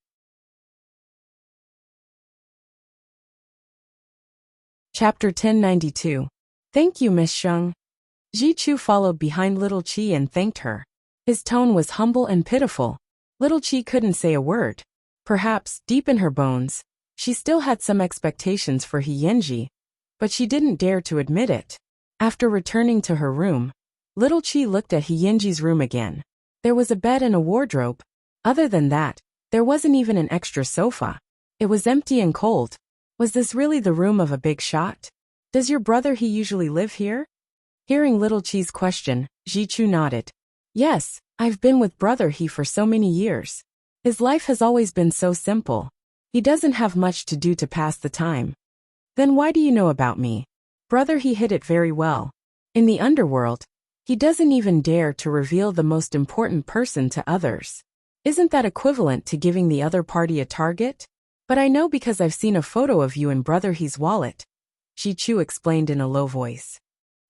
Chapter 1092. Thank you, Miss Sheng. Ji Chu followed behind Little Chi and thanked her. His tone was humble and pitiful. Little Chi couldn't say a word. Perhaps, deep in her bones, she still had some expectations for He Yanji, but she didn't dare to admit it. After returning to her room, Little Chi looked at He Yanji's room again. There was a bed and a wardrobe. Other than that, there wasn't even an extra sofa. It was empty and cold. Was this really the room of a big shot? Does your brother he usually live here? Hearing Little Chi's question, Ji Chu nodded. Yes, I've been with brother he for so many years. His life has always been so simple. He doesn't have much to do to pass the time. Then why do you know about me? Brother he hid it very well. In the underworld, he doesn't even dare to reveal the most important person to others. Isn't that equivalent to giving the other party a target? But I know because I've seen a photo of you in brother he's wallet, Ji Chu explained in a low voice.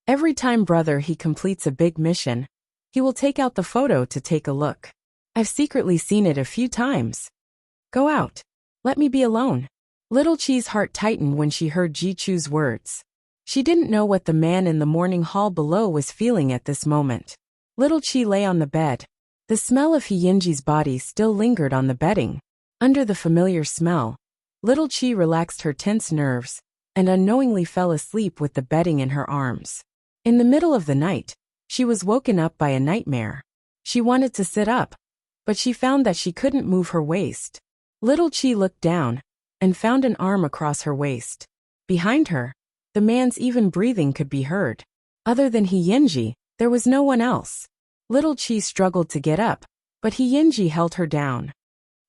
Every time brother he completes a big mission, he will take out the photo to take a look. I've secretly seen it a few times. Go out. Let me be alone. Little Chi's heart tightened when she heard Ji Chu's words. She didn't know what the man in the morning hall below was feeling at this moment. Little Chi lay on the bed. The smell of He Yanji's body still lingered on the bedding. Under the familiar smell, Little Chi relaxed her tense nerves and unknowingly fell asleep with the bedding in her arms. In the middle of the night, she was woken up by a nightmare. She wanted to sit up, but she found that she couldn't move her waist. Little Chi looked down and found an arm across her waist. Behind her, the man's even breathing could be heard. Other than He Yanji, there was no one else. Little Chi struggled to get up, but He Yanji held her down.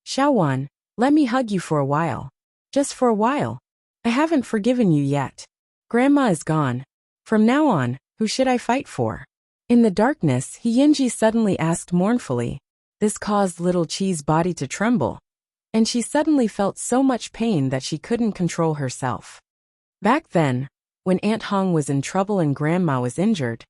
Xiaowan, let me hug you for a while. Just for a while. I haven't forgiven you yet. Grandma is gone. From now on, who should I fight for? In the darkness, He Yanji suddenly asked mournfully. This caused Little Chi's body to tremble, and she suddenly felt so much pain that she couldn't control herself. Back then, when Aunt Hong was in trouble and Grandma was injured,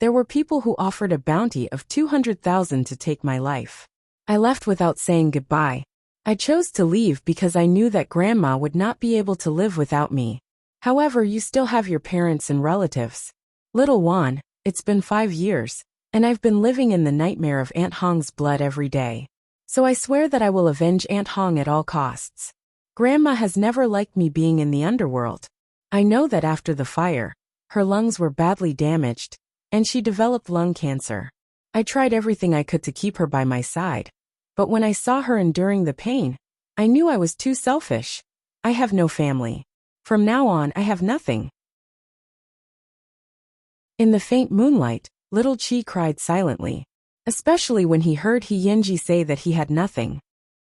there were people who offered a bounty of 200,000 to take my life. I left without saying goodbye. I chose to leave because I knew that Grandma would not be able to live without me. However, you still have your parents and relatives. Little Wan, it's been 5 years, and I've been living in the nightmare of Aunt Hong's blood every day. So I swear that I will avenge Aunt Hong at all costs. Grandma has never liked me being in the underworld. I know that after the fire, her lungs were badly damaged, and she developed lung cancer. I tried everything I could to keep her by my side. But when I saw her enduring the pain, I knew I was too selfish. I have no family. From now on, I have nothing. In the faint moonlight, Little Chi cried silently, especially when he heard He Yanji say that he had nothing.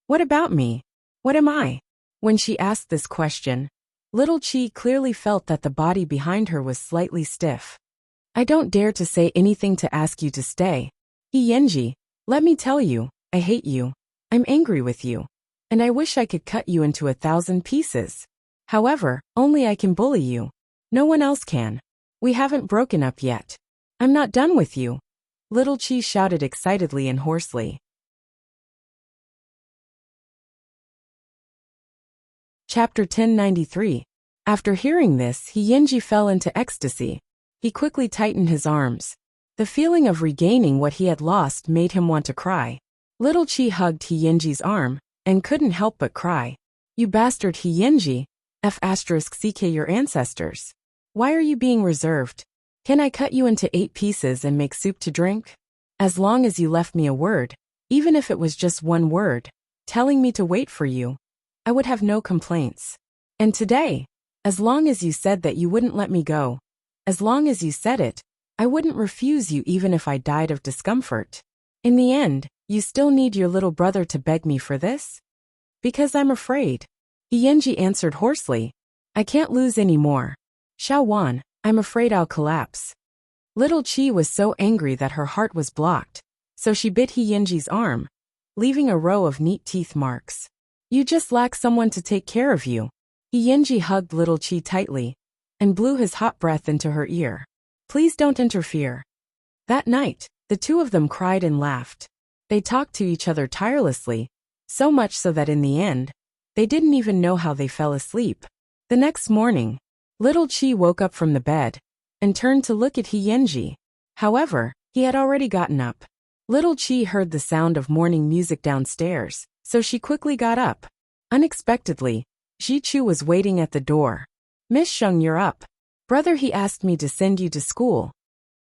What about me? What am I? When she asked this question, Little Chi clearly felt that the body behind her was slightly stiff. I don't dare to say anything to ask you to stay. He Yanji, let me tell you, I hate you. I'm angry with you. And I wish I could cut you into 1,000 pieces. However, only I can bully you. No one else can. We haven't broken up yet. I'm not done with you. Little Chi shouted excitedly and hoarsely. Chapter 1093. After hearing this, He Yanji fell into ecstasy. He quickly tightened his arms. The feeling of regaining what he had lost made him want to cry. Little Chi hugged He Yanji's arm, and couldn't help but cry. You bastard He Yanji, *CK your ancestors. Why are you being reserved? Can I cut you into 8 pieces and make soup to drink? As long as you left me a word, even if it was just one word, telling me to wait for you, I would have no complaints. And today, as long as you said that you wouldn't let me go, as long as you said it, I wouldn't refuse you even if I died of discomfort. In the end, you still need your little brother to beg me for this? Because I'm afraid. He Yanji answered hoarsely. I can't lose any more. Xiaowan, I'm afraid I'll collapse. Little Chi was so angry that her heart was blocked, so she bit He Yanji's arm, leaving a row of neat teeth marks. You just lack someone to take care of you. He Yanji hugged Little Chi tightly and blew his hot breath into her ear. Please don't interfere. That night, the two of them cried and laughed. They talked to each other tirelessly, so much so that in the end, they didn't even know how they fell asleep. The next morning, Little Chi woke up from the bed and turned to look at He Yanji. However, he had already gotten up. Little Chi heard the sound of morning music downstairs, so she quickly got up. Unexpectedly, Ji-Chu was waiting at the door. "Miss Sheng, you're up. Brother, he asked me to send you to school."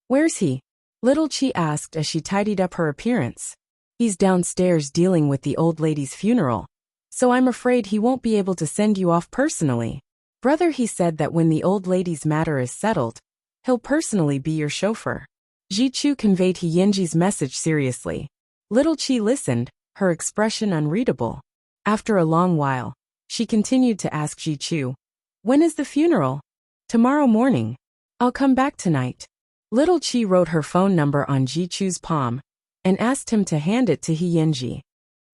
"Where's he?" Little Chi asked as she tidied up her appearance. "He's downstairs dealing with the old lady's funeral, so I'm afraid he won't be able to send you off personally. Brother, he said that when the old lady's matter is settled, he'll personally be your chauffeur." Ji-Chu conveyed He Yinji's message seriously. Little Chi listened, her expression unreadable. After a long while, she continued to ask Ji-Chu, "When is the funeral?" "Tomorrow morning. I'll come back tonight." Little Chi wrote her phone number on Ji-Chu's palm and asked him to hand it to He Yinji.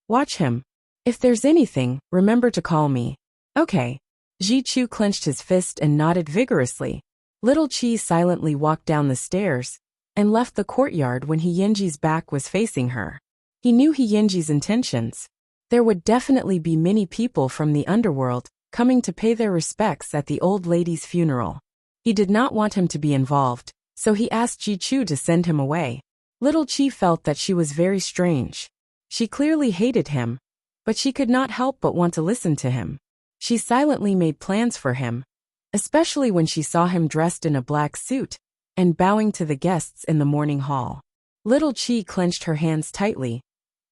"Watch him. If there's anything, remember to call me." "Okay." Ji-Chu clenched his fist and nodded vigorously. Little Chi silently walked down the stairs and left the courtyard when He Yinji's back was facing her. He knew He Yinji's intentions. There would definitely be many people from the underworld coming to pay their respects at the old lady's funeral. He did not want him to be involved, so he asked Ji-Chu to send him away. Little Chi felt that she was very strange. She clearly hated him, but she could not help but want to listen to him. She silently made plans for him, especially when she saw him dressed in a black suit and bowing to the guests in the morning hall. Little Chi clenched her hands tightly.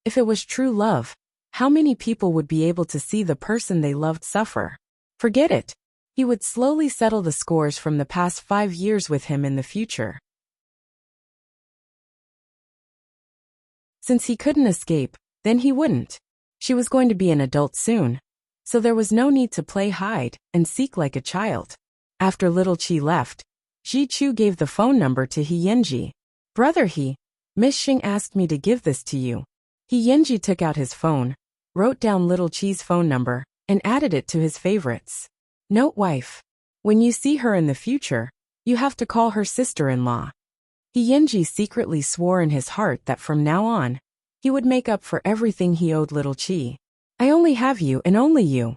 If it was true love, how many people would be able to see the person they loved suffer? Forget it. He would slowly settle the scores from the past 5 years with him in the future. Since he couldn't escape, then he wouldn't. She was going to be an adult soon, so there was no need to play hide and seek like a child. After Little Chi left, Ji-Chu gave the phone number to He Yinji. "Brother, Miss Xing asked me to give this to you." He Yinji took out his phone, wrote down Little Chi's phone number, and added it to his favorites. "Note, wife. When you see her in the future, you have to call her sister-in-law." He Yinji secretly swore in his heart that from now on, he would make up for everything he owed Little Chi. "I only have you and only you."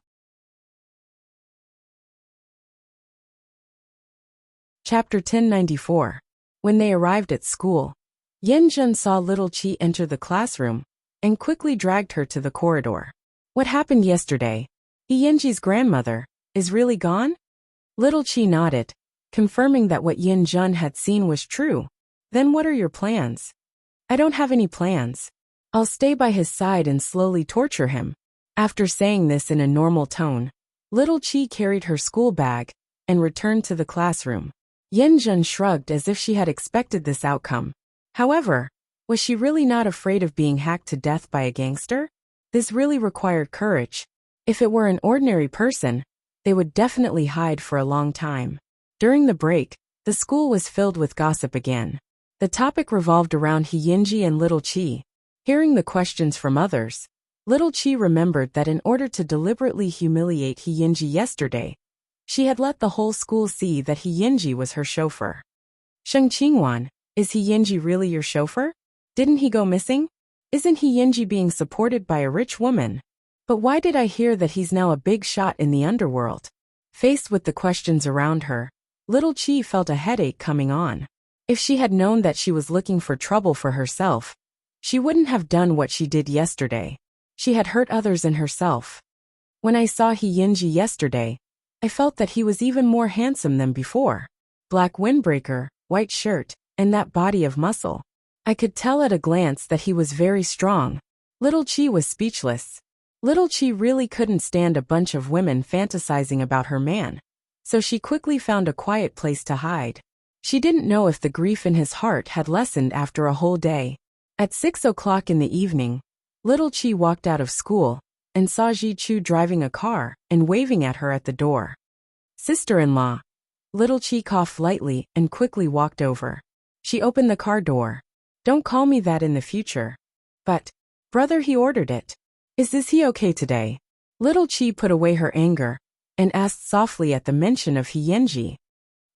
Chapter 1094. When they arrived at school, Yen Zhen saw Little Chi enter the classroom and quickly dragged her to the corridor. "What happened yesterday? He Yinji's grandmother is really gone?" Little Chi nodded, confirming that what Yen Zhen had seen was true. "Then what are your plans?" "I don't have any plans. I'll stay by his side and slowly torture him." After saying this in a normal tone, Little Chi carried her school bag and returned to the classroom. Yen Zhen shrugged as if she had expected this outcome. However, was she really not afraid of being hacked to death by a gangster? This really required courage. If it were an ordinary person, they would definitely hide for a long time. During the break, the school was filled with gossip again. The topic revolved around He Yinji and Little Chi. Hearing the questions from others, Little Chi remembered that in order to deliberately humiliate He Yinji yesterday, she had let the whole school see that He Yinji was her chauffeur. "Sheng Qingwan, is He Yinji really your chauffeur? Didn't he go missing? Isn't He Yinji being supported by a rich woman? But why did I hear that he's now a big shot in the underworld?" Faced with the questions around her, Little Chi felt a headache coming on. If she had known that she was looking for trouble for herself, she wouldn't have done what she did yesterday. She had hurt others and herself. When I saw He Yinji yesterday, I felt that he was even more handsome than before. Black windbreaker, white shirt, and that body of muscle. I could tell at a glance that he was very strong. Little Chi was speechless. Little Chi really couldn't stand a bunch of women fantasizing about her man, so she quickly found a quiet place to hide. She didn't know if the grief in his heart had lessened after a whole day. At 6 o'clock in the evening, Little Chi walked out of school and saw Ji-Chu driving a car and waving at her at the door. "Sister-in-law." Little Chi coughed lightly and quickly walked over. She opened the car door. "Don't call me that in the future." "But, brother, he ordered it. Is he okay today?" Little Chi put away her anger and asked softly at the mention of He Yinji.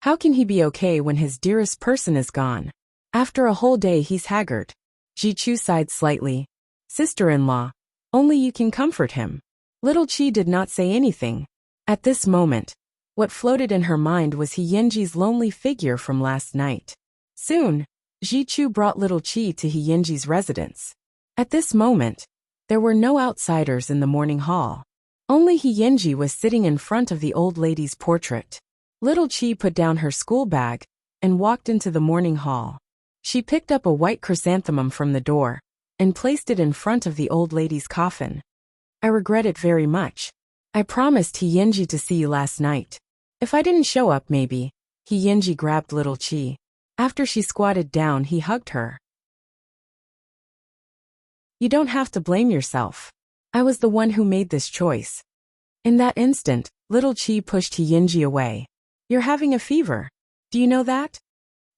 "How can he be okay when his dearest person is gone? After a whole day he's haggard." Ji-Chu sighed slightly. "Sister-in-law, only you can comfort him." Little Chi did not say anything. At this moment, what floated in her mind was He Yinji's lonely figure from last night. Soon, Ji-Chu brought little Chi to He-Yinji's residence. At this moment, there were no outsiders in the morning hall. Only He-Yinji was sitting in front of the old lady's portrait. Little Chi put down her school bag and walked into the morning hall. She picked up a white chrysanthemum from the door and placed it in front of the old lady's coffin. I regret it very much. I promised He-Yinji to see you last night. If I didn't show up maybe. He-Yinji grabbed little Chi. After she squatted down, he hugged her. You don't have to blame yourself. I was the one who made this choice. In that instant, little Chi pushed He-Yinji away. You're having a fever. Do you know that?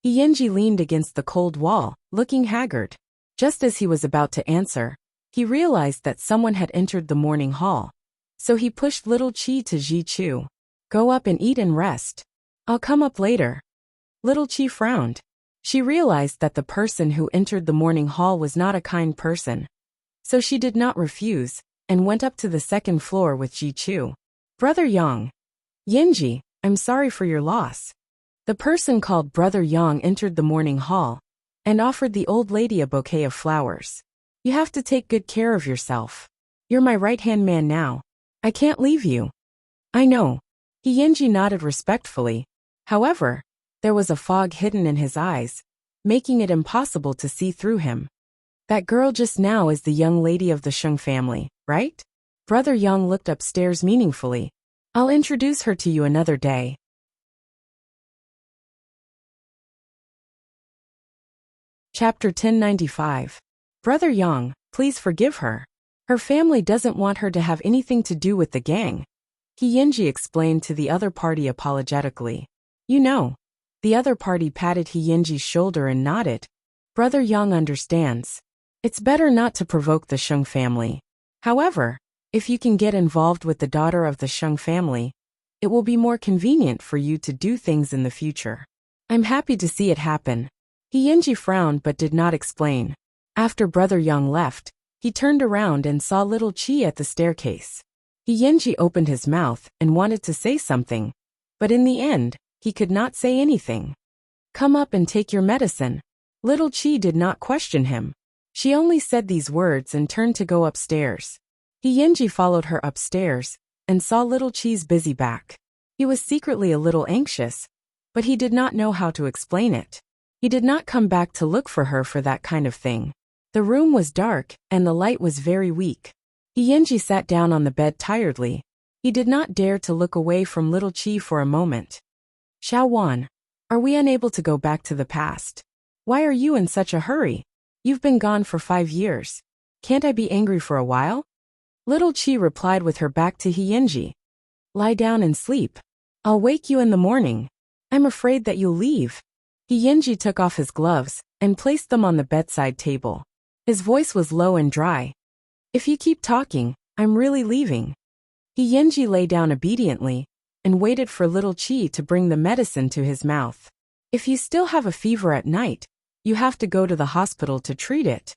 He-Yinji leaned against the cold wall, looking haggard. Just as he was about to answer, he realized that someone had entered the morning hall. So he pushed little Chi to Ji-Chu. Go up and eat and rest. I'll come up later. Little Chi frowned. She realized that the person who entered the morning hall was not a kind person. So she did not refuse, and went up to the second floor with Ji-Chu. Brother Yang. Yinji, I'm sorry for your loss. The person called Brother Yang entered the morning hall and offered the old lady a bouquet of flowers. You have to take good care of yourself. You're my right-hand man now. I can't leave you. I know. He-Yinji nodded respectfully. However, there was a fog hidden in his eyes, making it impossible to see through him. That girl just now is the young lady of the Sheng family, right? Brother Yang looked upstairs meaningfully. I'll introduce her to you another day. Chapter 1095. Brother Yang, please forgive her. Her family doesn't want her to have anything to do with the gang. He-Yinji explained to the other party apologetically. You know. The other party patted He-Yinji's shoulder and nodded. Brother Yang understands. It's better not to provoke the Sheng family. However, if you can get involved with the daughter of the Sheng family, it will be more convenient for you to do things in the future. I'm happy to see it happen. He-Yinji frowned but did not explain. After Brother Yang left, he turned around and saw little Chi at the staircase. He-Yinji opened his mouth and wanted to say something, but in the end, he could not say anything. Come up and take your medicine. Little Chi did not question him. She only said these words and turned to go upstairs. He-Yinji followed her upstairs and saw little Chi's busy back. He was secretly a little anxious, but he did not know how to explain it. He did not come back to look for her for that kind of thing. The room was dark and the light was very weak. He-Yinji sat down on the bed tiredly. He did not dare to look away from little Chi for a moment. Xiao Wan, are we unable to go back to the past? Why are you in such a hurry? You've been gone for 5 years. Can't I be angry for a while? Little Chi replied with her back to He-Yinji. Lie down and sleep. I'll wake you in the morning. I'm afraid that you'll leave. He-Yinji took off his gloves and placed them on the bedside table. His voice was low and dry. If you keep talking, I'm really leaving. He-Yinji lay down obediently and waited for little Chi to bring the medicine to his mouth. If you still have a fever at night, you have to go to the hospital to treat it.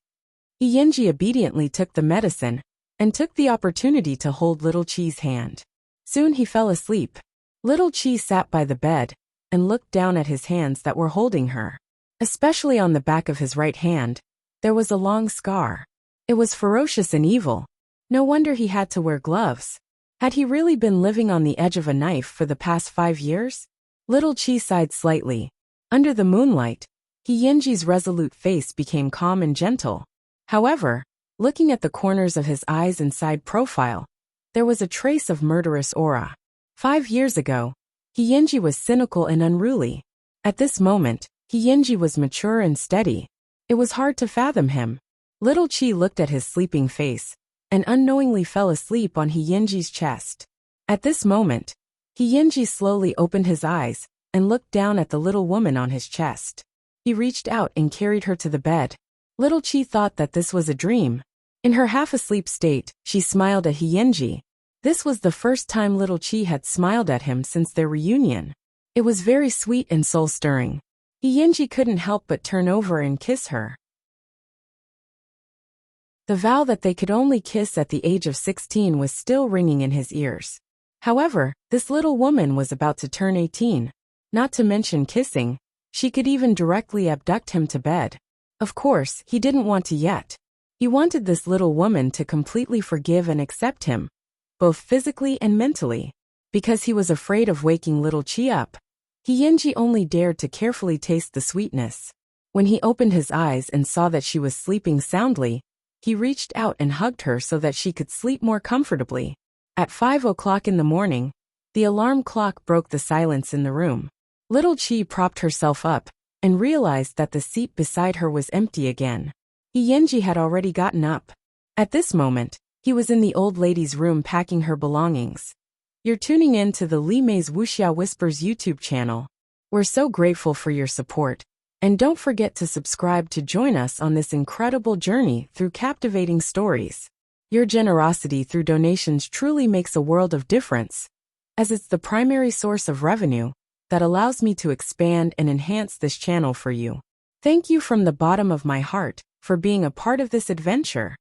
He-Yinji obediently took the medicine and took the opportunity to hold little Chi's hand. Soon he fell asleep. Little Chi sat by the bed and looked down at his hands that were holding her. Especially on the back of his right hand, there was a long scar. It was ferocious and evil. No wonder he had to wear gloves. Had he really been living on the edge of a knife for the past 5 years? Little Chi sighed slightly. Under the moonlight, He-Yinji's resolute face became calm and gentle. However, looking at the corners of his eyes and side profile, there was a trace of murderous aura. 5 years ago, He-Yinji was cynical and unruly. At this moment, He-Yinji was mature and steady. It was hard to fathom him. Little Chi looked at his sleeping face and unknowingly fell asleep on He-Yinji's chest. At this moment, He-Yinji slowly opened his eyes and looked down at the little woman on his chest. He reached out and carried her to the bed. Little Chi thought that this was a dream. In her half-asleep state, she smiled at He-Yinji. This was the first time little Chi had smiled at him since their reunion. It was very sweet and soul-stirring. He-Yinji couldn't help but turn over and kiss her. The vow that they could only kiss at the age of 16 was still ringing in his ears. However, this little woman was about to turn 18. Not to mention kissing, She could even directly abduct him to bed. Of course, he didn't want to yet. He wanted this little woman to completely forgive and accept him, both physically and mentally. Because he was afraid of waking little Chi up, Yenji only dared to carefully taste the sweetness. When he opened his eyes and saw that she was sleeping soundly, he reached out and hugged her so that she could sleep more comfortably. At 5 o'clock in the morning, the alarm clock broke the silence in the room. Little Chi propped herself up and realized that the seat beside her was empty again. Yenji had already gotten up. At this moment, he was in the old lady's room packing her belongings. You're tuning in to the Li Mei's Wuxia Whispers YouTube channel. We're so grateful for your support. And don't forget to subscribe to join us on this incredible journey through captivating stories. Your generosity through donations truly makes a world of difference, as it's the primary source of revenue that allows me to expand and enhance this channel for you. Thank you from the bottom of my heart for being a part of this adventure.